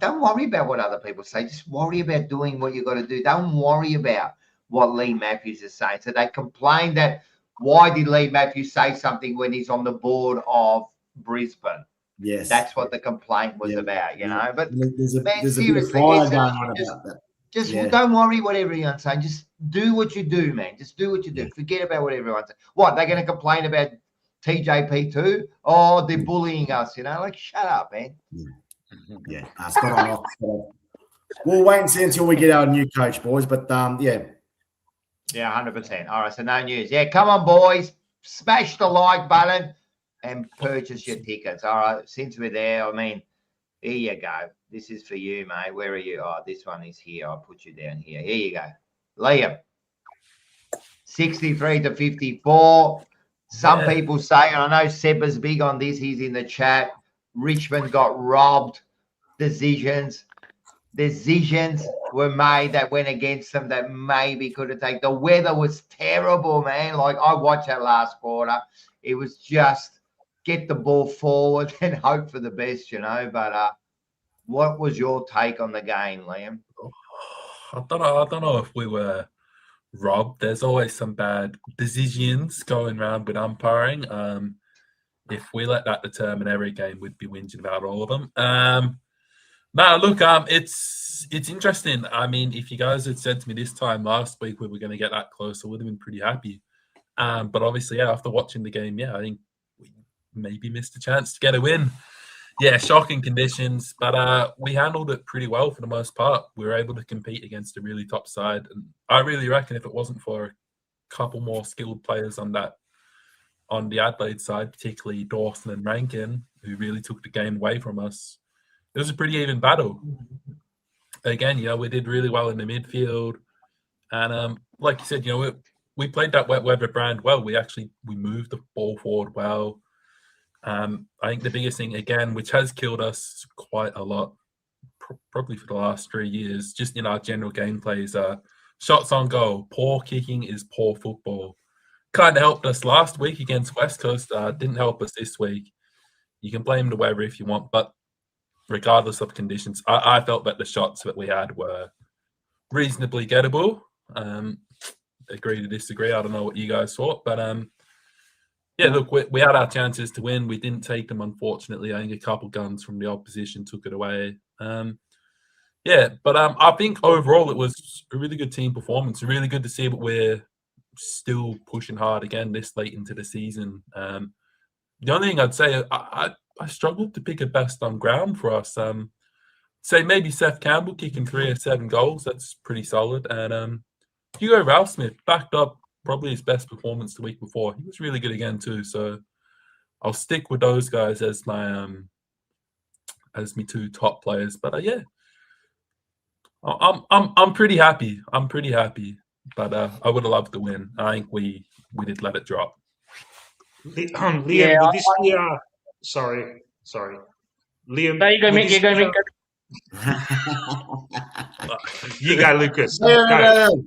don't worry about what other people say. Just worry about doing what you got to do. Don't worry about what Lee Matthews is saying. So they complained that why did Lee Matthews say something when he's on the board of Brisbane? Yes, that's what the complaint was about, you know. But there's a seriously, bit of fire going on about that. Just don't worry what everyone's saying. Just do what you do, man. Just do what you do. Forget about what everyone's saying. What, they're going to complain about TJP too? Oh, they're bullying us, you know. Like, shut up, man. Yeah, spot on. We'll wait and see until we get our new coach, boys. But yeah, 100%. All right, so no news. Yeah, come on, boys, smash the like button and purchase your tickets. All right, since we're there, I mean, here you go. This is for you, mate. Where are you? Oh, this one is here. I'll put you down here. Here you go, Liam. 63-54. Some people say, and I know Seb is big on this. He's in the chat. Richmond got robbed. Decisions were made that went against them that maybe could have taken. The weather was terrible, man. Like, I watched that last quarter. It was just get the ball forward and hope for the best, you know. But what was your take on the game, Liam? I don't know if we were robbed. There's always some bad decisions going around with umpiring. If we let that determine every game, we'd be whinging about all of them. No, look, it's interesting. I mean, if you guys had said to me this time last week we were going to get that close, I would have been pretty happy. But obviously, after watching the game, I think we maybe missed a chance to get a win. Yeah, shocking conditions, but we handled it pretty well for the most part. We were able to compete against a really top side, and I really reckon if it wasn't for a couple more skilled players on the Adelaide side, particularly Dawson and Rankin, who really took the game away from us, it was a pretty even battle. Again, we did really well in the midfield, and like you said, we played that wet weather brand well. We moved the ball forward well. I think the biggest thing, again, which has killed us quite a lot, probably for the last 3 years, just in our general gameplay, is shots on goal. Poor kicking is poor football. Kind of helped us last week against West Coast. Didn't help us this week. You can blame the weather if you want, but regardless of conditions, I felt that the shots that we had were reasonably gettable. Agree to disagree. I don't know what you guys thought, but yeah, look, we had our chances to win. We didn't take them, unfortunately. I think a couple guns from the opposition took it away. Yeah, but I think overall it was a really good team performance. Really good to see that we're still pushing hard again this late into the season. The only thing I'd say, I struggled to pick a best on ground for us. Say maybe Seth Campbell kicking 3 or 7 goals. That's pretty solid. And Hugo Ralphsmith backed up probably his best performance the week before. He was really good again too. So I'll stick with those guys as my me 2 top players. But yeah, I'm pretty happy. I'm pretty happy. But I would have loved to win. I think we did let it drop. Liam, would this be sorry. Liam. There you go, Mick. You go, Lucas. Go.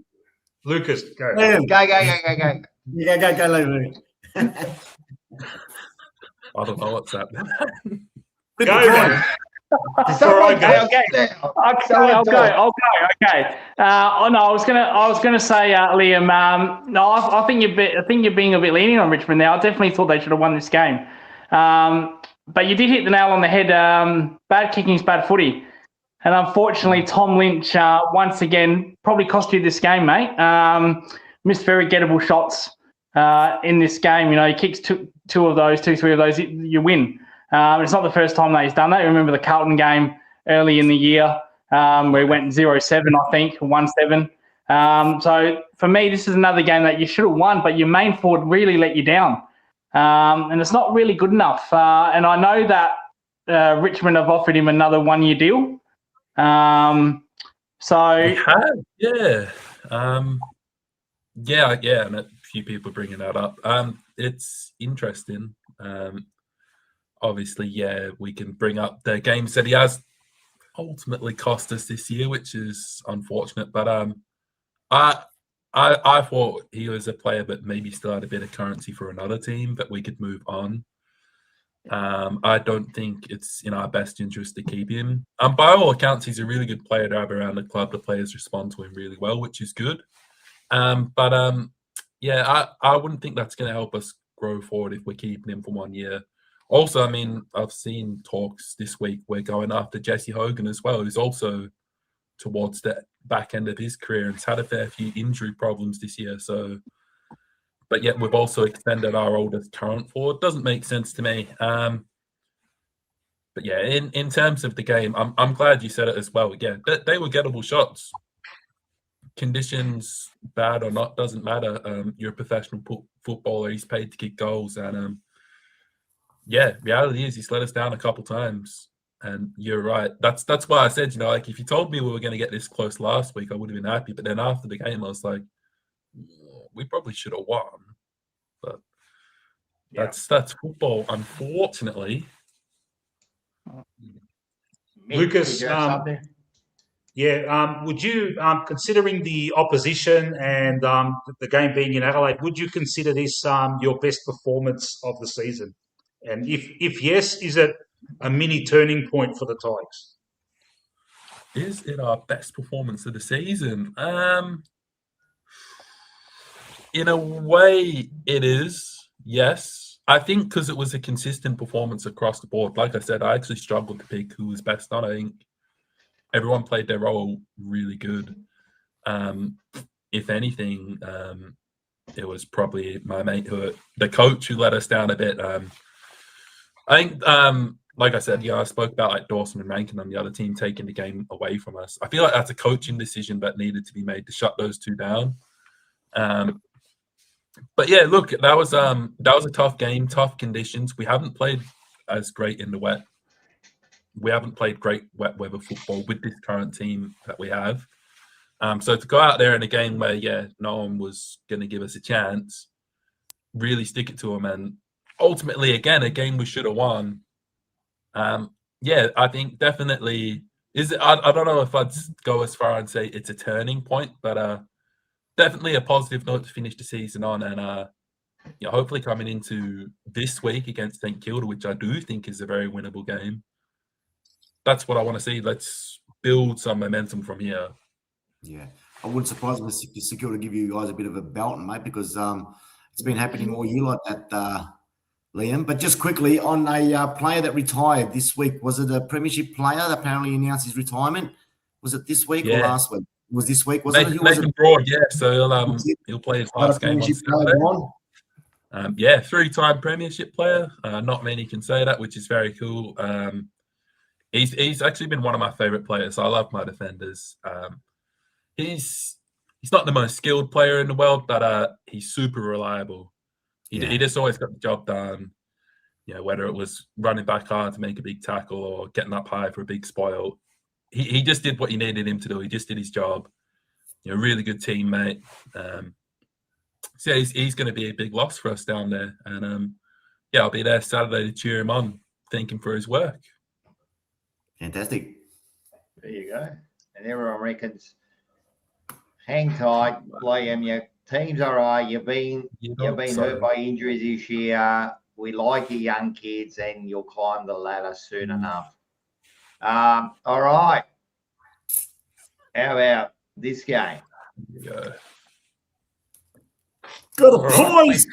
Lucas, go. Go. Go. Go, Luke. I don't know what's happening. Go, man. Before I go. I'll go. Okay. I was gonna say, Liam. No, I think you're being a bit lenient on Richmond now. I definitely thought they should have won this game. But you did hit the nail on the head. Bad kicking's bad footy. And unfortunately, Tom Lynch, once again, probably cost you this game, mate. Missed very gettable shots in this game. He kicks two, 3 of those, you win. It's not the first time that he's done that. You remember the Carlton game early in the year where he went 0-7, I think, 1-7. So for me, this is another game that you should have won, but your main forward really let you down. And it's not really good enough. And I know that Richmond have offered him another 1-year deal. So we have, yeah. And a few people bringing that up. It's interesting. Obviously, we can bring up the games that he has ultimately cost us this year, which is unfortunate. But I thought he was a player that maybe still had a bit of currency for another team that we could move on. I don't think it's in our best interest to keep him. By all accounts, he's a really good player to have around the club. The players respond to him really well, which is good. Yeah, I wouldn't think that's going to help us grow forward if we're keeping him for 1 year. Also, I mean, I've seen talks this week we're going after Jesse Hogan as well, who's also towards the back end of his career and has had a fair few injury problems this year. So, but yet we've also extended our oldest current forward. Doesn't make sense to me. But yeah, in terms of the game, I'm glad you said it as well. Yeah, they were gettable shots. Conditions, bad or not, doesn't matter. You're a professional footballer. He's paid to kick goals, and yeah, reality is he's let us down a couple times. And you're right. That's why I said, like if you told me we were going to get this close last week, I would have been happy. But then after the game, I was like, we probably should have won. But that's football, unfortunately. Lucas, would you, considering the opposition and the game being in Adelaide, would you consider this your best performance of the season? And if yes, is it a mini turning point for the Tigers? Is it our best performance of the season? In a way, it is, yes. I think because it was a consistent performance across the board. Like I said, I actually struggled to pick who was best on. I think everyone played their role really good. If anything, it was probably my mate, the coach, who let us down a bit. I think, like I said, I spoke about like Dawson and Rankin on the other team taking the game away from us. I feel like that's a coaching decision that needed to be made to shut those two down. But yeah, look, that was a tough game, tough conditions. We haven't played as great in the wet. We haven't played great wet weather football with this current team that we have. So to go out there in a game where, no one was going to give us a chance, really stick it to them, and ultimately, again, a game we should have won. I think definitely I don't know if I'd go as far and say it's a turning point, but definitely a positive note to finish the season on, and hopefully coming into this week against St Kilda, which I do think is a very winnable game. That's what I want to see. Let's build some momentum from here. Yeah, I wouldn't surprise me if St Kilda give you guys a bit of a belting, mate, because it's been happening all year like that, Liam. But just quickly on a player that retired this week, was it a premiership player that apparently announced his retirement? Was it this week or last week? It was this week, wasn't it? Nathan Broad, so he'll play his last game on Saturday. 3-time premiership player. Not many can say that, which is very cool. He's actually been one of my favorite players. I love my defenders. He's not the most skilled player in the world, but he's super reliable. He just always got the job done. Whether it was running back hard to make a big tackle or getting up high for a big spoil, he just did what you needed him to do. He just did his job. Really good teammate. So he's going to be a big loss for us down there. And I'll be there Saturday to cheer him on, thank him for his work. Fantastic. There you go. And everyone reckons, hang tight, Liam. Your team's all right. You've been hurt by injuries this year. We like your young kids, and you'll climb the ladder soon enough. All right. How about this game? Got a point.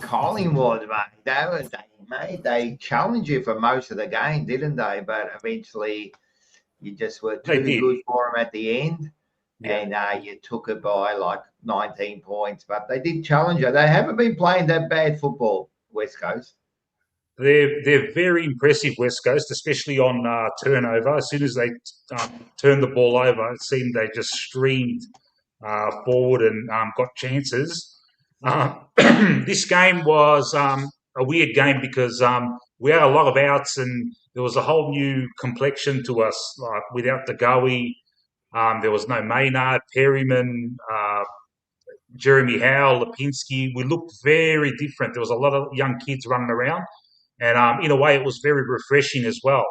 Collingwood, mate. They challenged you for most of the game, didn't they? But eventually, you just were too good for them at the end, and you took it by like 19 points. But they did challenge you. They haven't been playing that bad football, West Coast. They're very impressive, West Coast, especially on turnover. As soon as they turned the ball over, it seemed they just streamed forward and got chances. This game was a weird game because we had a lot of outs and there was a whole new complexion to us. Like without the Goey, there was no Maynard, Perryman, Jeremy Howe, Lipinski. We looked very different. There was a lot of young kids running around. And in a way, it was very refreshing as well.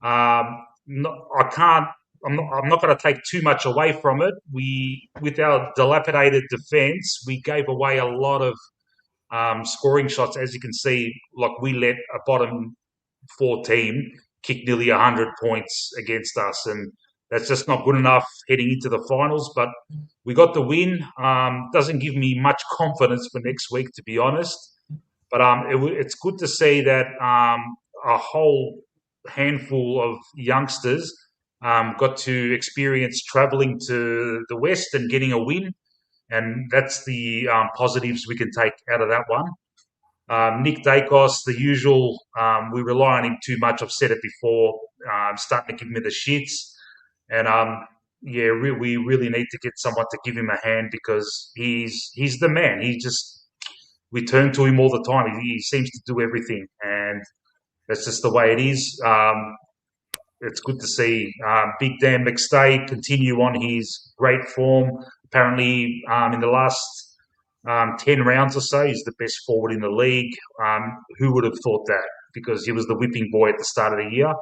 I'm not going to take too much away from it. With our dilapidated defence, we gave away a lot of scoring shots. As you can see, like we let a bottom 4 team kick nearly 100 points against us, and that's just not good enough heading into the finals. But we got the win. Doesn't give me much confidence for next week, to be honest. But it's good to see that a whole handful of youngsters got to experience travelling to the West and getting a win. And that's the positives we can take out of that one. Nick Dacos, the usual, we rely on him too much. I've said it before, starting to give me the shits. And we really need to get someone to give him a hand because he's the man. We turn to him all the time. He seems to do everything, and that's just the way it is. It's good to see Big Dan McStay continue on his great form. Apparently, in the last 10 rounds or so, he's the best forward in the league. Who would have thought that? Because he was the whipping boy at the start of the year.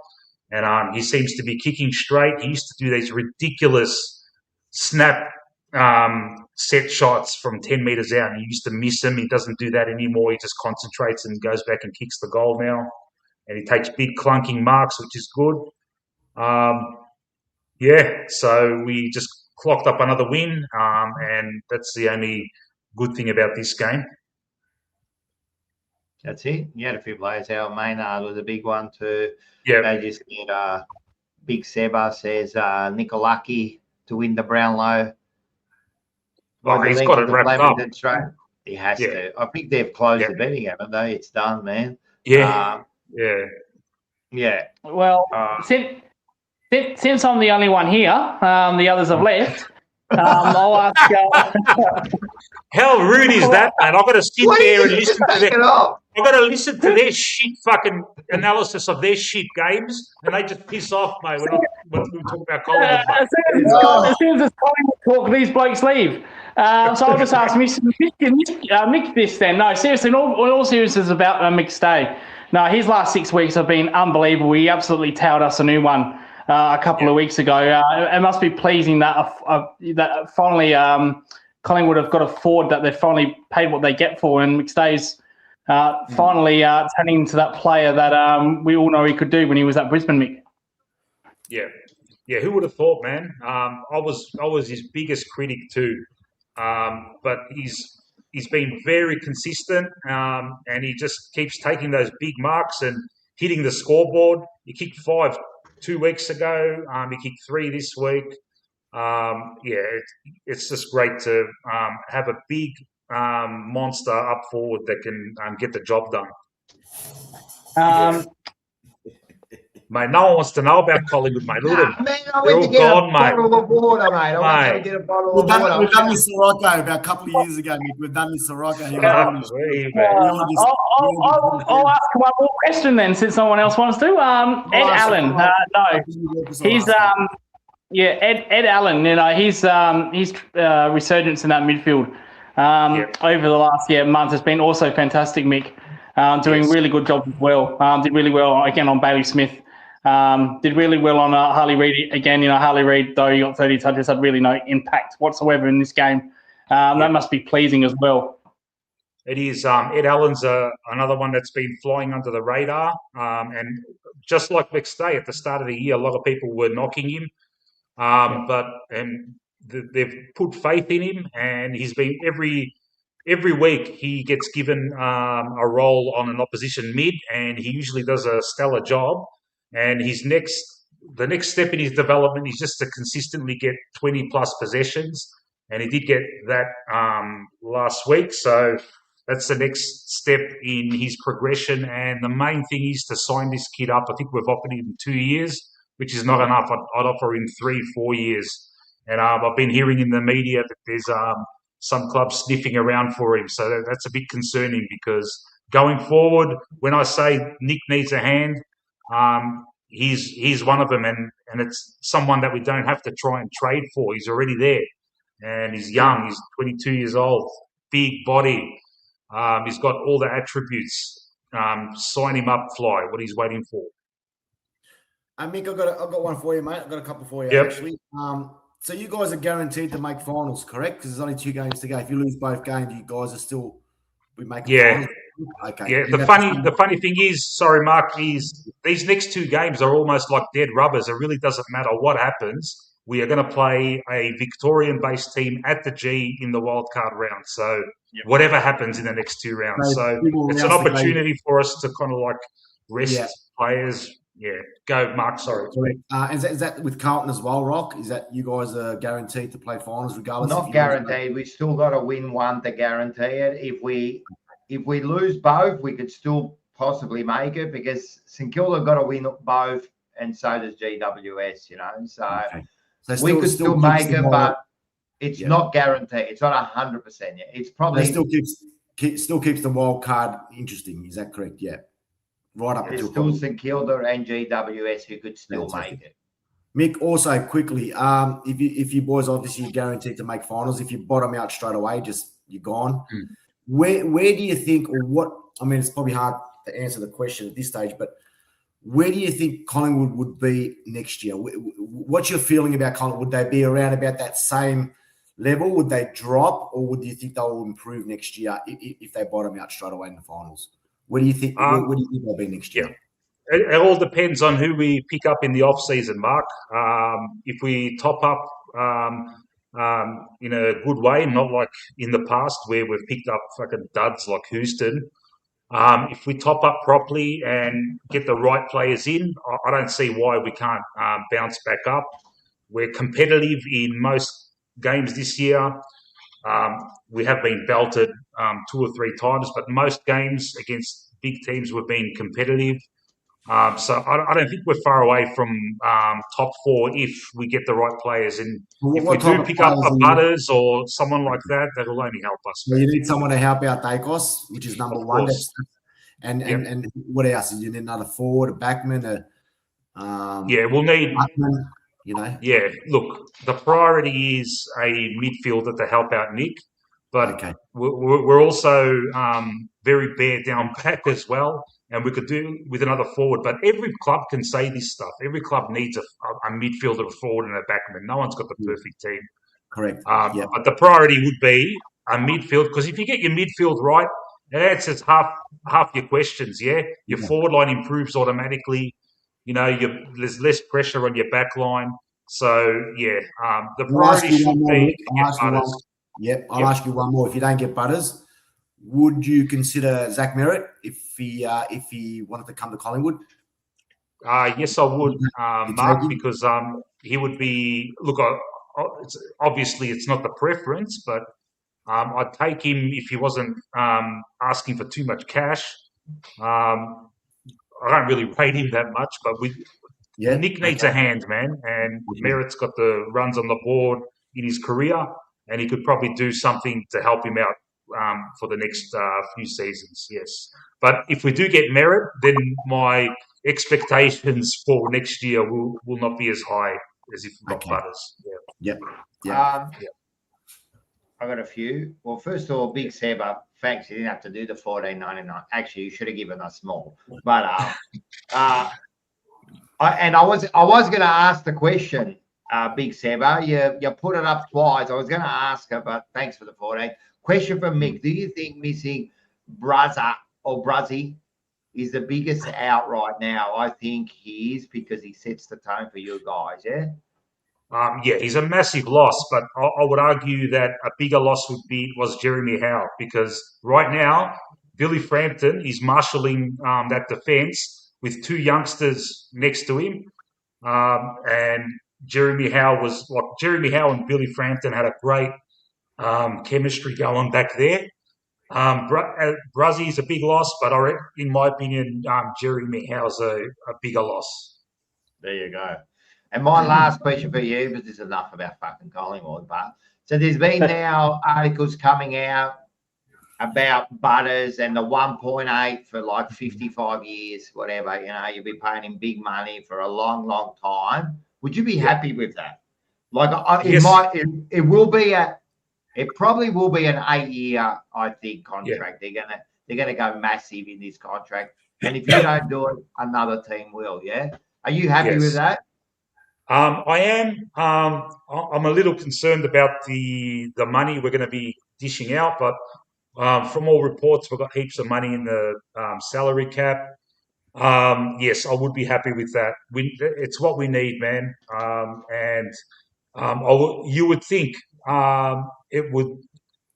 And he seems to be kicking straight. He used to do these ridiculous snap set shots from 10 metres out. And he used to miss them. He doesn't do that anymore. He just concentrates and goes back and kicks the goal now. And he takes big clunking marks, which is good. So we just clocked up another win, and that's the only good thing about this game. That's it. You had a few players out. Maynard was a big one too. Yeah. They just get Big Seba says Nikolaki to win the Brownlow. He's got it wrapped up. He has to. I think they've closed the betting, haven't they? It's done, man. Yeah. Well, since I'm the only one here, the others have left. I'll ask. How rude is that, man? I've got to sit there and listen to their. I've got to listen to their shit fucking analysis of their shit games, and they just piss off, mate. When we talk about Collingwood, as soon as it's Collingwood talk, these blokes leave. So I'll just ask Mick this then. No, seriously, in all seriousness about Mick Stay. No, his last 6 weeks have been unbelievable. He absolutely touted us a new one a couple of weeks ago. It must be pleasing that that finally Collingwood have got a forward that they've finally paid what they get for, and McStay's finally turning into that player that we all know he could do when he was at Brisbane, Mick. Yeah. Who would have thought, man? I was his biggest critic too, but he's been very consistent, and he just keeps taking those big marks and hitting the scoreboard. He kicked 5 2 weeks ago. He kicked 3 this week. It's just great to have a big monster up forward that can get the job done. Mate, no one wants to know about Collingwood, mate. Look at them. I went to get a bottle of water, mate. I went to get a bottle of water. We've done this Sirocco about a couple of years ago, Mick. We've done this Sirocco. I'll ask one more question then, since no one else wants to. Ed Allen. He's Ed Allen. You know, his resurgence in that midfield over the last month has been also fantastic, Mick. Doing really good job as well. Did really well again on Bailey Smith. Did really well on Harley Reid again. You know, Harley Reid, though he got 30 touches, had really no impact whatsoever in this game. That must be pleasing as well. It is. Ed Allen's another one that's been flying under the radar. And just like McStay at the start of the year, a lot of people were knocking him. But they've put faith in him, and he's been every week he gets given a role on an opposition mid, and he usually does a stellar job. And the next step in his development is just to consistently get 20 plus possessions, and he did get that last week. So that's the next step in his progression. And the main thing is to sign this kid up. I think we've offered him 2 years, which is not enough. I'd offer him 3-4 years. And I've been hearing in the media that there's some clubs sniffing around for him. So that's a bit concerning, because going forward, when I say Nick needs a hand, he's one of them, and it's someone that we don't have to try and trade for. He's already there, and he's young. He's 22 years old, big body. He's got all the attributes. Sign him up, Fly. What he's waiting for. Mick, I've got one for you, mate. I've got a couple for you, actually. So you guys are guaranteed to make finals, correct? Because there's only 2 games to go. If you lose both games, you guys are still we make a Yeah. final? Okay. Yeah, And the that's funny thing is, sorry, Mark, is these next two games are almost like dead rubbers. It really doesn't matter what happens. We are going to play a Victorian-based team at the G in the wildcard round. So whatever happens in the next two rounds, so it's an opportunity for us to kind of like rest players. Yeah, go, Mark. Sorry. Is that with Carlton as well, Rock? Is that you guys are guaranteed to play finals regardless? Not guaranteed. We still got to win one to guarantee it. If we lose both, we could still possibly make it because St Kilda got to win both, and so does GWS. You know, so we could still make it, but it's not guaranteed. It's not 100% yet. It's probably still keeps the wild card interesting. Is that correct? Yeah, right up until still St Kilda and GWS who could still make it. Mick, also quickly, if you boys obviously guaranteed to make finals, if you bottom out straight away, you're gone. Where do you think, or what? I mean, it's probably hard to answer the question at this stage, but where do you think Collingwood would be next year? What's your feeling about Collingwood? Would they be around about that same level? Would they drop, or would you think they will improve next year if they bottom out straight away in the finals? Where do you think? Where do you think they'll be next year? It all depends on who we pick up in the off season, Mark. If we top up in a good way, not like in the past where we've picked up fucking duds like Houston. If we top up properly and get the right players in, I don't see why we can't bounce back up. We're competitive in most games this year. We have been belted 2 or 3 times, but most games against big teams we've been competitive. So I don't think we're far away from top 4 if we get the right players. And if we do pick up a Butters or someone like that, that'll only help us. So you need someone to help out Dacos, which is number one. And what else? You need another forward, a backman, we'll need. Backman, you know. Yeah, look, the priority is a midfielder to help out Nick, but we're also very bare down back as well. And we could do with another forward. But every club can say this stuff. Every club needs a midfielder, a forward, and a backman. No one's got the perfect team. Correct. But the priority would be a midfield, because if you get your midfield right, that answers half your questions, Your forward line improves automatically. You know, there's less pressure on your back line. So, the priority should be to get Butters. I'll ask you one more. If you don't get Butters, would you consider Zach Merritt if he wanted to come to Collingwood? Yes, I would, Mark, because he would be. Look, obviously it's not the preference, but I'd take him if he wasn't asking for too much cash. I don't really rate him that much, but Nick needs a hand, man, and Merritt's got the runs on the board in his career, and he could probably do something to help him out for the next few seasons, yes. But if we do get Merritt, then my expectations for next year will not be as high as if we got Butters. I got a few. Well, first of all, big Seba, thanks. You didn't have to do the $14.99. Actually, you should have given us more. But I was going to ask the question, Big Seba. You put it up twice. I was going to ask her, but thanks for the 14. Question from Mick: do you think missing Bruzzy is the biggest out right now? I think he is, because he sets the tone for you guys. He's a massive loss, but I would argue that a bigger loss was Jeremy Howe, because right now Billy Frampton is marshalling that defence with 2 youngsters next to him, and Jeremy Howe and Billy Frampton had a great chemistry going back there. Bruzzy is a big loss, but in my opinion, Jeremy Howe's a bigger loss. There you go. And my last question for you, but there's enough about fucking Collingwood, but so there's been now articles coming out about Butters and the 1.8 for like 55 years, whatever. You know, you've been paying him big money for a long, long time. Would you be happy with that? Like, it probably will be an 8-year, I think, contract. They're gonna go massive in this contract, and if you don't do it, another team will. Are you happy with that? I am. I'm a little concerned about the money we're going to be dishing out, but From all reports, we've got heaps of money in the salary cap. Yes, I would be happy with that. It's what we need, man. You would think it would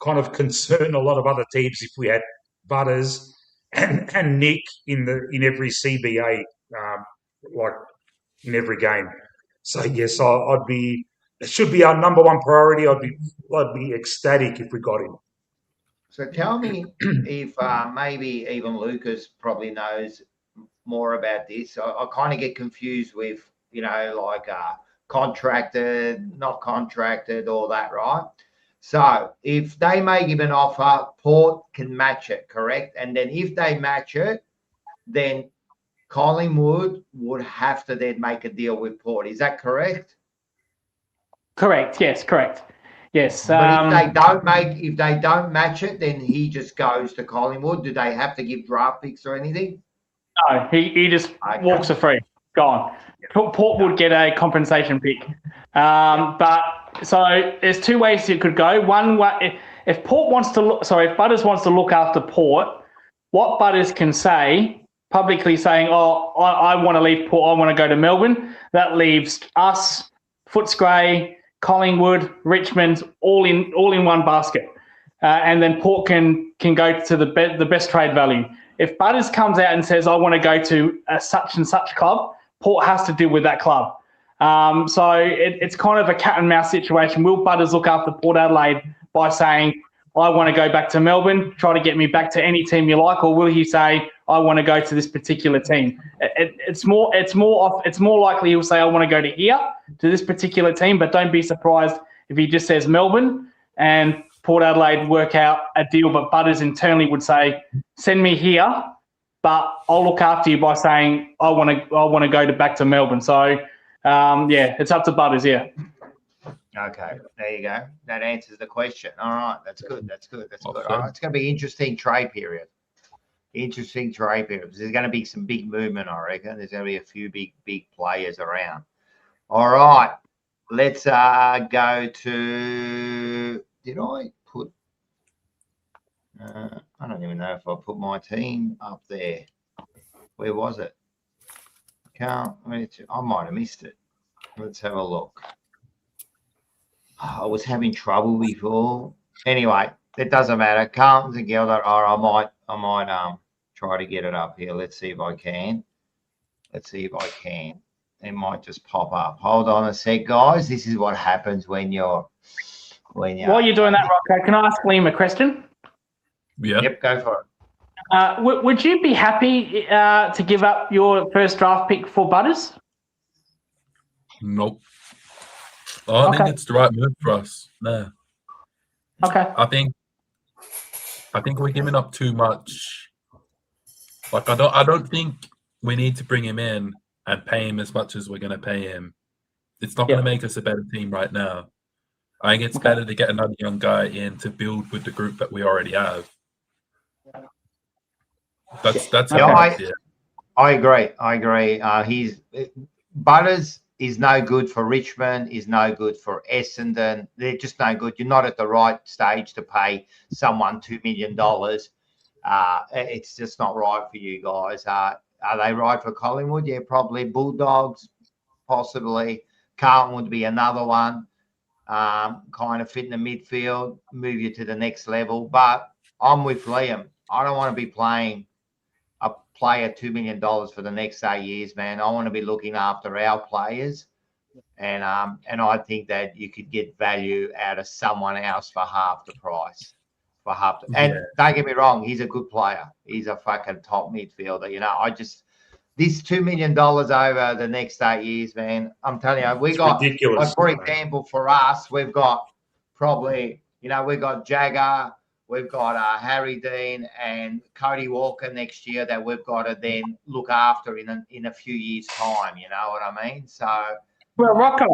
kind of concern a lot of other teams if we had Butters and Nick in every CBA, like in every game. So yes, I'd be. It should be our number one priority. I'd be ecstatic if we got him. So tell me if maybe even Lucas probably knows more about this. I kind of get confused with, like contracted, not contracted, all that, right? So if they make him an offer, Port can match it, correct? And then if they match it, then Collingwood would have to then make a deal with Port. Is that correct? Correct. Yes, correct. Yes. But if they don't match it, then he just goes to Collingwood. Do they have to give draft picks or anything? No, he just walks for free. Gone. Port would get a compensation pick. But so there's two ways it could go. One way, if Butters wants to look after Port, what Butters can say publicly, saying, "Oh, I want to leave Port. I want to go to Melbourne." That leaves us, Footscray, Collingwood, Richmond, all in one basket, and then Port can go to the best trade value. If Butters comes out and says, "I want to go to a such and such club," Port has to deal with that club. So it's kind of a cat and mouse situation. Will Butters look after Port Adelaide by saying, "I want to go back to Melbourne, try to get me back to any team you like," or will he say, "I want to go to this particular team"? It's more likely he'll say, "I want to go to here, to this particular team," but don't be surprised if he just says Melbourne and Port Adelaide work out a deal, but Butters internally would say, "Send me here, but I'll look after you by saying I want to go back to Melbourne." So it's up to Butters. Yeah. Okay, there you go. That answers the question. All right, that's good. That's good. Okay. All right, it's going to be interesting trade period. There's going to be some big movement, I reckon. There's going to be a few big players around. All right, let's go to. Did I put? I don't even know if I put my team up there. Where was it? I might have missed it. Let's have a look. I was having trouble before. Anyway, it doesn't matter. Carlton's and Gelder. I might try to get it up here. Let's see if I can. It might just pop up. Hold on a sec, guys. This is what happens when you're. While you're doing that, Rocco, can I ask Liam a question? Yeah. Yep, go for it. Would you be happy to give up your first draft pick for Butters? Nope. I think it's the right move for us. No. Okay. I think we're giving up too much. Like I don't think we need to bring him in and pay him as much as we're going to pay him. It's not going to make us a better team right now. I think it's better to get another young guy in to build with the group that we already have. That's how I see it. I agree. Butters is no good for Richmond, is no good for Essendon. They're just no good. You're not at the right stage to pay someone $2 million. It's just not right for you guys. Are they right for Collingwood? Yeah, probably. Bulldogs, possibly. Carlton would be another one. Kind of fit in the midfield, move you to the next level. But I'm with Liam. I don't want to be playing a player $2 million for the next 8 years, man. I want to be looking after our players, and I think that you could get value out of someone else for half the price. And don't get me wrong, he's a good player. He's a fucking top midfielder. This $2 million over the next 8 years, man. I'm telling you, we got ridiculous. Like, for example, for us, we've got probably, we've got Jagger. We've got Harry Dean and Cody Walker next year that we've got to then look after in a few years' time. You know what I mean? So, well, Rocco,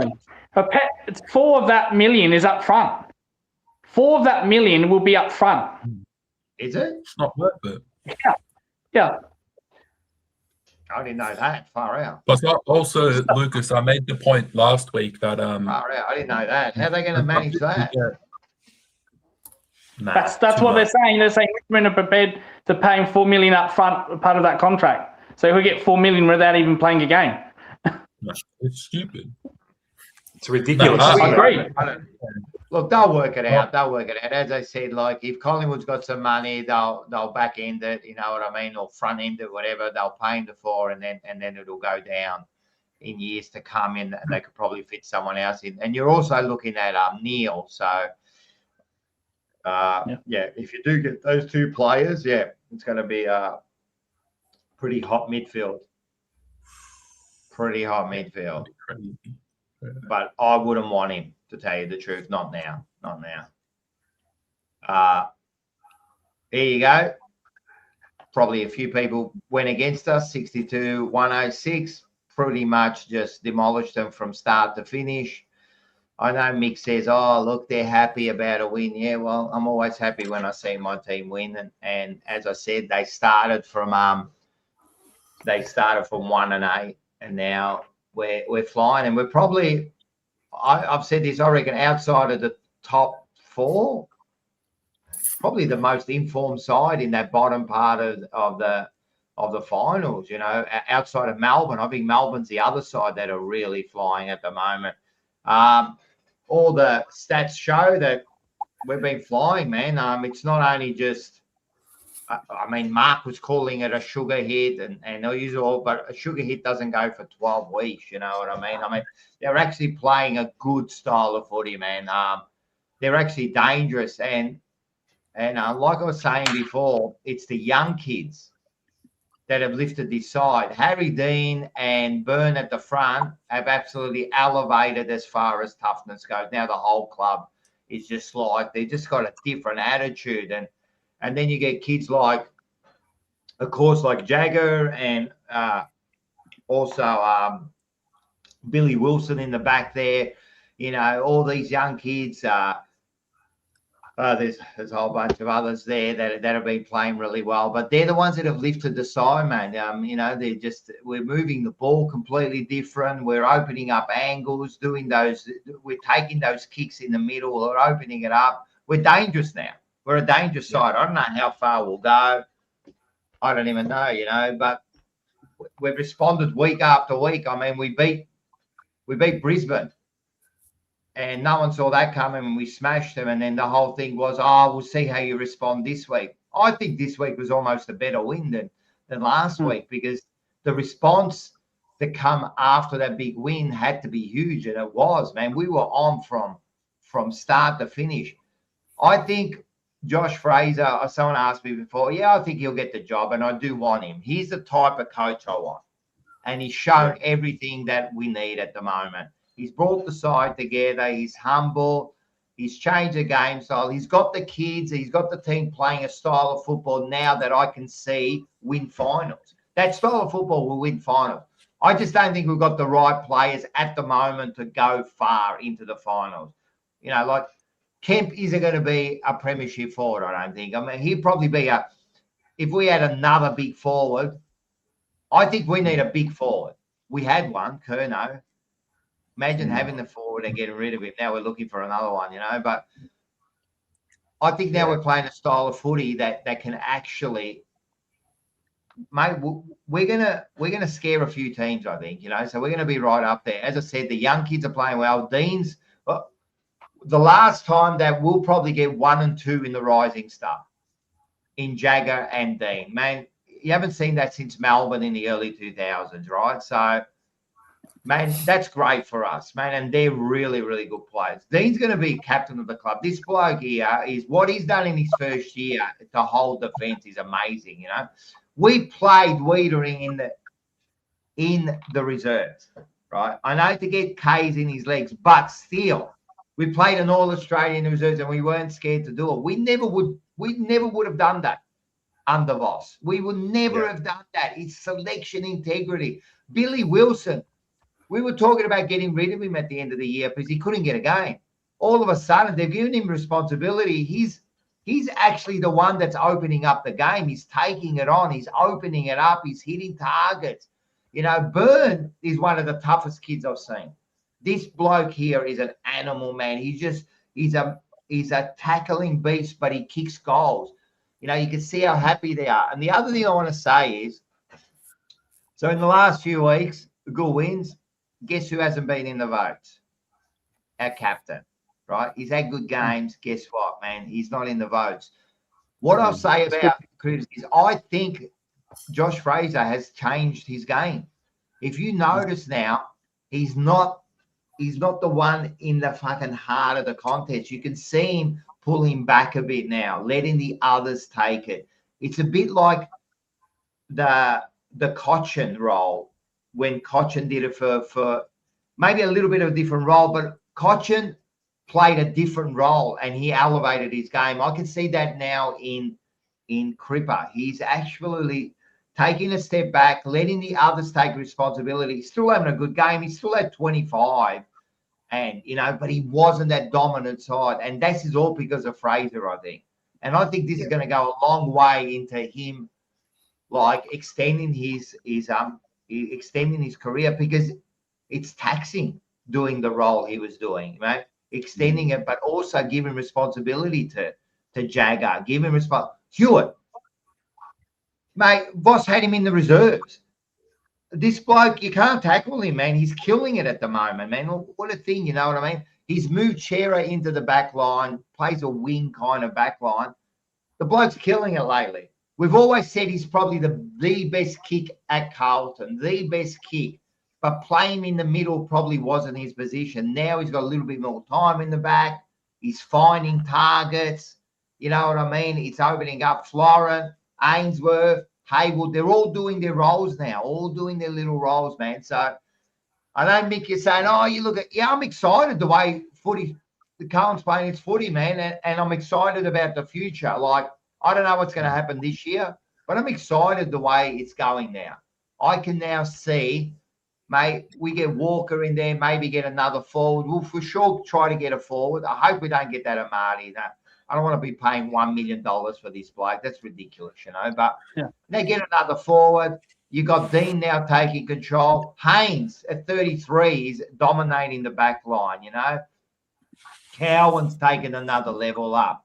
it's $4 of that million is up front. $4 of that million will be up front. Is it? It's not worth it. Yeah. I didn't know that. Far out. But also, Lucas, I made the point last week that far out. I didn't know that. How are they going to manage that? Nah, That's too what they're much. saying. They're saying Richmond are prepared to pay him $4 million up front, part of that contract. So he'll get $4 million without even playing a game. No, it's stupid. It's ridiculous. No, I agree. Look, they'll work it out. They'll work it out. As I said, like if Collingwood's got some money, they'll back end it. You know what I mean, or front end it, whatever. They'll pay him the $4, and then it'll go down in years to come. And they could probably fit someone else in. And you're also looking at Neil. So if you do get those two players, it's going to be a pretty hot midfield. Pretty hot midfield. But I wouldn't want him, to tell you the truth. Not now. There you go. Probably a few people went against us. 62-106. Pretty much just demolished them from start to finish. I know Mick says, oh, look, they're happy about a win. Yeah, well, I'm always happy when I see my team win. And as I said, they started from 1-8, and now we're flying. And we're probably, I've said this, I reckon, outside of the top 4, probably the most informed side in that bottom part of the finals. You know, outside of Melbourne, I think Melbourne's the other side that are really flying at the moment. All the stats show that we've been flying, man. It's not only just, I mean, Mark was calling it a sugar hit and usual, but a sugar hit doesn't go for 12 weeks. You know what I mean? I mean, they're actually playing a good style of footy, man. They're actually dangerous. And like I was saying before, it's the young kids that have lifted this side. Harry Dean and Byrne at the front have absolutely elevated as far as toughness goes. Now the whole club is just like, they just got a different attitude. And then you get kids like, of course, like Jagger and also Billy Wilson in the back there. You know, all these young kids. There's a whole bunch of others there that have been playing really well, but they're the ones that have lifted the side, man. You know, we're moving the ball completely different. We're opening up angles, we're taking those kicks in the middle, or opening it up. We're dangerous now. We're a dangerous side. I don't know how far we'll go. I don't even know, you know, but we've responded week after week. I mean, we beat Brisbane. And no one saw that coming, and we smashed them. And then the whole thing was, we'll see how you respond this week. I think this week was almost a better win than last week, because the response that come after that big win had to be huge, and it was, man. We were on from start to finish. I think Josh Fraser, someone asked me before, I think he'll get the job, and I do want him. He's the type of coach I want, and he's shown everything that we need at the moment. He's brought the side together. He's humble. He's changed the game style. He's got the kids. He's got the team playing a style of football now that I can see win finals. That style of football will win finals. I just don't think we've got the right players at the moment to go far into the finals. You know, like Kemp isn't going to be a premiership forward, I don't think. I mean, he'd probably be if we had another big forward, I think we need a big forward. We had one, Curnow. Imagine having the forward and getting rid of him. Now we're looking for another one, you know. But I think now we're playing a style of footy that can actually, mate. We're gonna scare a few teams, I think, you know. So we're gonna be right up there. As I said, the young kids are playing well. Dean's the last time that we'll probably get 1 and 2 in the Rising Star in Jagger and Dean. Man, you haven't seen that since Melbourne in the early 2000s, right? So. Man, that's great for us, man. And they're really, really good players. Dean's going to be captain of the club. This bloke here is what he's done in his first year to hold defence is amazing, you know. We played Wiedering in the reserves, right? I know to get K's in his legs, but still, we played an All-Australian reserves and we weren't scared to do it. We never would have done that under Voss. We would never have done that. It's selection integrity. Billy Wilson. We were talking about getting rid of him at the end of the year because he couldn't get a game. All of a sudden, they've given him responsibility. He's actually the one that's opening up the game. He's taking it on. He's opening it up. He's hitting targets. You know, Byrne is one of the toughest kids I've seen. This bloke here is an animal, man. He's He's a tackling beast, but he kicks goals. You know, you can see how happy they are. And the other thing I want to say is, so in the last few weeks, good wins. Guess who hasn't been in the votes? Our captain, right? He's had good games. Guess what, man? He's not in the votes. What I'll say about Chris is I think Josh Fraser has changed his game. If you notice now, he's not the one in the fucking heart of the contest. You can see him pulling back a bit now, letting the others take it. It's a bit like the Cochin role when Cochin did it for maybe a little bit of a different role, but Cochin played a different role and he elevated his game. I can see that now in Cripper. He's actually taking a step back, letting the others take responsibility. He's still having a good game. He's still at 25, and but he wasn't that dominant side, and this is all because of Fraser, I think. And I think this is going to go a long way into him, like extending his career, because it's taxing doing the role he was doing, right? Extending it, but also giving responsibility to Jagger, giving Hewitt. Mate, Voss had him in the reserves. This bloke, you can't tackle him, man. He's killing it at the moment, man. What a thing, you know what I mean? He's moved Shearer into the back line, plays a wing kind of back line. The bloke's killing it lately. We've always said he's probably the best kick at Carlton, the best kick. But playing in the middle probably wasn't his position. Now he's got a little bit more time in the back. He's finding targets. You know what I mean? It's opening up Florent, Ainsworth, Haywood. They're all doing their roles now, all doing their little roles, man. So I know, Mick, you're saying, oh, you look at, yeah, I'm excited the way the Carlton's playing its footy, man, and I'm excited about the future. Like, I don't know what's going to happen this year, but I'm excited the way it's going now. I can now see, mate, we get Walker in there, maybe get another forward. We'll for sure try to get a forward. I hope we don't get that Amadi. I don't want to be paying $1 million for this bloke. That's ridiculous, But they get another forward. You got Dean now taking control. Haynes at 33 is dominating the back line, Cowan's taken another level up.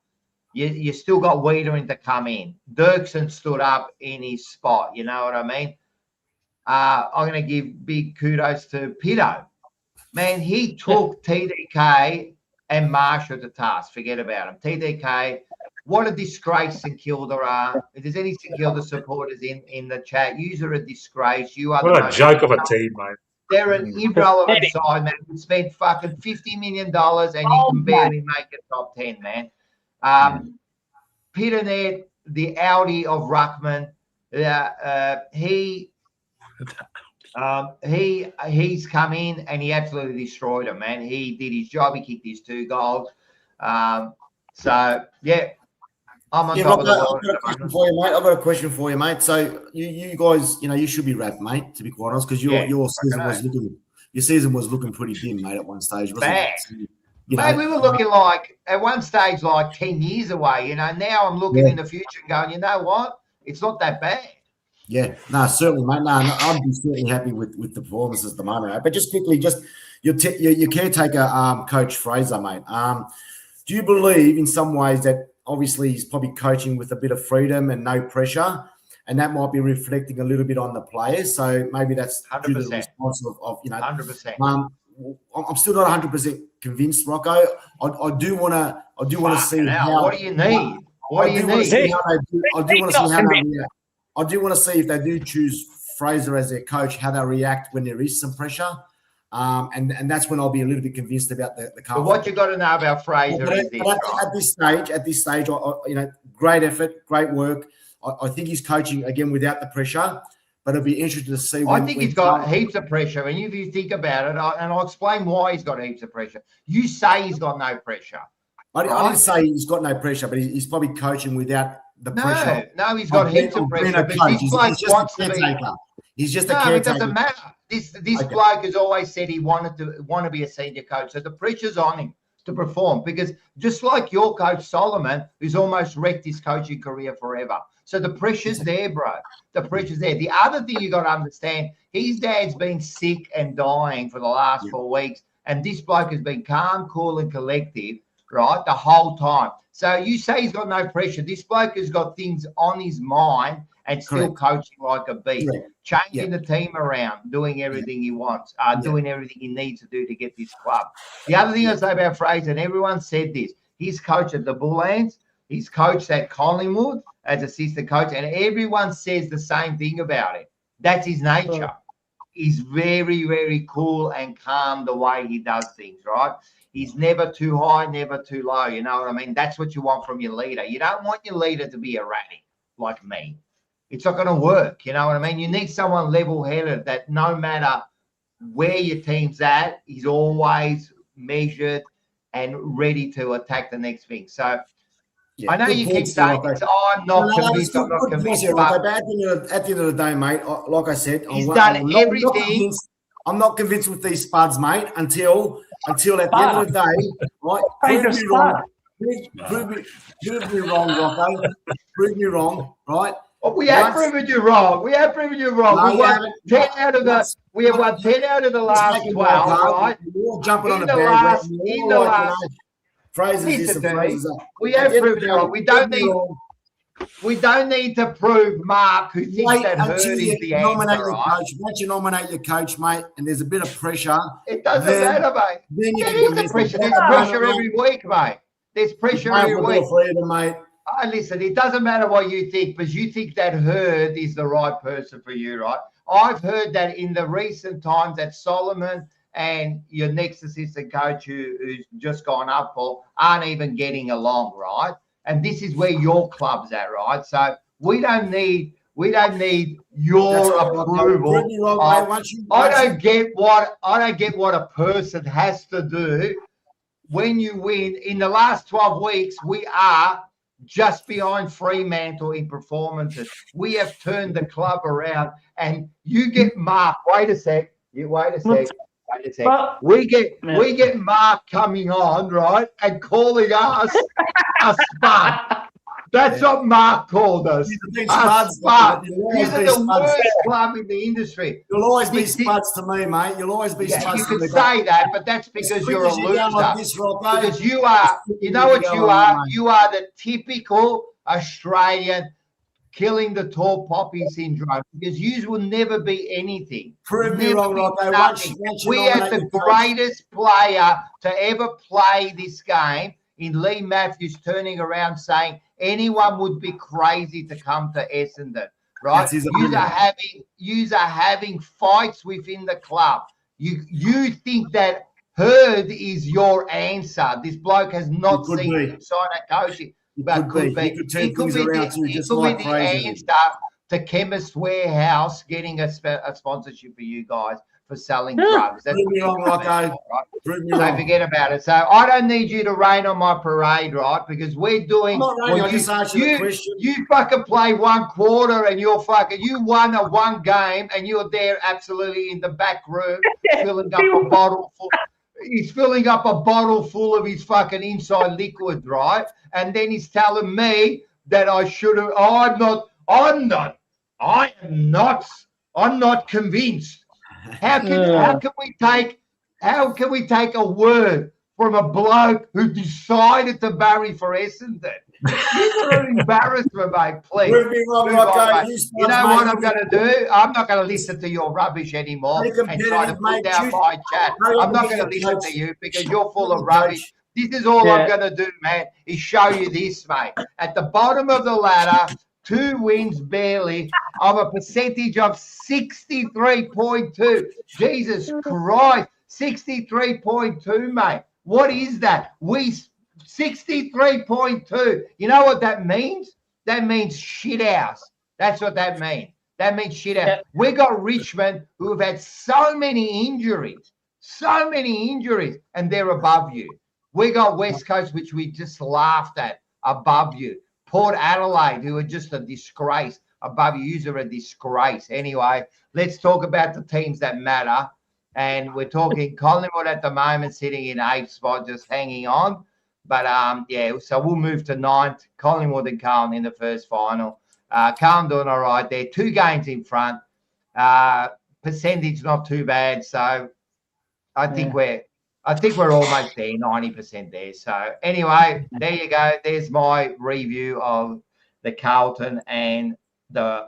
You still got Wiedering to come in. Dirksen stood up in his spot. You know what I mean? I'm going to give big kudos to Pito. Man, he took TDK and Marshall to task. Forget about him. TDK, what a disgrace St Kilda are. If there's any St Kilda supporters in the chat, you are a disgrace. You are what a joke of a team, mate. They're an irrelevant side, man. We spent fucking $50 million and you can barely make it top 10, man. Peter Ned, the Audi of Ruckman, he's come in and he absolutely destroyed him, man. He did his job. He kicked his 2 goals. So yeah, I'm on top of the world. I've got a question for you, mate. So you guys, you should be wrapped, mate. To be quite honest, because your season was looking pretty dim, mate. At one stage, wasn't bad. It? Mate, we were looking like at one stage like 10 years away. Now I'm looking in the future and going, you know what? It's not that bad. Yeah, no, certainly, mate. No, I'm certainly happy with the performances at the moment, mate. But just quickly, your caretaker, Coach Fraser, mate. Do you believe in some ways that obviously he's probably coaching with a bit of freedom and no pressure, and that might be reflecting a little bit on the players? So maybe that's 100%. due to the response of 100%. I'm still not 100% convinced, Rocco. I do want to see how. What do you need? What do you need? I do want to see how they react. I do want to see if they do choose Fraser as their coach, how they react when there is some pressure, and that's when I'll be a little bit convinced about the. But what you got to know about Fraser is this, at this stage, great effort, great work. I think he's coaching again without the pressure, but it'll be interesting to see. I think he's got heaps of pressure, and if you think about it, and I'll explain why he's got heaps of pressure. You say he's got no pressure. I didn't say he's got no pressure, but he's probably coaching without the pressure. No, he's got heaps of pressure. But this bloke wants to be. He's just a caretaker. It doesn't matter. This bloke has always said he want to be a senior coach, so the pressure's on him to perform. Because just like your coach Solomon, who's almost wrecked his coaching career forever, so the pressure's there, bro. The pressure's there. The other thing you got to understand, his dad's been sick and dying for the last 4 weeks, and this bloke has been calm, cool, and collective right? The whole time. So you say he's got no pressure. This bloke has got things on his mind and still coaching like a beast, changing the team around, doing everything he wants, doing everything he needs to do to get this club. The other thing I say about Fraser, and everyone said this, he's coached at the Bullants, he's coached at Collingwood as assistant coach, and everyone says the same thing about him. That's his nature. He's very, very cool and calm the way he does things, right? He's never too high, never too low. You know what I mean? That's what you want from your leader. You don't want your leader to be erratic like me. It's not going to work. You know what I mean? You need someone level-headed that no matter where your team's at, he's always measured and ready to attack the next thing. So I know you keep saying this, I'm not convinced, I'm not convinced. But at the end of the day, mate, like I said, he's done everything. I'm not convinced with these spuds, mate, until at the end of the day, right? Prove me wrong. Prove me wrong, Rocco. Prove me wrong, right? Well, we have proven you wrong. We have proven you wrong. No, we won 10 out of the. We have won 10 out of the last 12, right? You're all jumping on the bandwagon. In the last. Phrases this and phrases that. We have proven you wrong. We don't need to prove Mark who thinks that Hurd is the answer, right? Once you nominate your coach, mate, and there's a bit of pressure. It doesn't matter, mate. There's pressure. There's pressure every week, mate. There's pressure every week. Freedom, mate. Listen, it doesn't matter what you think, because you think that Hurd is the right person for you, right? I've heard that in the recent times that Solomon and your next assistant coach who's just gone up for aren't even getting along, right? And this is where your club's at, right? So we don't need your approval. I don't get what a person has to do when you win. In the last 12 weeks, we are just behind Fremantle in performances. We have turned the club around, and you get Mark. Wait a sec. We get Mark coming on, right, and calling us a spud. That's what Mark called us. A spud. These are the worst club in the industry. You'll always be spuds to me, mate. You'll always be spuds to me. You can say that, but that's because you're a loser. Because you are, you know what you are? You are the typical Australian killing the tall poppy syndrome, because you will never be anything. Prove me wrong, Rocco. We had the greatest player to ever play this game in Lee Matthews turning around saying anyone would be crazy to come to Essendon, right? You are having fights within the club. You think that Hurd is your answer. This bloke has not seen you sign a coaching. But could be the answer to Chemist Warehouse getting a sponsorship for you guys for selling drugs. That's Don't forget about it. So I don't need you to rain on my parade, right? Because we're doing. You fucking play one quarter and you won one game and you're there absolutely in the back room filling up a bottle full. He's filling up a bottle full of his fucking inside liquid, right? And then he's telling me that I should have. I'm not convinced. How can we take a word from a bloke who decided to marry for Essendon? You're an embarrassment, mate. Please. You know what I'm going to do? I'm not going to listen to your rubbish anymore and try to put down my chat. I'm not going to listen to you because you're full of rubbish. This is all I'm going to do, man, is show you this, mate. At the bottom of the ladder, 2 wins barely of a percentage of 63.2. Jesus Christ, 63.2, mate. What is that? 63.2. You know what that means? That means shit house. That's what that means. That means shit house. We got Richmond who have had so many injuries, and they're above you. We got West Coast, which we just laughed at, above you. Port Adelaide, who are just a disgrace, above you. You're a disgrace. Anyway, let's talk about the teams that matter. And we're talking Collingwood at the moment, sitting in 8th spot, just hanging on. But, so we'll move to 9th. Collingwood and Carlton in the first final. Carlton doing all right. They're 2 games in front. Percentage not too bad. So I think we're I think we're almost there, 90% there. So anyway, there you go. There's my review of the Carlton and the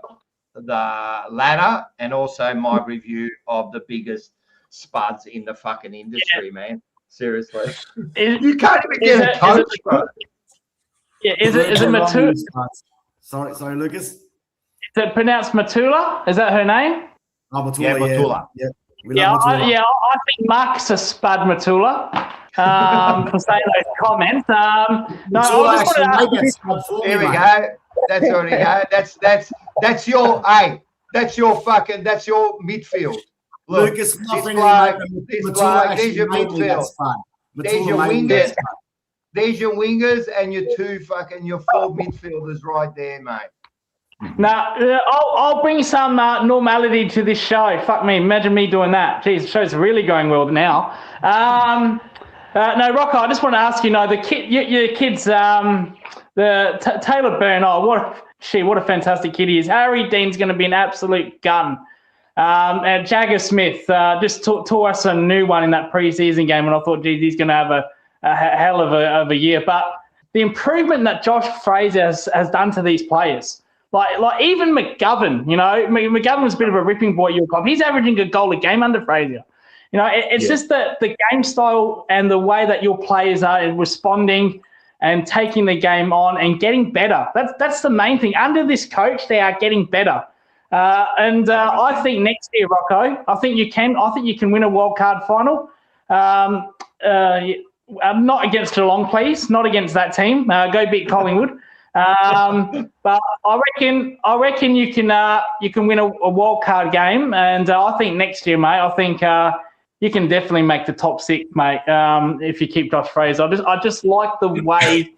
ladder, and also my review of the biggest spuds in the fucking industry, man. Seriously. You can't even get a coach, bro. Yeah, is it Matula? Sorry, Lucas. Is it pronounced Matula? Is that her name? Oh, Matula, Yeah, Matula. Yeah. I think Mark's a spud, Matula, for saying those comments. No, I just want to ask. There we go. That's already go. That's your that's your midfield. Look, Lucas, there's your midfield. There's your wingers. There's your wingers and your your 4 midfielders right there, mate. Now, I'll bring some normality to this show. Fuck me, imagine me doing that. Geez, the show's really going well now. No, Rocco, I just want to ask you, your kids, the Taylor Byrne, what a fantastic kid he is. Harry Dean's going to be an absolute gun. And Jagger Smith just taught us a new one in that preseason game, and I thought, geez, he's going to have a hell of a year. But the improvement that Josh Fraser has done to these players, like even McGovern, McGovern was a bit of a ripping boy. He's averaging a goal a game under Fraser. It's just that the game style and the way that your players are responding and taking the game on and getting better. That's the main thing. Under this coach, they are getting better. I think next year, Rocco, I think you can win a wildcard final. Not against Geelong, please. Not against that team. Go beat Collingwood. But I reckon you can win a wildcard game, and I think next year, mate. I think you can definitely make the top 6, mate. If you keep Josh Fraser, I just like the way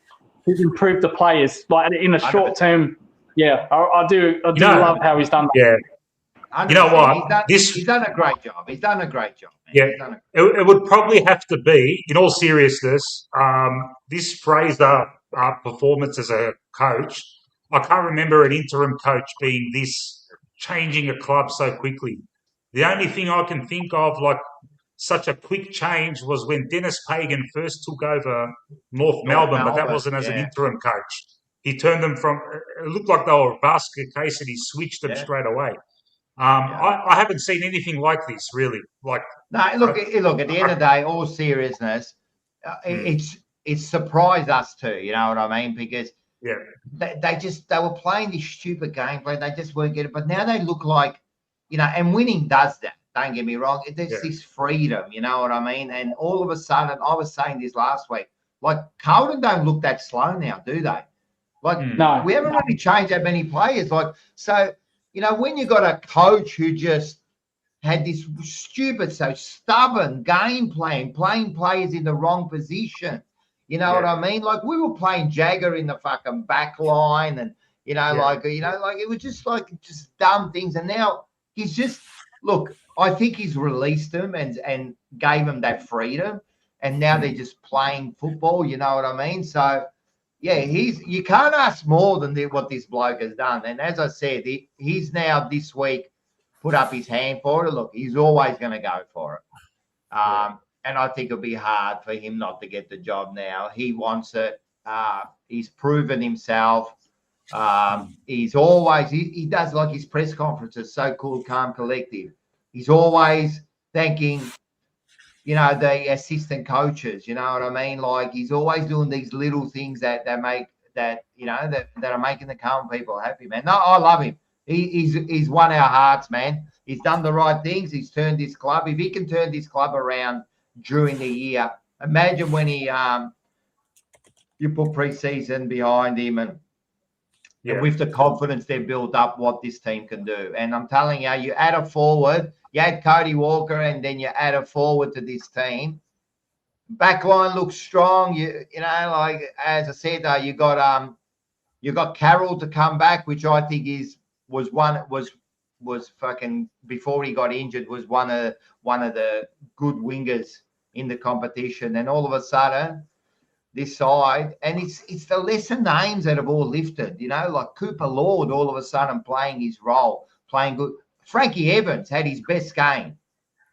he's improved the players, like in a short term. Yeah, I do love how he's done that. Yeah. You know what? He's done a great job. He's done a great job. Man. Yeah, it would probably have to be, in all seriousness, this Fraser performance as a coach. I can't remember an interim coach being this changing a club so quickly. The only thing I can think of, like such a quick change, was when Dennis Pagan first took over North Melbourne, but that wasn't as an interim coach. He turned them from, it looked like they were a basket case, and he switched them straight away. I haven't seen anything like this, really. Look, at the end of the day, all seriousness, it's surprised us too, you know what I mean? Because they were playing this stupid gameplay, they just weren't getting it. But now they look like, and winning does that, don't get me wrong. There's this freedom, you know what I mean? And all of a sudden, I was saying this last week, like Carlton don't look that slow now, do they? Like, no, we haven't really changed that many players. Like, so, when you got a coach who just had this so stubborn game plan, playing players in the wrong position, you know what I mean? Like, we were playing Jagger in the fucking back line, and, like it was just dumb things. And now he's just, look, I think he's released them and gave them that freedom. And now they're just playing football, you know what I mean? So, yeah, you can't ask more than what this bloke has done. And as I said, he's now this week put up his hand for it. Look, he's always going to go for it. And I think it'll be hard for him not to get the job now. He wants it. He's proven himself. He's always, he does like his press conferences, so cool, calm, collective. He's always thanking, the assistant coaches, you know what I mean? Like, he's always doing these little things that make that are making the Carlton people happy, man. No, I love him. He's won our hearts, man. He's done the right things. He's turned this club. If he can turn this club around during the year, imagine when you put preseason behind him and with the confidence they've built up, what this team can do. And I'm telling you, you add a forward. You add Cody Walker, and then you add a forward to this team. Backline looks strong. Like as I said, you got Carroll to come back, which I think was fucking, before he got injured, was one of the good wingers in the competition. And all of a sudden, this side, and it's the lesser names that have all lifted. Like Cooper Lord, all of a sudden playing his role, playing good. Frankie Evans had his best game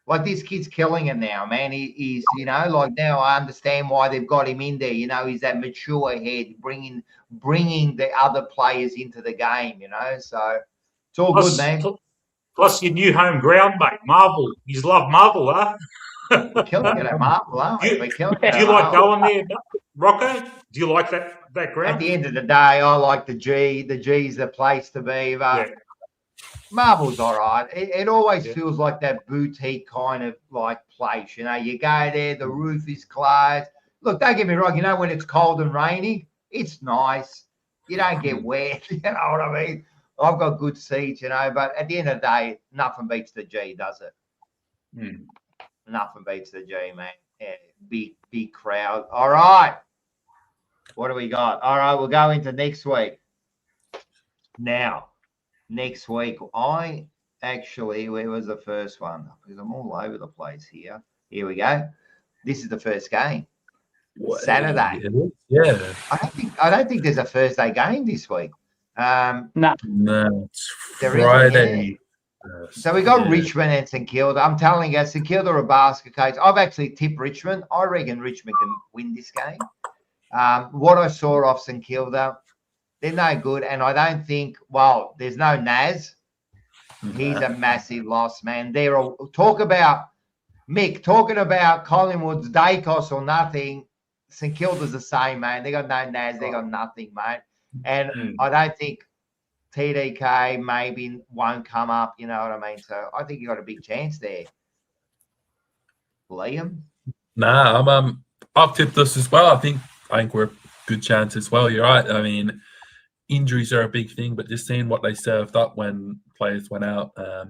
Like this kid's killing it now, man. He's, you know, like now I understand why they've got him in there. You know, he's that mature head, bringing the other players into the game. You know, so it's all good, man. Plus your new home ground, mate, Marvel. You love Marvel, huh? We're killing it at Marvel, aren't we? We're killing it. Do you like going there, Rocco? Do you like that ground? At the end of the day, I like the G. The G's the place to be, but Marvel's all right. It always feels like that boutique kind of like place. You know, you go there, the roof is closed. Look, don't get me wrong. You know, when it's cold and rainy, it's nice. You don't get wet. You know what I mean? I've got good seats, you know, but at the end of the day, nothing beats the G, does it? Nothing beats the G, man. Yeah, big crowd. All right. What do we got? All right, we'll go into next week. Now, next week, where was the first one? Because I'm all over the place here. Here we go. This is the first game. Saturday. Yeah. I don't think there's a Thursday game this week. No, it's Friday. So we got Richmond and St Kilda. I'm telling you, St Kilda are basket case. I've actually tipped Richmond. I reckon Richmond can win this game. What I saw off St Kilda, they're no good. And I don't think, there's no Naz. He's a massive loss, man. Talking about Collingwood's Dacos or nothing. St Kilda's the same, man. They got no Naz. They got nothing, mate. And I don't think TDK maybe won't come up. You know what I mean? So I think you got a big chance there. Liam? Nah, I've tipped us as well. I think we're a good chance as well. You're right. I mean, injuries are a big thing, but just seeing what they served up when players went out. I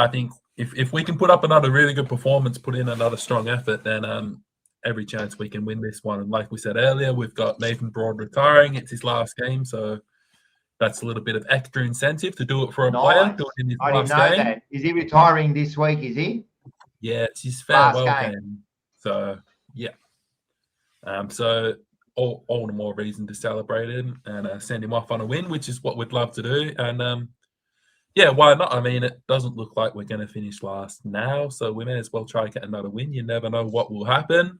think if we can put up another really good performance, put in another strong effort, then every chance we can win this one. And like we said earlier, we've got Nathan Broad retiring. It's his last game, so that's a little bit of extra incentive to do it for a player. Do it in his last game. That. Is he retiring this week, is he? Yeah, it's his farewell game. So, yeah. So all the more reason to celebrate him and send him off on a win, which is what we'd love to do. And, why not? I mean, it doesn't look like we're going to finish last now, so we may as well try and get another win. You never know what will happen.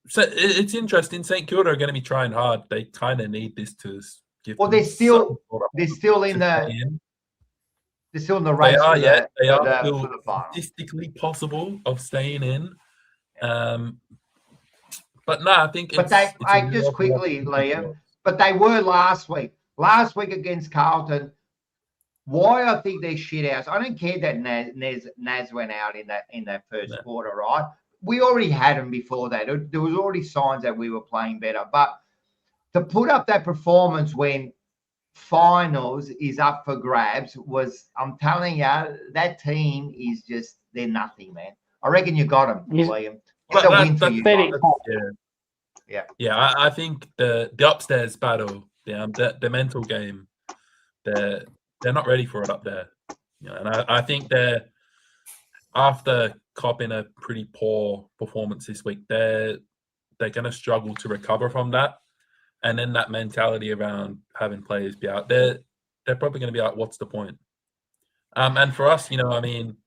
So it's interesting. St Kilda are going to be trying hard. They kind of need this to give. Well, they're still in the race. They are still statistically possible of staying in. But no, I think. But just quickly, Liam. But they were last week. Last week against Carlton. Why I think they're shit house. I don't care that Naz went out in that first quarter, right? We already had him before that. There was already signs that we were playing better. But to put up that performance when finals is up for grabs I'm telling you, that team is just, they're nothing, man. I reckon you got them, William. It's a win for you. Yeah, I think the upstairs battle, the mental game, they're not ready for it up there. You know, and I think they're, after copping a pretty poor performance this week, they're going to struggle to recover from that. And then that mentality around having players be out there, they're probably going to be like, what's the point? And for us, you know, I mean,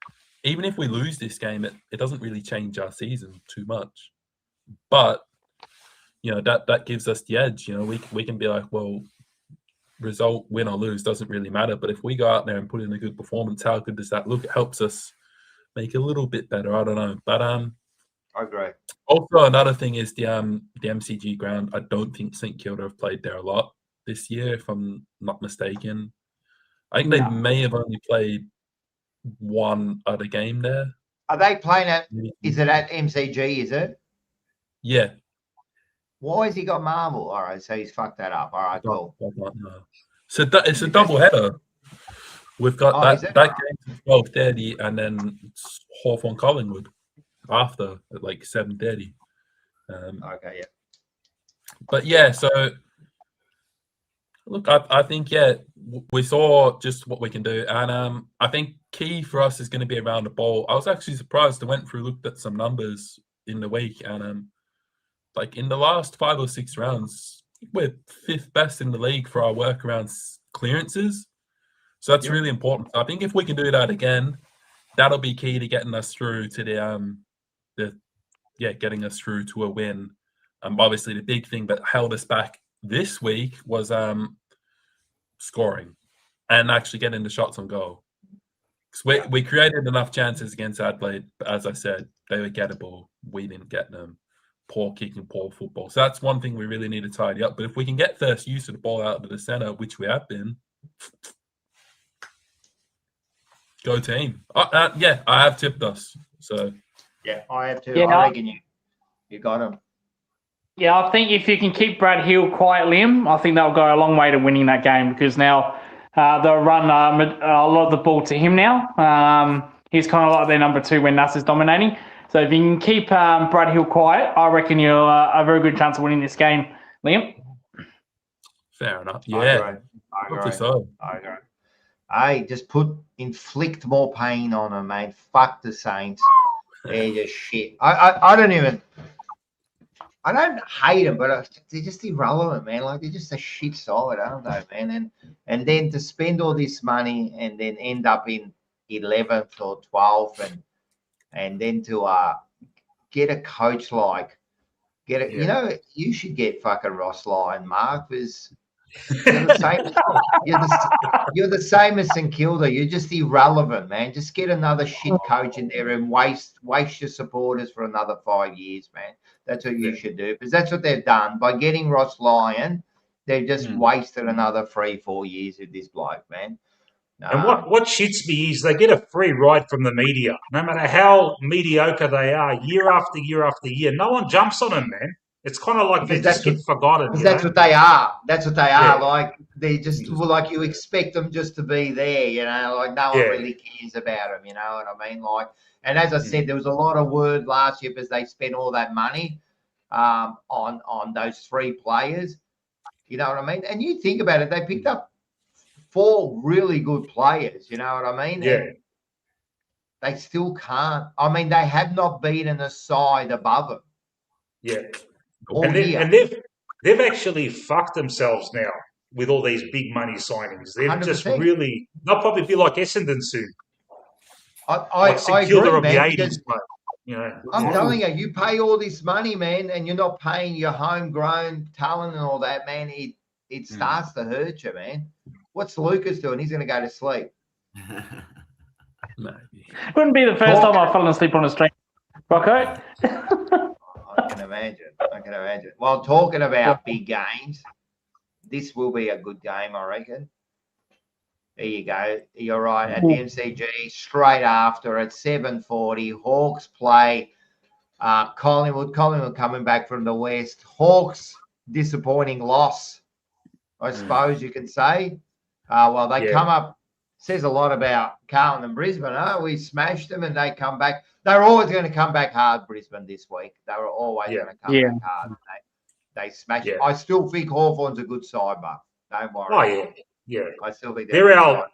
even if we lose this game, it doesn't really change our season too much. But, you know, that gives us the edge. You know, we can be like, well, result, win or lose, doesn't really matter. But if we go out there and put in a good performance, how good does that look? It helps us make it a little bit better. I don't know. But I agree. Also, another thing is the MCG ground. I don't think St Kilda have played there a lot this year, if I'm not mistaken. I think they may have only played one other game there. Are they playing at? Is it at MCG? Is it? Yeah. Why has he got Marvel? All right, so he's fucked that up. All right, cool. So it's a double header. We've got that game at 12:30, and then Hawthorn Collingwood after at like 7:30. Okay, yeah. But yeah, so look, I think we saw just what we can do, and I think key for us is going to be around the ball. I was actually surprised. I went through, looked at some numbers in the week, and like in the last 5 or 6 rounds, we're 5th best in the league for our workaround clearances. So that's really important. I think if we can do that again, that'll be key to getting us through to getting us through to a win. Obviously, the big thing that held us back this week was scoring and actually getting the shots on goal. Because we created enough chances against Adelaide, but as I said, they were gettable. We didn't get them. Poor kicking, poor football. So that's one thing we really need to tidy up. But if we can get first use of the ball out of the centre, which we have been, go team. I have tipped us. So yeah, I have too. Yeah, I reckon you got him. Yeah, I think if you can keep Brad Hill quiet, Liam, I think they'll go a long way to winning that game because now they'll run a lot of the ball to him now. He's kind of like their number 2 when Nass is dominating. So if you can keep Brad Hill quiet, I reckon you're a very good chance of winning this game, Liam. Fair enough. I Yeah. agree. So. I agree. Hey, just inflict more pain on them, mate. Fuck the Saints. They're just shit. I don't hate them, but they're just irrelevant, man. Like they're just a shit side, aren't they, man? And then to spend all this money and then end up in 11th or 12th, and then to get a coach like you should get fucking Ross Lyon, Mark, because you're the same. You're the same as St Kilda. You're just irrelevant, man. Just get another shit coach in there and waste your supporters for another 5 years, man. That's what you should do, because that's what they've done by getting Ross Lyon. They've just wasted another 3-4 years with this bloke, man. And what shits me is they get a free ride from the media, no matter how mediocre they are, year after year after year. No one jumps on them, man. It's kind of like they just get forgotten. Because that's what they are. That's what they are. Like they just like you expect them just to be there, like no one really cares about them. You know what I mean? Like, and as I said, there was a lot of word last year because they spent all that money on those 3 players. You know what I mean? And you think about it, they picked up 4 really good players. You know what I mean? Yeah. And they still can't. I mean, they have not beaten a side above them. Yeah. And they've actually fucked themselves now with all these big money signings. They've 100%. Just really, they'll probably be like Essendon soon. I agree, man. I'm telling you, you pay all this money, man, and you're not paying your homegrown talent and all that, man. It starts to hurt you, man. What's Lucas doing? He's going to go to sleep. Maybe. Wouldn't be the first time I've fallen asleep on a stream, Rocco. I can imagine. Well, talking about big games, this will be a good game, I reckon. There you go. You're right. At the MCG, straight after at 7:40, Hawks play Collingwood. Collingwood coming back from the West. Hawks, disappointing loss, I suppose you can say. They come up. Says a lot about Carlton and Brisbane. We smashed them and they come back. They're always going to come back hard, Brisbane, this week. They were always going to come back hard. They smashed it. I still think Hawthorn's a good side, but don't worry. Oh, yeah. I still think they're our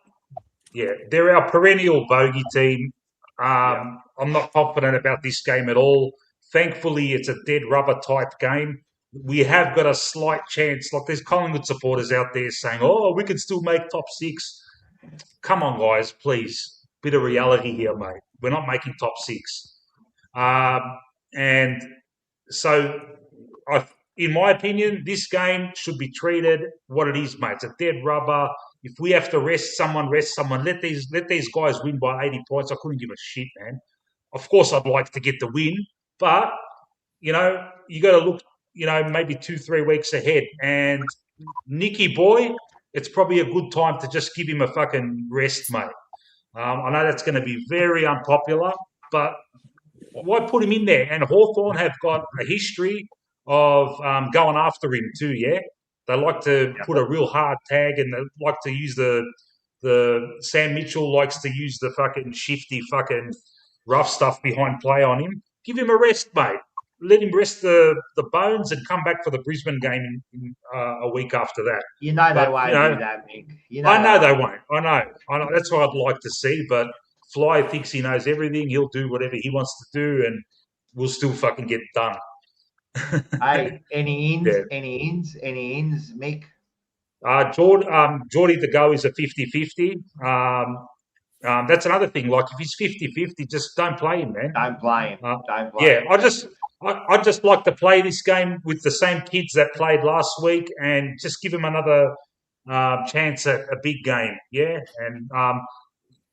perennial bogey team. I'm not confident about this game at all. Thankfully, it's a dead rubber type game. We have got a slight chance. Like there's Collingwood supporters out there saying, we can still make top 6. Come on, guys, please. Bit of reality here, mate. We're not making top 6. And so, in my opinion, this game should be treated what it is, mate. It's a dead rubber. If we have to rest someone. Let these guys win by 80 points. I couldn't give a shit, man. Of course, I'd like to get the win, but, you got to look, maybe 2-3 weeks ahead. And Nicky boy, it's probably a good time to just give him a fucking rest, mate. I know that's going to be very unpopular, but why put him in there? And Hawthorn have got a history of going after him too, yeah? They like to put a real hard tag and they like to use the Sam Mitchell likes to use the fucking shifty fucking rough stuff behind play on him. Give him a rest, mate. Let him rest the bones and come back for the Brisbane game in a week after that. They won't do that, Mick. I know they won't. I know. That's what I'd like to see. But Fly thinks he knows everything. He'll do whatever he wants to do, and we'll still fucking get done. Hey, any ins, Mick? Geordie to go is a 50-50. That's another thing. Like, if he's 50-50, just don't play him, man. Don't play him. Don't play him. I just like to play this game with the same kids that played last week and just give them another chance at a big game. Yeah, and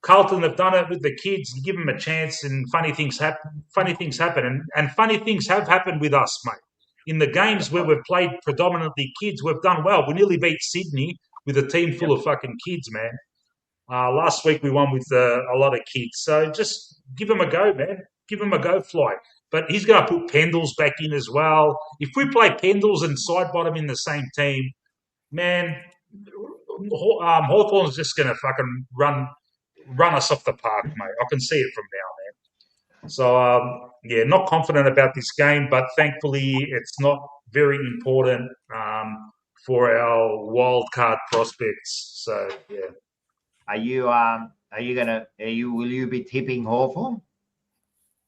Carlton have done it with the kids. You give them a chance, and funny things happen. And funny things have happened with us, mate. In the games where we've played predominantly kids, we've done well. We nearly beat Sydney with a team full of fucking kids, man. Last week we won with a lot of kids. So just give them a go, man. Give them a go, Fly. But he's going to put Pendles back in as well. If we play Pendles and Sidebottom in the same team, man, Hawthorn's just going to fucking run us off the park, mate. I can see it from now, man. So, not confident about this game, but thankfully it's not very important for our wildcard prospects. So, yeah. Will you be tipping Hawthorn?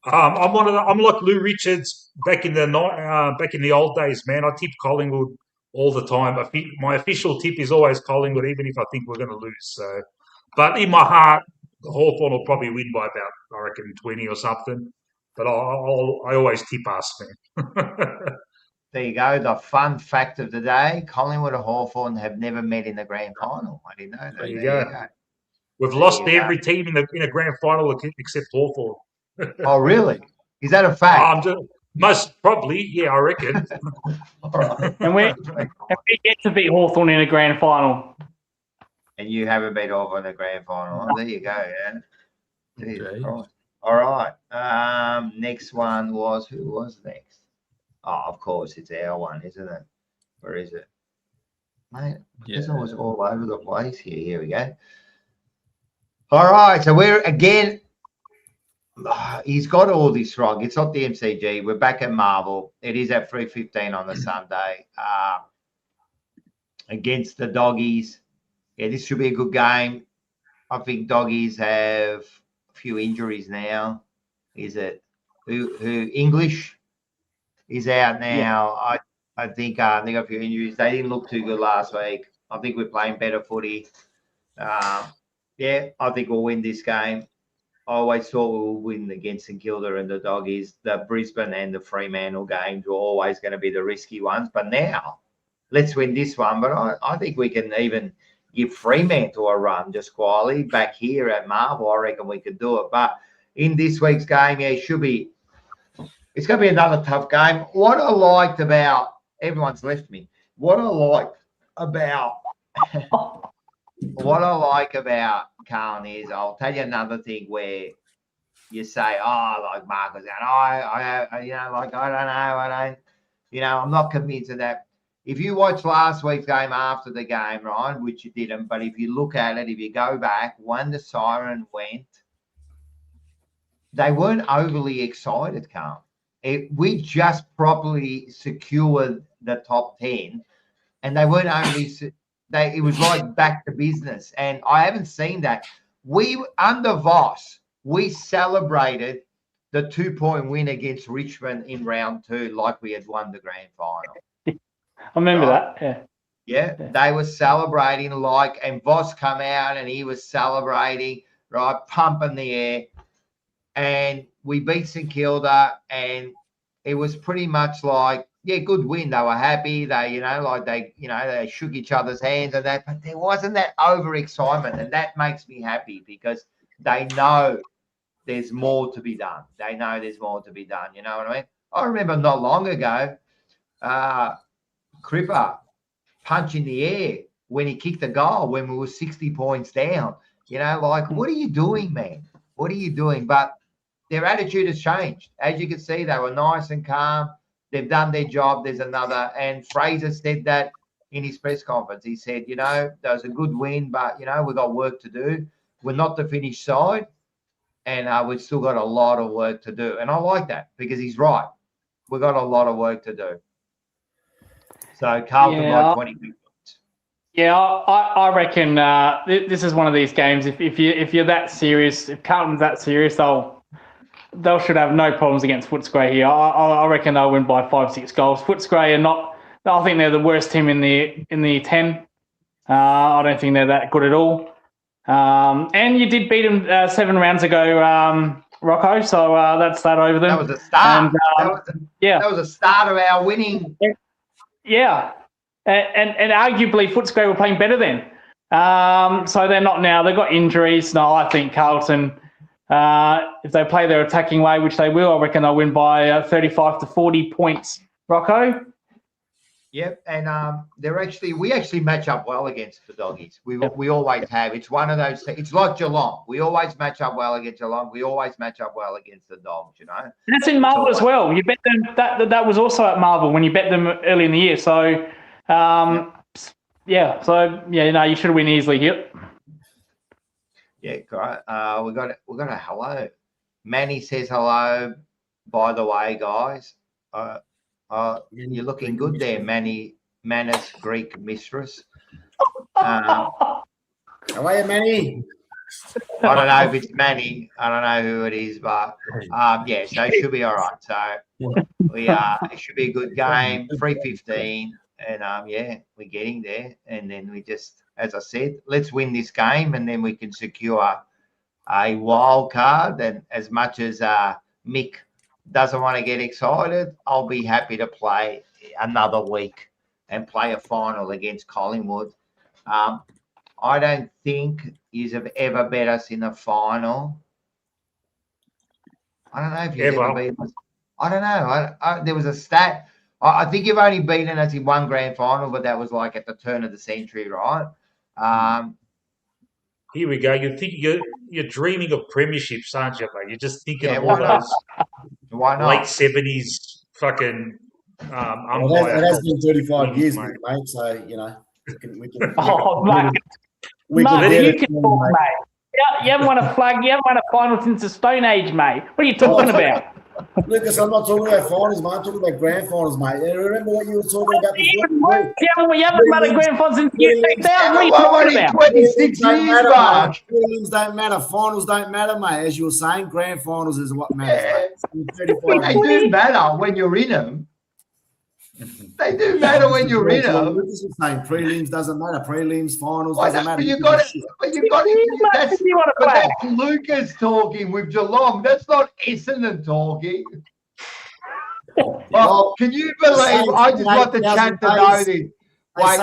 I'm like Lou Richards back in the old days, man. I tip Collingwood all the time. My official tip is always Collingwood, even if I think we're going to lose. So, but in my heart, Hawthorn will probably win by about, I reckon, 20 or something. But I always tip us, man. There you go. The fun fact of the day: Collingwood and Hawthorn have never met in the grand final. I didn't know that. There you go. We've lost to every team in a grand final except Hawthorn. Oh, really? Is that a fact? Most probably, yeah, I reckon. All right. And we get to beat Hawthorn in a grand final. And you haven't beat Hawthorn in a grand final. Oh, there you go, yeah. Okay. All right. Next one was, who was next? Oh, of course, it's our one, isn't it? Where is it? Mate, this one was all over the place here. Here we go. All right, so we're again. He's got all this wrong. It's not the MCG. We're back at Marvel. It is at 3:15 on the Sunday against the Doggies. Yeah, this should be a good game. I think Doggies have a few injuries now. Is it who English is out now? Yeah. I think they got a few injuries. They didn't look too good last week. I think we're playing better footy. I think we'll win this game. I always thought we will win against St Kilda and the Doggies. The Brisbane and the Fremantle games were always going to be the risky ones. But now, let's win this one. But I think we can even give Fremantle a run just quietly. Back here at Marvel, I reckon we could do it. But in this week's game, it's going to be another tough game. What I liked about, everyone's left me. What I liked about... What I like about Carlton is, I'll tell you another thing where you say, like Mark was going, I don't know, I'm not convinced of that. If you watch last week's game after the game, right, which you didn't, but if you look at it, if you go back, when the siren went, they weren't overly excited, Carlton. We just properly secured the top 10, and they weren't only... it was like back to business, and I haven't seen that. Under Voss, we celebrated the 2-point win against Richmond in round 2 like we had won the grand final. I remember that. Yeah, they were celebrating and Voss come out and he was celebrating, right, pumping the air, and we beat St Kilda, and it was pretty much like, yeah, good win. They were happy. They shook each other's hands and that, but there wasn't that overexcitement, and that makes me happy because they know there's more to be done. They know there's more to be done. You know what I mean? I remember not long ago, Cripper punching the air when he kicked the goal when we were 60 points down. What are you doing, man? What are you doing? But their attitude has changed. As you can see, they were nice and calm. They've done their job. There's another. And Fraser said that in his press conference. He said, that was a good win, but, we've got work to do. We're not the finished side, and we've still got a lot of work to do. And I like that because he's right. We've got a lot of work to do. So Carlton by 20 points. Yeah, I reckon this is one of these games. If you're that serious, if Carlton's that serious, they should have no problems against Footscray here. I reckon they'll win by 5-6 goals. Footscray are not. I think they're the worst team in the 10. I don't think they're that good at all. And you did beat them 7 rounds ago, Rocco. So that's that over them. That was a start. And, that was a start of our winning. Yeah, and arguably Footscray were playing better then. So they're not now. They've got injuries. No, I think Carlton, if they play their attacking way, which they will, I reckon they'll win by 35 to 40 points. Rocco? Yep, and we actually match up well against the Doggies. We always have. It's one of those things. It's like Geelong. We always match up well against Geelong. We always match up well against the Dogs, you know. That's in Marvel as well. You bet them. That was also at Marvel when you bet them early in the year. So, you should win easily here. Yeah, great. We got a hello. Manny says hello. By the way, guys. You're looking good there, Manus Greek mistress. How are you, Manny? I don't know if it's Manny. I don't know who it is, but so it should be all right. So it should be a good game. 3:15, and we're getting there. And then we just, as I said, let's win this game, and then we can secure a wild card. And as much as Mick doesn't want to get excited, I'll be happy to play another week and play a final against Collingwood. I don't think you have ever bet us in a final. I don't know if you've ever beaten us. I don't know. There was a stat. I think you've only beaten us in one grand final, but that was like at the turn of the century, right? Here we go. You're dreaming of premierships, aren't you, mate? You're just thinking of all those late 70s fucking umpire. It has been 35 years, mate. So we can. Mate, you can talk, mate. You haven't won a flag. You haven't won a final since the Stone Age, mate. What are you talking about? Lucas, I'm not talking about finals, mate. I'm talking about grand finals, mate. Remember what you were talking about before? You haven't won a grand final since 2000. What are you talking about? 26 years, Mark. Prelims don't matter. Finals don't matter, mate. As you were saying, grand finals is what matters. Well, they do matter when you're in them. They do matter when you're in them. Lucas is saying prelims doesn't matter. Prelims, finals doesn't matter. But you got it. That's Lucas talking with Geelong. That's not Essendon talking. Well, can you believe? I just want the chat to know this. Wait,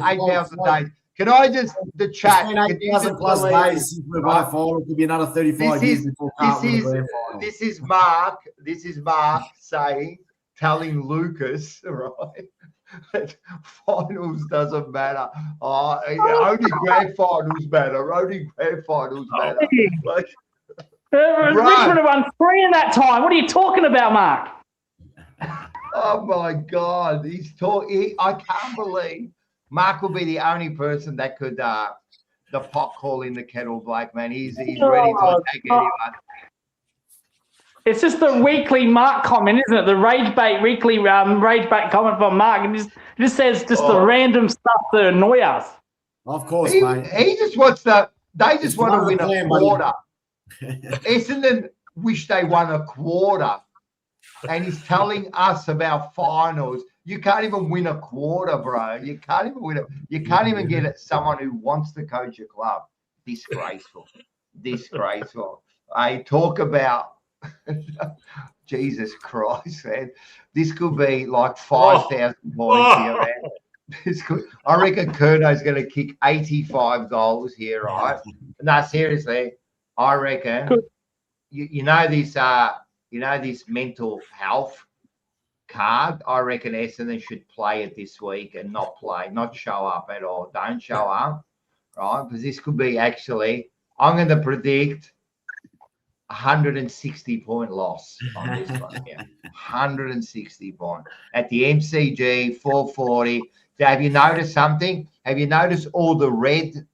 8,000 days. Can I just the chat? 8,000 plus days since we're by final. It could be another 35 years before this is Mark. This is Mark telling Lucas, right? That finals doesn't matter. Only grand finals matter. Only grand finals matter. Like, Richmond have won 3 in that time. What are you talking about, Mark? Oh my God, he's talking. I can't believe. Mark will be the only person that could the pot call in the kettle black, man. He's ready to attack anyone. It's just the weekly Mark comment, isn't it? The rage bait weekly rage bait comment from Mark. It just says the random stuff that annoy us. Of course, mate. He just wants they just want to win a quarter. Essendon wish they won a quarter. And he's telling us about finals. You can't even win a quarter, bro. You can't even win it. You can't even get it. Someone who wants to coach a club. Disgraceful. Disgraceful. I talk about Jesus Christ, man. This could be like 5,000 points here, man. I reckon Curno's going to kick 85 goals here, right? No, seriously. I reckon you know this mental health card. I reckon Essendon should play it this week and not show up at all. Don't show up, right? Because this could be actually, I'm going to predict 160-point loss on this one. Yeah, 160 point at the MCG, 440. So have you noticed something? Have you noticed all the red?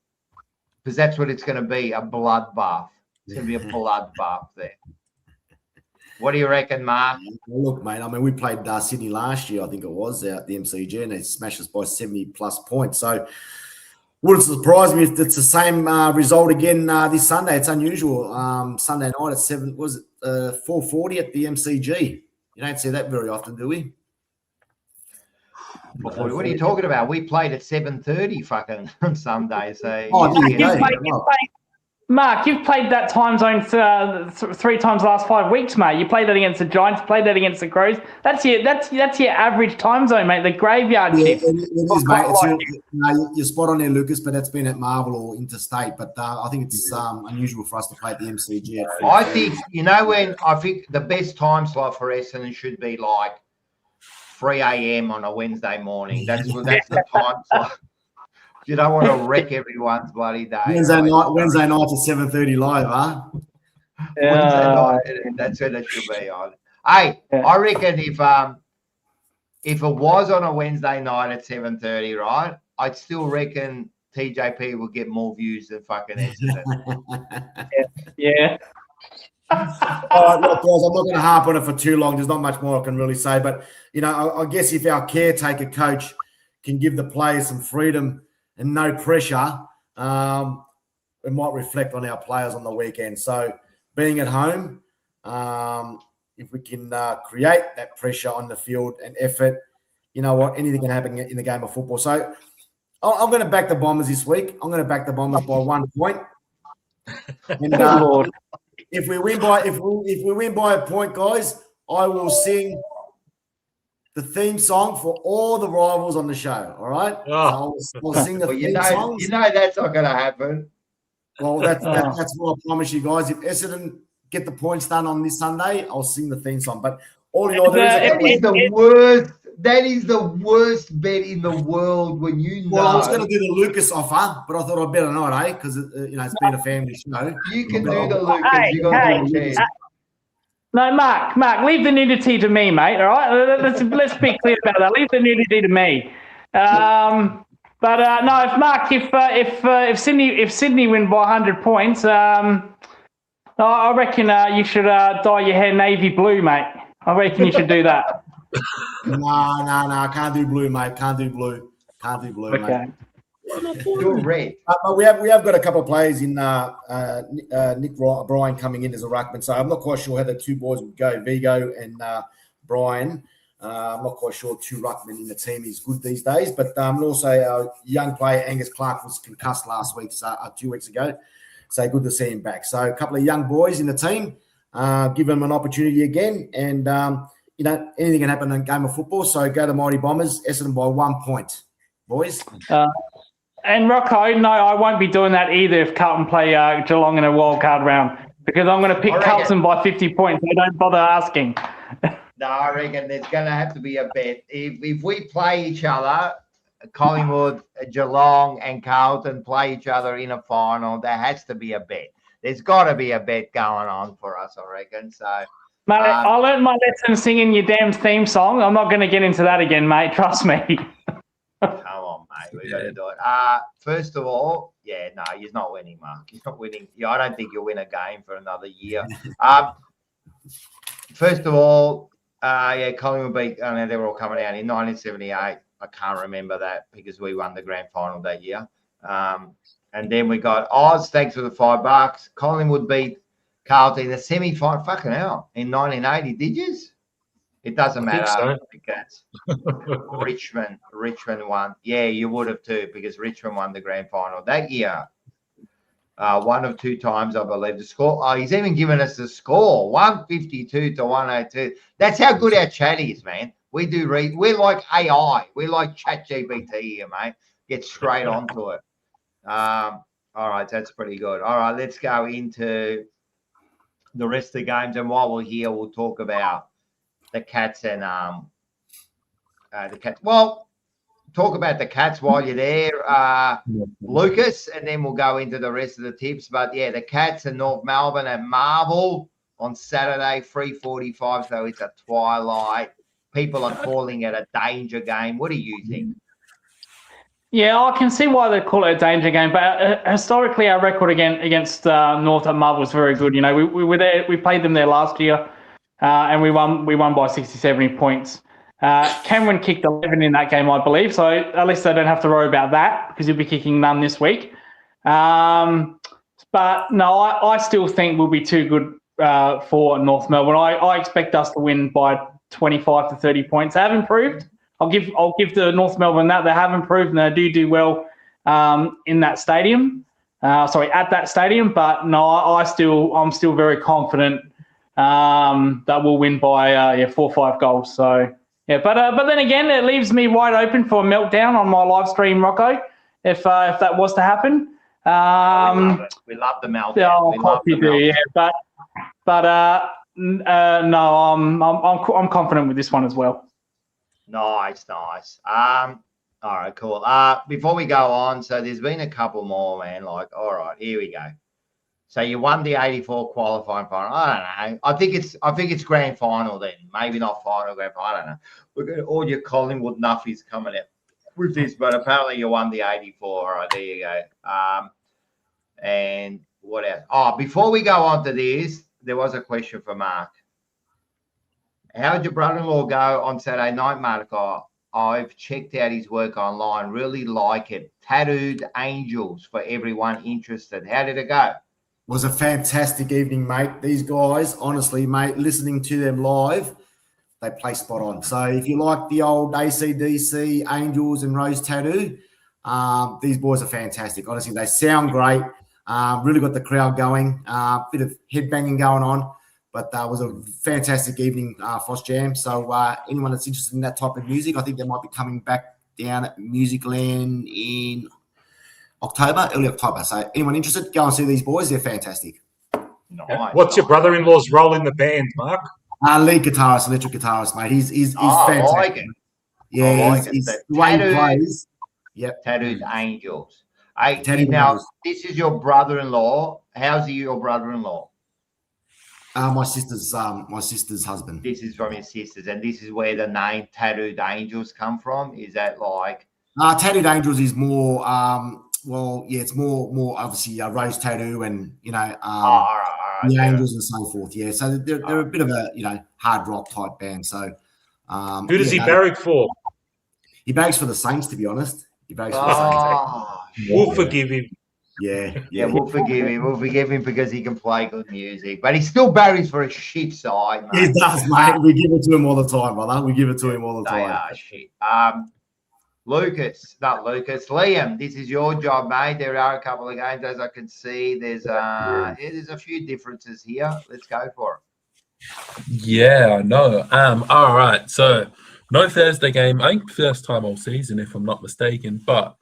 Because that's what it's going to be, a bloodbath. It's going to be a bloodbath there. What do you reckon, Mark? Look, mate, I mean, we played Sydney last year, I think it was, at the MCG, and they smashed us by 70-plus points. So wouldn't surprise me if it's the same result again this Sunday. It's unusual. Sunday night at 4:40 at the MCG. You don't see that very often, do we? What are you talking about? We played at 7:30 fucking on Sunday. So Mark, you've played that time zone 3 times the last 5 weeks, mate. You played that against the Giants, played that against the Crows. That's your average time zone, mate. The graveyard shift. It is, mate. You're spot on there, Lucas, but that's been at Marvel or Interstate. But I think it's unusual for us to play at the MCG. I think, I think the best time slot for Essendon should be like 3 a.m. on a Wednesday morning. That's the time slot. You don't want to wreck everyone's bloody day. Wednesday night at 7:30 live, huh? Wednesday night, that's when it should be on. Hey, I reckon if it was on a Wednesday night at 7:30, right, I'd still reckon TJP will get more views than fucking Essendon. Yeah. All right, look, guys, I'm not going to harp on it for too long. There's not much more I can really say. But, I guess if our caretaker coach can give the players some freedom and no pressure, it might reflect on our players on the weekend. So being at home, if we can create that pressure on the field and effort, you know what, anything can happen in the game of football. So I'm going to back the Bombers this week. I'm going to back the Bombers by 1 point. And if we win by a point, guys, I will sing the theme song for all the rivals on the show. All right, I'll sing the theme song. You know that's not going to happen. Well, that's what I promise you guys. If Essendon get the points done on this Sunday, I'll sing the theme song. But all in all, that is the worst bet in the world when you know. Well, I was going to do the Lucas offer, but I thought I'd better not, because it's been a family show. You can do the Lucas. You got to do the No, Mark, leave the nudity to me, mate. All right, let's be clear about that. Leave the nudity to me. No, if Sydney win by 100 points, I reckon you should dye your hair navy blue, mate. I reckon you should do that. No, can't do blue, mate. Can't do blue, okay. Mate. You're red. But we have got a couple of players in Nick Bryan coming in as a ruckman, so I'm not quite sure how the two boys would go, Vigo and Bryan. I'm not quite sure 2 ruckmen in the team is good these days, but also our young player Angus Clark was concussed last week, 2 weeks ago, so good to see him back. So a couple of young boys in the team, give them an opportunity again, and anything can happen in a game of football. So go to Mighty Bombers, Essendon by 1 point, boys. And Rocco, no, I won't be doing that either if Carlton play Geelong in a wildcard round, because I'm going to pick Carlton by 50 points. So don't bother asking. No, I reckon there's going to have to be a bet. If we play each other, Collingwood, Geelong and Carlton play each other in a final, there has to be a bet. There's got to be a bet going on for us, I reckon. So, mate, I learned my lesson singing your damn theme song. I'm not going to get into that again, mate. Trust me. Come on, mate. We got to do it. First of all, you're not winning, Mark. You're not winning. I don't think you'll win a game for another year. First of all, Collingwood beat. I mean, they were all coming out in 1978. I can't remember that because we won the grand final that year. And then we got Oz. Thanks for the $5. Collingwood beat Carlton in the semi-final. Fucking hell, in 1980. Did you? It doesn't matter. Because Richmond won. Yeah, you would have too, because Richmond won the grand final that year. 1 of 2 times, I believe. The score. Oh, he's even given us the score: 152 to 102. That's how good our chat is, man. We do read. We're like AI. We're like ChatGPT here, mate. Get straight onto it. All right, that's pretty good. All right, let's go into the rest of the games, and while we're here, we'll talk about the Cats and the Cats. Well, talk about the Cats while you're there, Lucas, and then we'll go into the rest of the tips. But yeah, the Cats and North Melbourne at Marvel on Saturday, 3:45. So it's a twilight. People are calling it a danger game. What do you think? Yeah, I can see why they call it a danger game, but historically our record against North at Marvel was very good. We were there. We played them there last year. And we won by 60, 70 points. Cameron kicked 11 in that game, I believe. So at least they don't have to worry about that, because he'll be kicking none this week. But no, I still think we'll be too good for North Melbourne. I expect us to win by 25 to 30 points. They have improved I'll give the North Melbourne that. They have improved and they do well in that stadium. At that stadium. But no, I'm still very confident that we'll win by 4 or 5 goals. So yeah, but then again, it leaves me wide open for a meltdown on my live stream, Rocco, if that was to happen. We love the meltdown. Yeah, of course you do. Yeah, but no, I'm confident with this one as well. Nice. All right, cool. Before we go on, so there's been a couple more, man. Like, all right, here we go. So you won the 84 qualifying final. I don't know. I think it's grand final then. Maybe not final, grand final. I don't know. Look at all your Collingwood nuffies coming out with this, but apparently you won the 84. All right, there you go. And what else? Oh, before we go on to this, there was a question for Mark. How did your brother-in-law go on Saturday night, Mark? I've checked out his work online. Really like it. Tattooed Angels for everyone interested. How did it go? It was a fantastic evening, mate. These guys, honestly, mate, listening to them live, they play spot on. So if you like the old AC/DC, Angels and Rose Tattoo, these boys are fantastic. Honestly, they sound great. Really got the crowd going. Bit of headbanging going on. But that was a fantastic evening, Foss Jam. So anyone that's interested in that type of music, I think they might be coming back down at Musicland in early October. So anyone interested, go and see these boys. They're fantastic. Nice. What's your brother-in-law's role in the band, Mark? Lead guitarist, electric guitarist, mate. He's fantastic. I like it. Yeah, he's the way he plays. Yep. Tattooed Angels. This is your brother-in-law. How's he your brother-in-law? My sister's husband. This is from his sisters, and this is where the name Tattooed Angels come from. Is that like? Tattooed Angels is more. It's more obviously Rose Tattoo and the Angels and so forth. Yeah, so they're a bit of a hard rock type band. So who does he barrack for? He barracks for the Saints, to be honest. He barracks for the Saints. We'll forgive him. Yeah, we'll forgive him. We'll forgive him because he can play good music, but he still barries for a shit side, mate. He does, mate. We give it to him all the time, brother. We give it to him all the time. They are shit. Liam, this is your job, mate. There are a couple of games, as I can see. There's a few differences here. Let's go for it. Yeah, I know. All right. So no Thursday game. I think first time all season, if I'm not mistaken, but.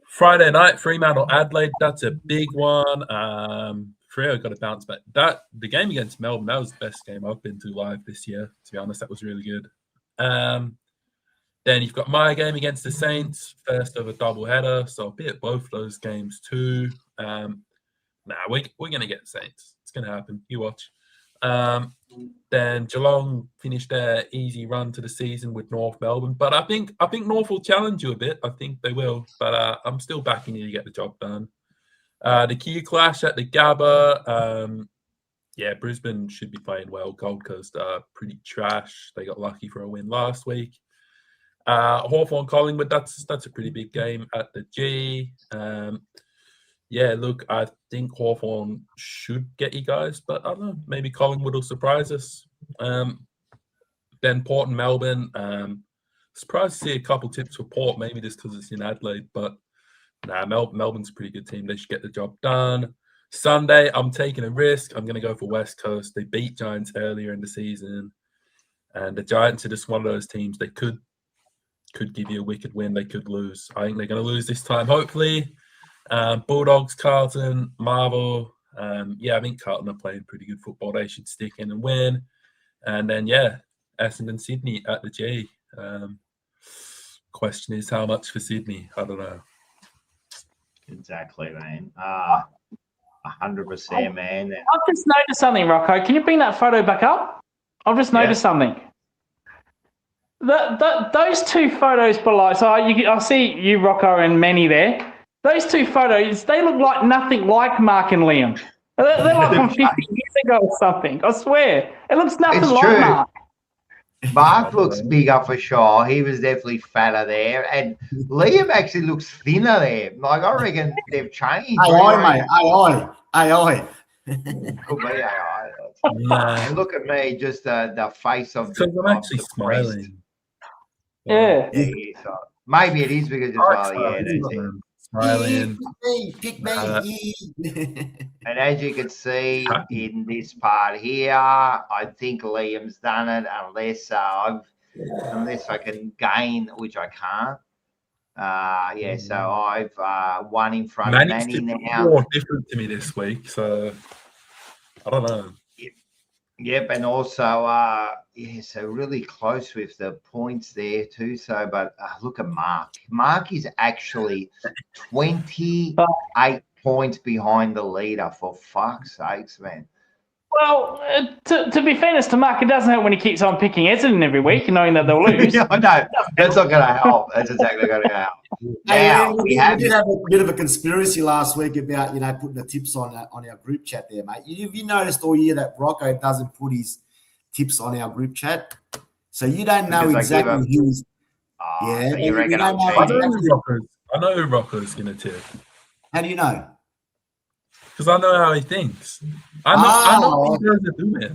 Friday night, Fremantle Adelaide, that's a big one. Freo got to bounce back. The game against Melbourne, that was the best game I've been to live this year. To be honest, that was really good. Then you've got my game against the Saints, first of a doubleheader, so I'll be at both those games too. We're going to get the Saints. It's going to happen. You watch. Then Geelong finished their easy run to the season with North Melbourne, but I think North will challenge you a bit. I think they will, but I'm still backing you to get the job done. The Kia clash at the Gabba, Brisbane should be playing well. Gold Coast are pretty trash. They got lucky for a win last week. Hawthorn Collingwood, that's a pretty big game at the G. Look, I think Hawthorn should get you guys, but I don't know, maybe Collingwood will surprise us. Then Port and Melbourne. Surprised to see a couple tips for Port, maybe just because it's in Adelaide, but Melbourne's a pretty good team. They should get the job done. Sunday, I'm taking a risk. I'm going to go for West Coast. They beat Giants earlier in the season, and the Giants are just one of those teams that could give you a wicked win. They could lose. I think they're going to lose this time, hopefully. Bulldogs, Carlton, Marvel. I think Carlton are playing pretty good football. They should stick in and win. And then, Essendon, Sydney at the G. Question is how much for Sydney? I don't know. Exactly, man. 100%, man. I've just noticed something, Rocco. Can you bring that photo back up? I've just noticed something. Those two photos below. So I see you, Rocco, and Manny there. Those two photos, they look like nothing like Mark and Liam. They're like from 50 years ago or something. I swear. It looks nothing like true. Mark. Mark looks bigger for sure. He was definitely fatter there. And Liam actually looks thinner there. Like, I reckon they've changed. AI, mate. AI. Could be AI. And look at me, just the face of I'm actually smiling. Yeah. Maybe it is because that's it. Smiling. Pick me. And as you can see in this part here, I think Liam's done it unless I can gain, which I can't. So I've won in front of Manny now. More different to me this week, so I don't know. Yep, and also so really close with the points there too. So, but look at Mark. Mark is actually 28 points behind the leader. For fuck's sakes, man. Well, to be fairness to Mark, it doesn't help when he keeps on picking Essendon every week, knowing that they'll lose. No, that's not going to help. That's exactly going to help. Now, we did have a bit of a conspiracy last week about putting the tips on our group chat there, mate. Have you noticed all year that Rocco doesn't put his tips on our group chat? So you don't know exactly who's. So you reckon I know who Rocco's going to tip. How do you know? Because I know how he thinks. I know what he does do it.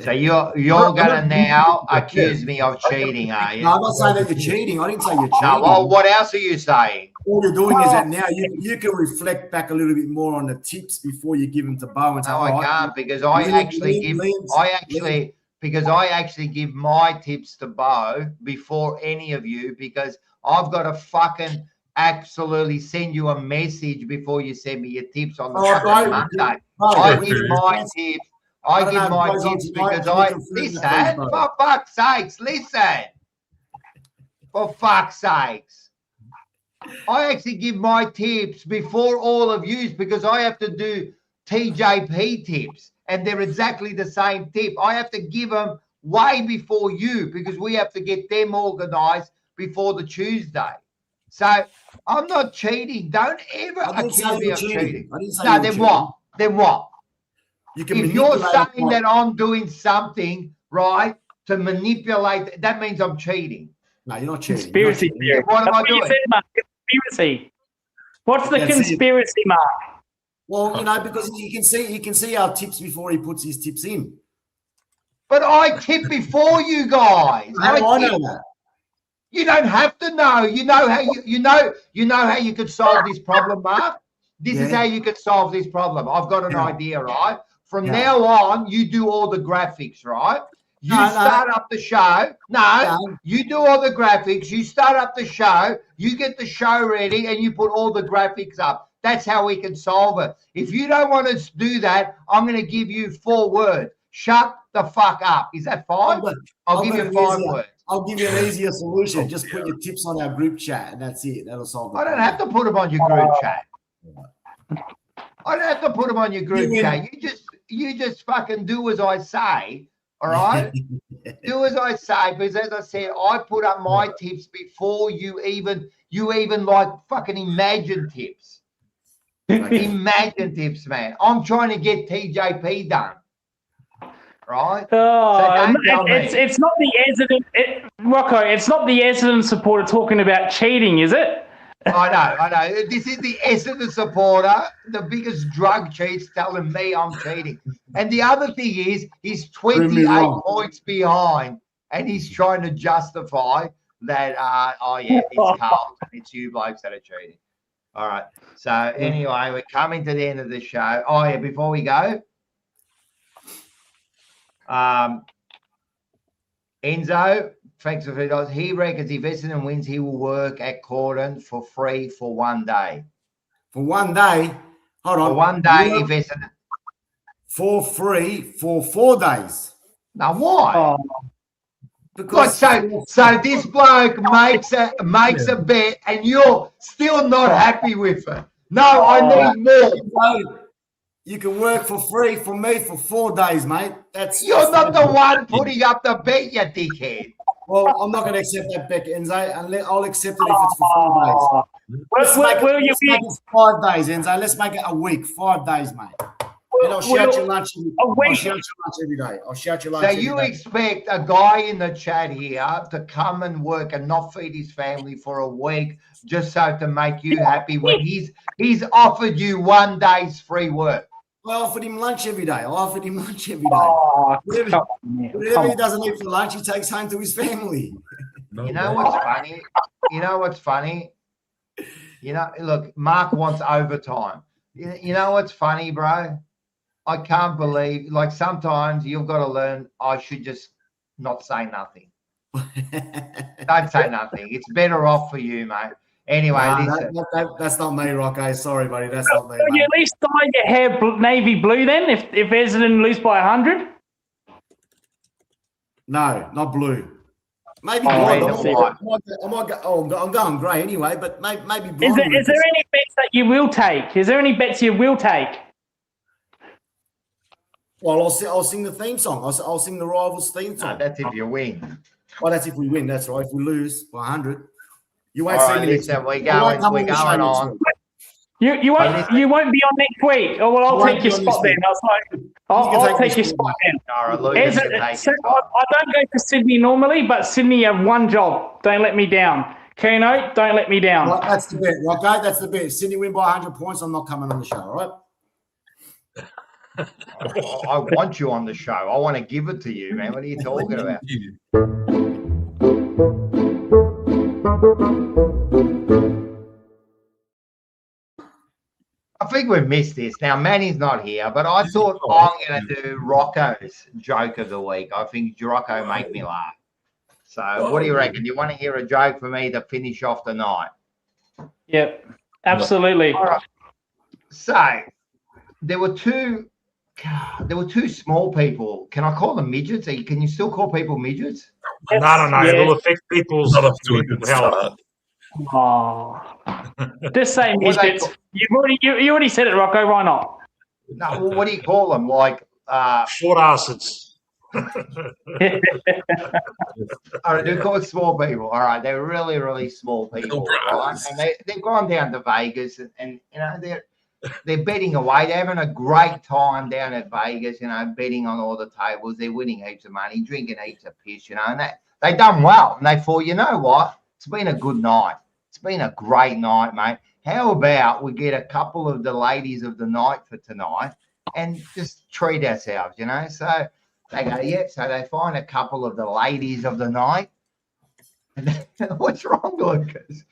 So you're going to now accuse me of cheating, are you? No, I'm not saying that you're cheating. I didn't say you're cheating. No, well, what else are you saying? All you're doing is that now you can reflect back a little bit more on the tips before you give them to Bo and say, no, I can't because I actually give my tips to Bo before any of you because I've got to fucking absolutely send you a message before you send me your tips on the Monday. I give my tips. I give my tips because listen, for fuck's sakes, listen. For fuck's sakes. I actually give my tips before all of yous because I have to do TJP tips and they're exactly the same tip. I have to give them way before you because we have to get them organised before the Tuesday. So I'm not cheating. Don't ever accuse me of cheating. No, then what? Then what? If you're saying that I'm doing something, right, to manipulate, that means I'm cheating. No, you're not cheating. Conspiracy theory. What am I doing? You said, Mark, conspiracy. What's the conspiracy, Mark? Well, because you can see our tips before he puts his tips in. But I tip before you guys. I know that. You don't have to know. You know how you could solve this problem, Mark. This is how you could solve this problem. I've got an idea, right? From now on, you do all the graphics, right? You start up the show. You do all the graphics. You start up the show. You get the show ready, and you put all the graphics up. That's how we can solve it. If you don't want to do that, I'm going to give you 4 words. Shut the fuck up. Is that fine? I'll give you 5 words. I'll give you an easier solution. Just put your tips on our group chat, and that's it. That'll solve it. I don't have to put them on your group chat. I don't have to put them on your group chat. You just fucking do as I say, all right? Do as I say, because as I said, I put up my tips before you even like fucking imagine tips. Imagine tips, man. I'm trying to get TJP done. Right? Oh, so it's not the Essendon, Rocco. It's not the Essendon supporter talking about cheating, is it? I know. This is the Essendon supporter, the biggest drug cheats, telling me I'm cheating. And the other thing is, he's 28 points behind, and he's trying to justify that. It's Carlton, it's you blokes that are cheating. All right. So anyway, we're coming to the end of the show. Oh yeah, before we go. Enzo, thanks for $3. He reckons if Essendon wins, he will work at Corden for free for 1 day. For 1 day? Hold on. For 1 day, if Essendon. For free for 4 days. Now, why? Because so this bloke makes a bet and you're still not happy with it. No, I need more. You can work for free for me for 4 days, mate. You're not the one putting up the bet, you dickhead. Well, I'm not going to accept that bet, Enzo, and I'll accept it if it's for 4 days. Let's make it 5 days, Enzo. Let's make it a week, 5 days, mate. And I'll shout your lunch every day. I'll shout your lunch every day. So you expect a guy in the chat here to come and work and not feed his family for a week just so to make you happy when he's offered you 1 day's free work? I offered him lunch every day. Whatever he doesn't eat for lunch, he takes home to his family. No You know way. what's funny? You know what's funny? You know, look, Mark wants overtime. You know what's funny, bro? I can't believe, like, sometimes you've got to learn, I should just not say nothing. Don't say nothing. It's better off for you, mate. Anyway, listen. That's not me, Rocco. Sorry, buddy. That's not me, Will you mate. at least dye your hair navy blue then, if Essendon lose by 100? No, not blue. Maybe Oh, blonde. either I might go. Oh, I'm going grey anyway, but maybe blonde. Is there any bets that you will take? Is there any bets you will take? Well, I'll sing the theme song. I'll sing the Rivals theme No, song. that's if you win. Well, that's if we win. That's right. If we lose by 100, you won't All see right, me listen, next we're week. going on. You won't be on next week. Oh well, I'll take your spot then. I'll take your spot then. All right, Lucas can take his spot. I don't go to Sydney normally, but Sydney have one job. Don't let me down. Keno, don't let me down. Well, that's the bet, Rocco. That's the bet. Sydney win by 100 points. I'm not coming on the show. All right. I want you on the show. I want to give it to you, man. What are you talking about? I think we've missed this. Now, Manny's not here, but I thought I'm going to do Rocco's joke of the week. I think Rocco make me laugh. So what do you reckon? Do you want to hear a joke for me to finish off the night? Yep, absolutely. All right. So there were two small people. Can I call them midgets? Can you still call people midgets? I don't know. Yes. It'll affect people's Not off to a good health. start. Oh, just say What do they midgets. You already said it, Rocco. Why not? No, what do you call them? Like Short acids. all right, they're called small people. All right, they're really, really small people, right? And they've gone down to Vegas, and you know they're betting away. They're having a great time down at Vegas. You know, betting on all the tables. They're winning heaps of money, drinking heaps of piss. You know, and they done well. And they thought, you know what? It's been a good night. It's been a great night, mate. How about we get a couple of the ladies of the night for tonight and just treat ourselves? You know, so. They go, yeah. So they find a couple of the ladies of the night. And what's wrong, Lucas?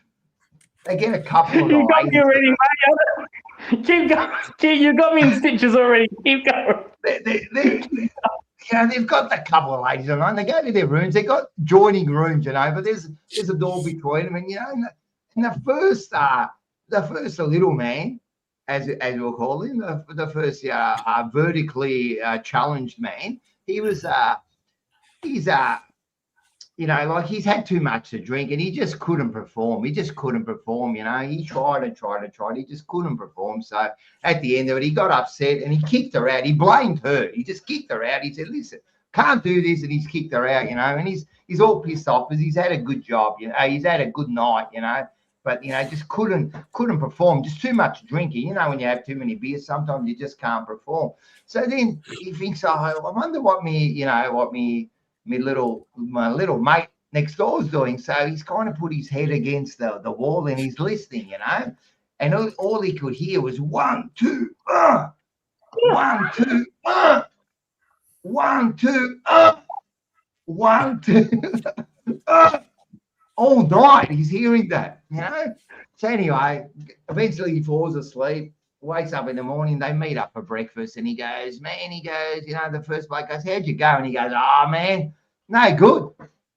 They get a couple of the You got ladies. me already, mate. Keep going. You got me in stitches already. Keep going. You know, they've got the couple of ladies of the night. They go to their rooms. They've got joining rooms, you know, but there's a door between them. And, you know, and the first little man, as we'll call him, the first vertically challenged man, he was, you know, like he's had too much to drink and he just couldn't perform. You know, he tried and tried and tried. He just couldn't perform. So at the end of it, he got upset and he kicked her out. He blamed her. He just kicked her out. He said, listen, can't do this. And he's kicked her out, you know, and he's all pissed off because he's had a good job, you know, he's had a good night, you know. But, you know, just couldn't perform. Just too much drinking. You know, when you have too many beers, sometimes you just can't perform. So then he thinks, oh, I wonder what my little mate next door is doing. So he's kind of put his head against the wall and he's listening, you know. And all he could hear was 1, 2, 1, 2, 1, 2, 1, 2, all night he's hearing that, you know. So anyway, eventually he falls asleep, wakes up in the morning, they meet up for breakfast, and he goes, you know, the first bloke goes, how'd you go? And he goes, oh man, no good.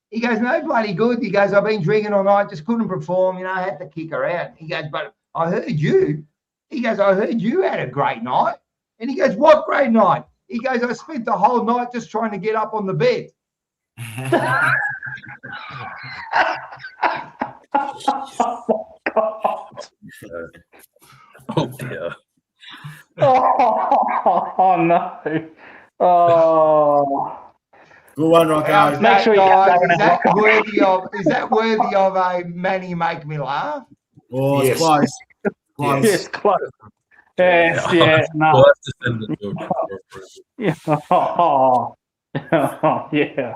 He goes, no bloody good. He goes, I've been drinking all night, just couldn't perform, you know, I had to kick her out. He goes, but I heard you. He goes, I heard you had a great night. And he goes, what great night? He goes, I spent the whole night just trying to get up on the bed. Oh dear. Oh no. Oh. Good one, Rocco. Make sure you guys, get that is that worthy of a Manny make me laugh? Oh, Yes. it's close. Close. Yes, close. Yes, yeah, no. We'll have to send it to him. Yeah.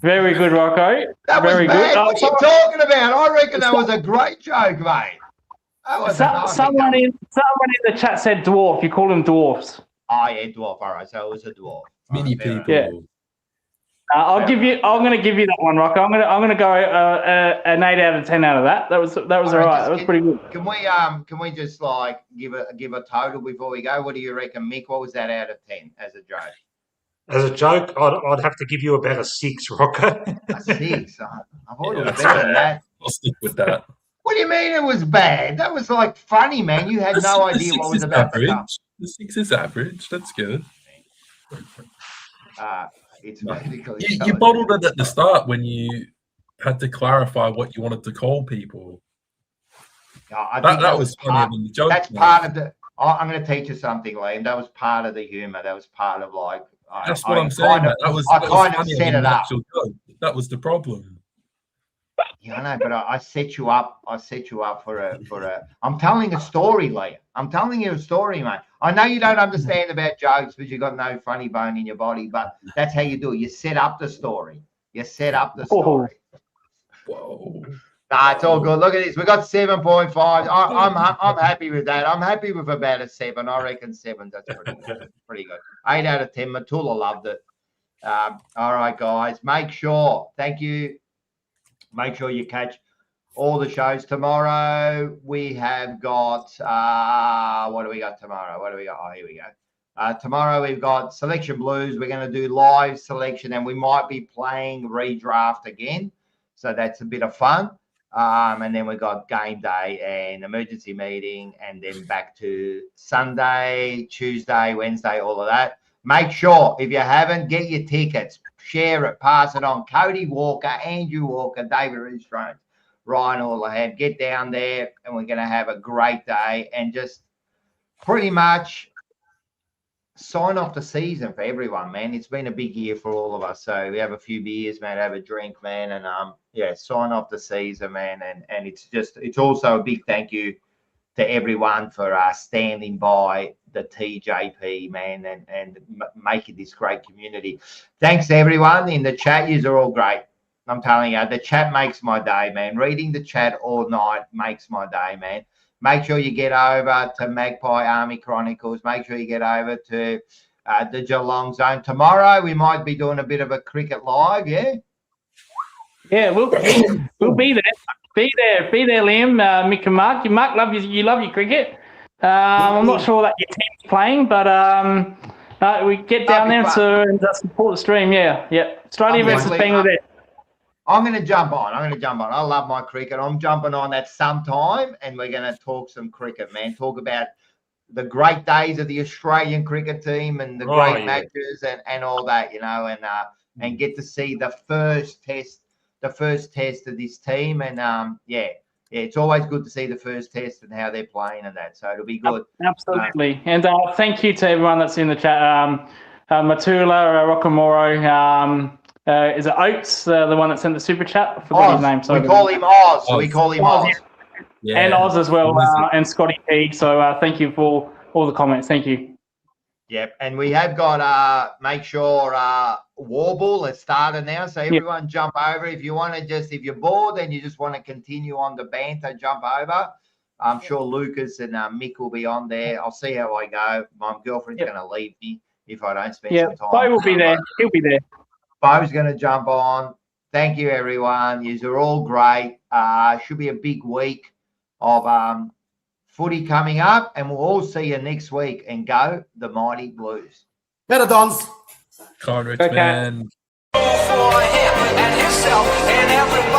Very good, Rocco. That was Very bad. good. What are you talking about? I reckon that was a great joke, mate. That was Someone in the chat said dwarf. You call them dwarfs. Oh, yeah, dwarf. All right, so it was a dwarf. Many All right, people. Yeah. I'm going to give you that one, Rocco. I'm going to go an 8 out of 10 out of that. That was all right. That was pretty good. Can we just like give a total before we go? What do you reckon, Mick? What was that out of 10 as a joke? As a joke, I'd have to give you about a 6, Rocco. A 6. I thought it was better than that. I'll stick with that. What do you mean it was bad? That was like funny, man. You had no idea what was about to come. The 6 is average. That's good. It's basically you bottled it at the start when you had to clarify what you wanted to call people. That was funnier than the joke. That's part of the. I'm going to teach you something, Liam. That was part of the humour. That was part of like. That's what I'm saying. I kind of set it up. That was the problem. Yeah, I know, but I set you up. I set you up for a. I'm telling a story, Liam. I'm telling you a story, mate. I know you don't understand about jokes because you've got no funny bone in your body, but that's how you do it. You set up the story. You set up the story. Whoa. Nah, it's all good. Look at this. We got 7.5. I'm happy with that. I'm happy with about a 7. I reckon 7. That's pretty good. Pretty good. 8 out of 10. Matula loved it. All right, guys. Make sure. Thank you. Make sure you catch all the shows tomorrow. We have got what do we got tomorrow? What do we got? Oh, here we go. Tomorrow we've got Selection Blues. We're going to do live selection, and we might be playing redraft again. So that's a bit of fun. And then we've got game day and emergency meeting, and then back to Sunday, Tuesday, Wednesday, all of that. Make sure, if you haven't, get your tickets. Share it, pass it on. Cody Walker, Andrew Walker, David Rhys-Jones, Ryan Houlihan. Get down there, and we're going to have a great day and just pretty much sign off the season for everyone, man. It's been a big year for all of us. So we have a few beers, man, have a drink, man, and sign off the season, man. And it's also a big thank you to everyone for standing by the TJP, man, and making this great community. Thanks to everyone in the chat. Yous are all great. I'm telling you, the chat makes my day, man. Reading the chat all night makes my day, man. Make sure you get over to Magpie Army Chronicles. Make sure you get over to the Geelong Zone. Tomorrow we might be doing a bit of a cricket live, yeah? Yeah, we'll be there. Be there, Liam, Mick and Mark. You love your cricket. I'm not sure that your team's playing, but we get down there and support the stream. Yeah. Australia versus Bangladesh. I'm going to jump on. I love my cricket. I'm jumping on that sometime, and we're going to talk some cricket, man. Talk about the great days of the Australian cricket team and the great matches and all that, you know, and get to see the first test of this team. And, it's always good to see the first test and how they're playing and that. So it'll be good. Absolutely. And thank you to everyone that's in the chat. Matula, Rockamoro, is it Oates, the one that sent the super chat? I forgot his name. So we call him Oz. We call him Oz. Yeah. And Oz as well, and Scotty P. So thank you for all the comments. Thank you. Yep, and we have got make sure Warble has started now, so everyone jump over. If you want to if you're bored and you just want to continue on the banter, jump over. I'm sure Lucas and Mick will be on there. I'll see how I go. My girlfriend's going to leave me if I don't spend some time. Bo will be there. He'll be there. Bo's going to jump on. Thank you, everyone. You are all great. Should be a big week of footy coming up, and we'll all see you next week. And go the Mighty Blues. Better Dons. Conrich, man. For him and himself and everybody.